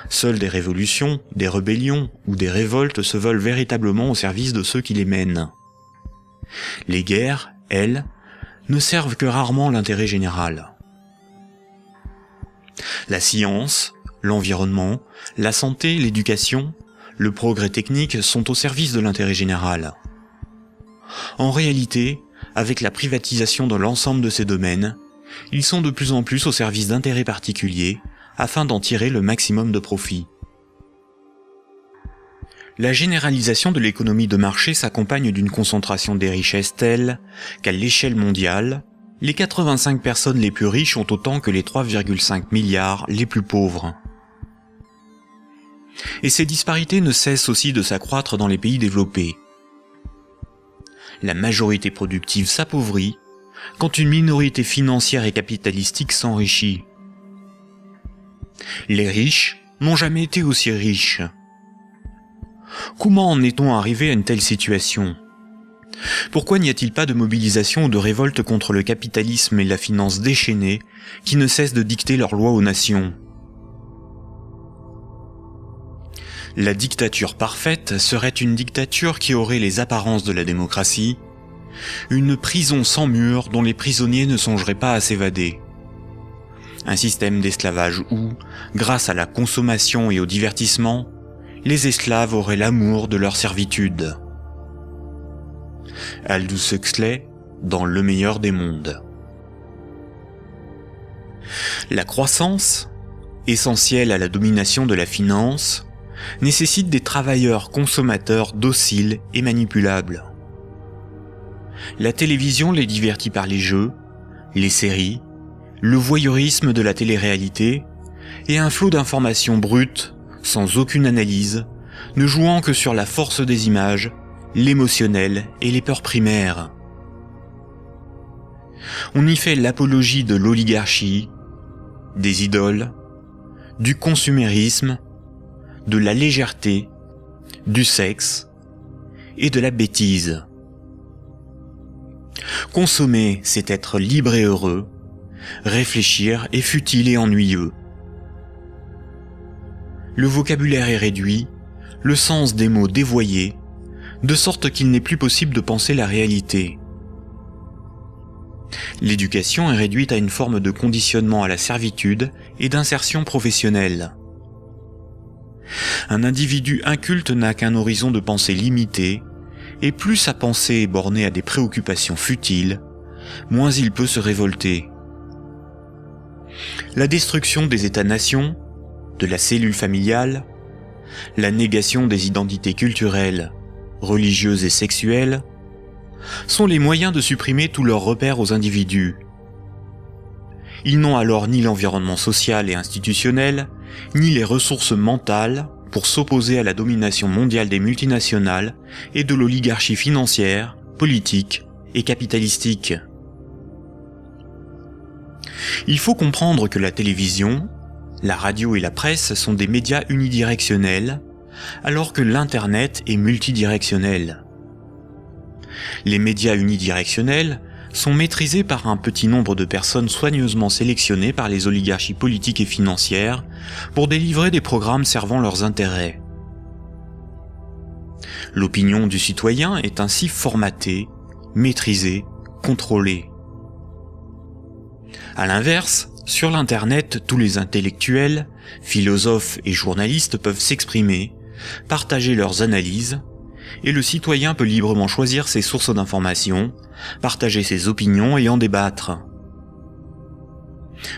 Seules des révolutions, des rébellions ou des révoltes se veulent véritablement au service de ceux qui les mènent. Les guerres, elles, ne servent que rarement l'intérêt général. La science, l'environnement, la santé, l'éducation, le progrès technique sont au service de l'intérêt général. En réalité, avec la privatisation de l'ensemble de ces domaines, ils sont de plus en plus au service d'intérêts particuliers afin d'en tirer le maximum de profit. La généralisation de l'économie de marché s'accompagne d'une concentration des richesses telle qu'à l'échelle mondiale, les 85 personnes les plus riches ont autant que les 3,5 milliards les plus pauvres. Et ces disparités ne cessent aussi de s'accroître dans les pays développés. La majorité productive s'appauvrit quand une minorité financière et capitalistique s'enrichit. Les riches n'ont jamais été aussi riches. Comment en est-on arrivé à une telle situation ? Pourquoi n'y a-t-il pas de mobilisation ou de révolte contre le capitalisme et la finance déchaînée qui ne cessent de dicter leurs lois aux nations ? La dictature parfaite serait une dictature qui aurait les apparences de la démocratie, une prison sans murs dont les prisonniers ne songeraient pas à s'évader. Un système d'esclavage où, grâce à la consommation et au divertissement, les esclaves auraient l'amour de leur servitude. Aldous Huxley, dans Le meilleur des mondes. La croissance, essentielle à la domination de la finance, nécessite des travailleurs consommateurs dociles et manipulables. La télévision les divertit par les jeux, les séries, le voyeurisme de la télé-réalité et un flot d'informations brutes, sans aucune analyse, ne jouant que sur la force des images, l'émotionnel et les peurs primaires. On y fait l'apologie de l'oligarchie, des idoles, du consumérisme, de la légèreté, du sexe et de la bêtise. Consommer, c'est être libre et heureux, réfléchir est futile et ennuyeux. Le vocabulaire est réduit, le sens des mots dévoyé, de sorte qu'il n'est plus possible de penser la réalité. L'éducation est réduite à une forme de conditionnement à la servitude et d'insertion professionnelle. Un individu inculte n'a qu'un horizon de pensée limité, et plus sa pensée est bornée à des préoccupations futiles, moins il peut se révolter. La destruction des États-nations, de la cellule familiale, la négation des identités culturelles, religieuses et sexuelles, sont les moyens de supprimer tous leurs repères aux individus. Ils n'ont alors ni l'environnement social et institutionnel, ni les ressources mentales pour s'opposer à la domination mondiale des multinationales et de l'oligarchie financière, politique et capitalistique. Il faut comprendre que la télévision, la radio et la presse sont des médias unidirectionnels, alors que l'Internet est multidirectionnel. Les médias unidirectionnels sont maîtrisés par un petit nombre de personnes soigneusement sélectionnées par les oligarchies politiques et financières pour délivrer des programmes servant leurs intérêts. L'opinion du citoyen est ainsi formatée, maîtrisée, contrôlée. À l'inverse, sur l'Internet, tous les intellectuels, philosophes et journalistes peuvent s'exprimer, partager leurs analyses, et le citoyen peut librement choisir ses sources d'information, partager ses opinions et en débattre.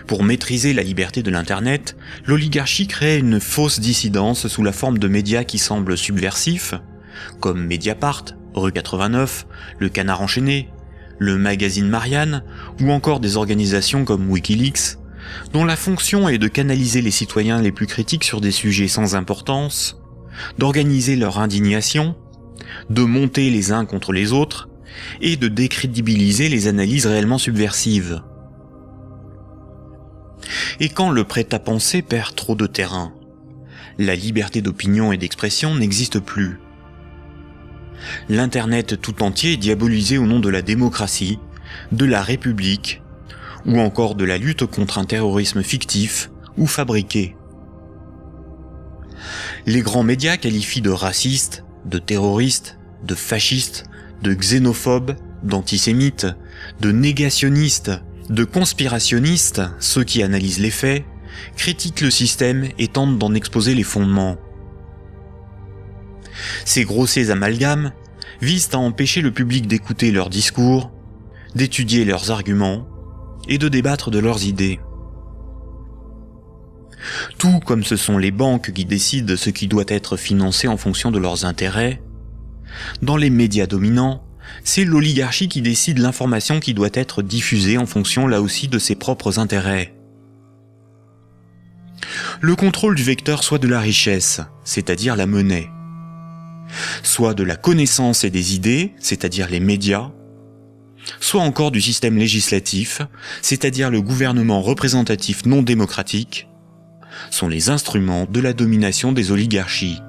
Pour maîtriser la liberté de l'Internet, l'oligarchie crée une fausse dissidence sous la forme de médias qui semblent subversifs, comme Mediapart, Rue 89, Le Canard enchaîné, le magazine Marianne, ou encore des organisations comme Wikileaks, dont la fonction est de canaliser les citoyens les plus critiques sur des sujets sans importance, d'organiser leur indignation, de monter les uns contre les autres, et de décrédibiliser les analyses réellement subversives. Et quand le prêt-à-penser perd trop de terrain, la liberté d'opinion et d'expression n'existe plus. L'Internet tout entier est diabolisé au nom de la démocratie, de la République, ou encore de la lutte contre un terrorisme fictif ou fabriqué. Les grands médias qualifient de racistes, de terroristes, de fascistes, de xénophobes, d'antisémites, de négationnistes, de conspirationnistes ceux qui analysent les faits, critiquent le système et tentent d'en exposer les fondements. Ces grossiers amalgames visent à empêcher le public d'écouter leurs discours, d'étudier leurs arguments et de débattre de leurs idées. Tout comme ce sont les banques qui décident ce qui doit être financé en fonction de leurs intérêts, dans les médias dominants, c'est l'oligarchie qui décide l'information qui doit être diffusée en fonction là aussi de ses propres intérêts. Le contrôle du vecteur soit de la richesse, c'est-à-dire la monnaie, soit de la connaissance et des idées, c'est-à-dire les médias, soit encore du système législatif, c'est-à-dire le gouvernement représentatif non démocratique, sont les instruments de la domination des oligarchies.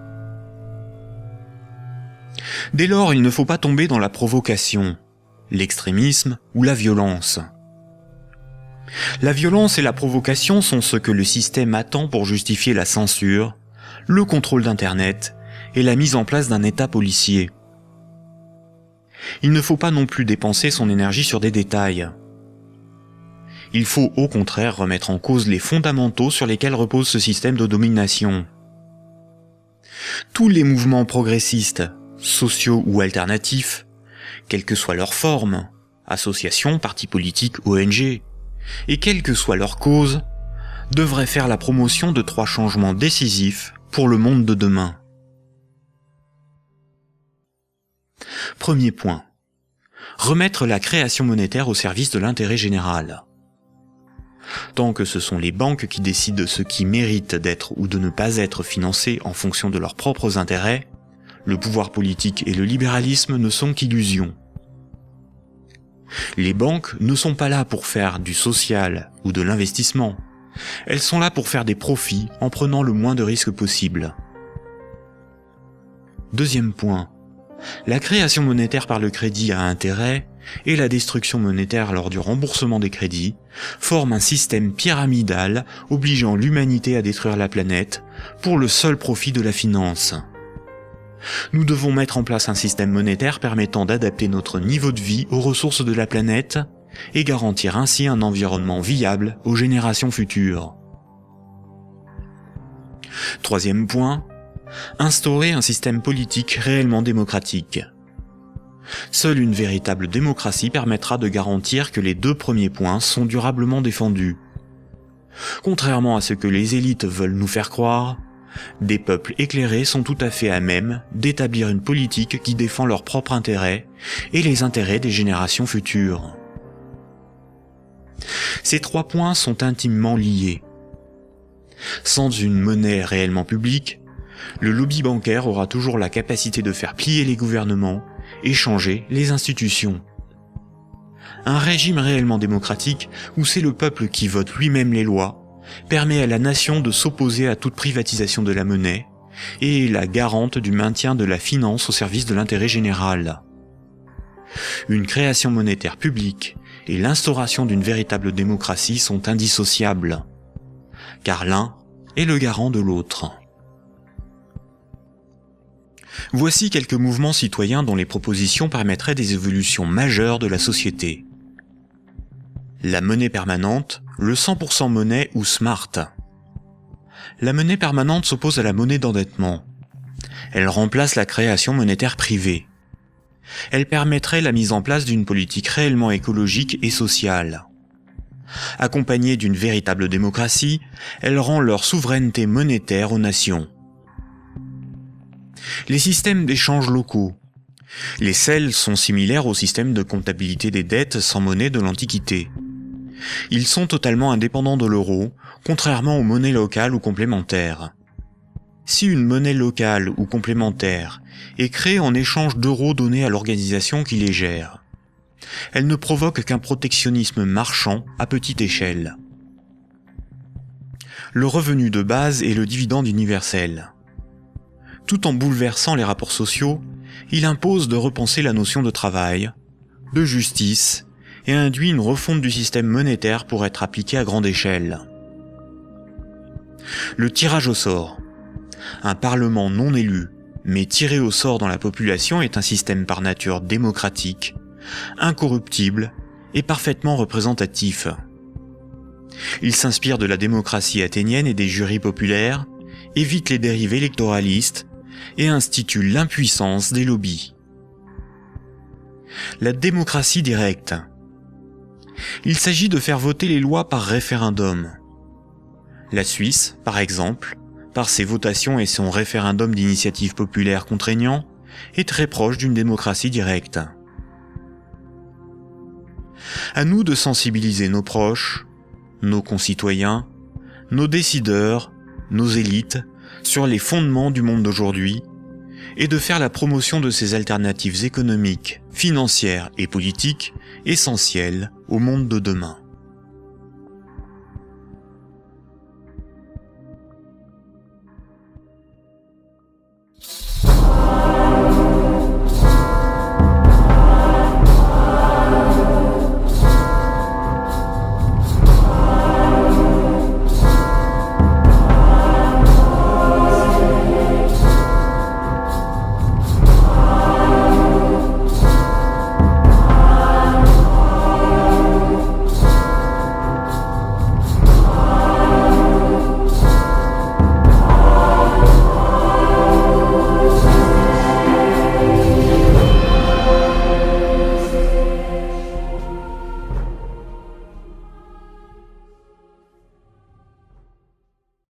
Dès lors, il ne faut pas tomber dans la provocation, l'extrémisme ou la violence. La violence et la provocation sont ce que le système attend pour justifier la censure, le contrôle d'Internet et la mise en place d'un État policier. Il ne faut pas non plus dépenser son énergie sur des détails. Il faut au contraire remettre en cause les fondamentaux sur lesquels repose ce système de domination. Tous les mouvements progressistes, sociaux ou alternatifs, quelle que soit leur forme, associations, partis politiques, ONG, et quelle que soit leur cause, devraient faire la promotion de 3 changements décisifs pour le monde de demain. Premier point. Remettre la création monétaire au service de l'intérêt général. Tant que ce sont les banques qui décident ce qui mérite d'être ou de ne pas être financé en fonction de leurs propres intérêts, le pouvoir politique et le libéralisme ne sont qu'illusions. Les banques ne sont pas là pour faire du social ou de l'investissement. Elles sont là pour faire des profits en prenant le moins de risques possible. Deuxième point. La création monétaire par le crédit à intérêt et la destruction monétaire lors du remboursement des crédits forment un système pyramidal obligeant l'humanité à détruire la planète pour le seul profit de la finance. Nous devons mettre en place un système monétaire permettant d'adapter notre niveau de vie aux ressources de la planète et garantir ainsi un environnement viable aux générations futures. Troisième point, instaurer un système politique réellement démocratique. Seule une véritable démocratie permettra de garantir que les 2 premiers points sont durablement défendus. Contrairement à ce que les élites veulent nous faire croire, des peuples éclairés sont tout à fait à même d'établir une politique qui défend leurs propres intérêts et les intérêts des générations futures. Ces 3 points sont intimement liés. Sans une monnaie réellement publique, le lobby bancaire aura toujours la capacité de faire plier les gouvernements et changer les institutions. Un régime réellement démocratique, où c'est le peuple qui vote lui-même les lois, permet à la nation de s'opposer à toute privatisation de la monnaie et est la garante du maintien de la finance au service de l'intérêt général. Une création monétaire publique et l'instauration d'une véritable démocratie sont indissociables, car l'un est le garant de l'autre. Voici quelques mouvements citoyens dont les propositions permettraient des évolutions majeures de la société. La monnaie permanente, le 100% monnaie ou smart. La monnaie permanente s'oppose à la monnaie d'endettement. Elle remplace la création monétaire privée. Elle permettrait la mise en place d'une politique réellement écologique et sociale. Accompagnée d'une véritable démocratie, elle rend leur souveraineté monétaire aux nations. Les systèmes d'échange locaux. Les CEL sont similaires au système de comptabilité des dettes sans monnaie de l'Antiquité. Ils sont totalement indépendants de l'euro, contrairement aux monnaies locales ou complémentaires. Si une monnaie locale ou complémentaire est créée en échange d'euros donnés à l'organisation qui les gère, elle ne provoque qu'un protectionnisme marchand à petite échelle. Le revenu de base est le dividende universel. Tout en bouleversant les rapports sociaux, il impose de repenser la notion de travail, de justice, et induit une refonte du système monétaire pour être appliqué à grande échelle. Le tirage au sort. Un parlement non élu, mais tiré au sort dans la population est un système par nature démocratique, incorruptible et parfaitement représentatif. Il s'inspire de la démocratie athénienne et des jurys populaires, évite les dérivés électoralistes et institue l'impuissance des lobbies. La démocratie directe. Il s'agit de faire voter les lois par référendum. La Suisse, par exemple, par ses votations et son référendum d'initiative populaire contraignant, est très proche d'une démocratie directe. À nous de sensibiliser nos proches, nos concitoyens, nos décideurs, nos élites, sur les fondements du monde d'aujourd'hui, et de faire la promotion de ces alternatives économiques, financières et politiques essentielles au monde de demain.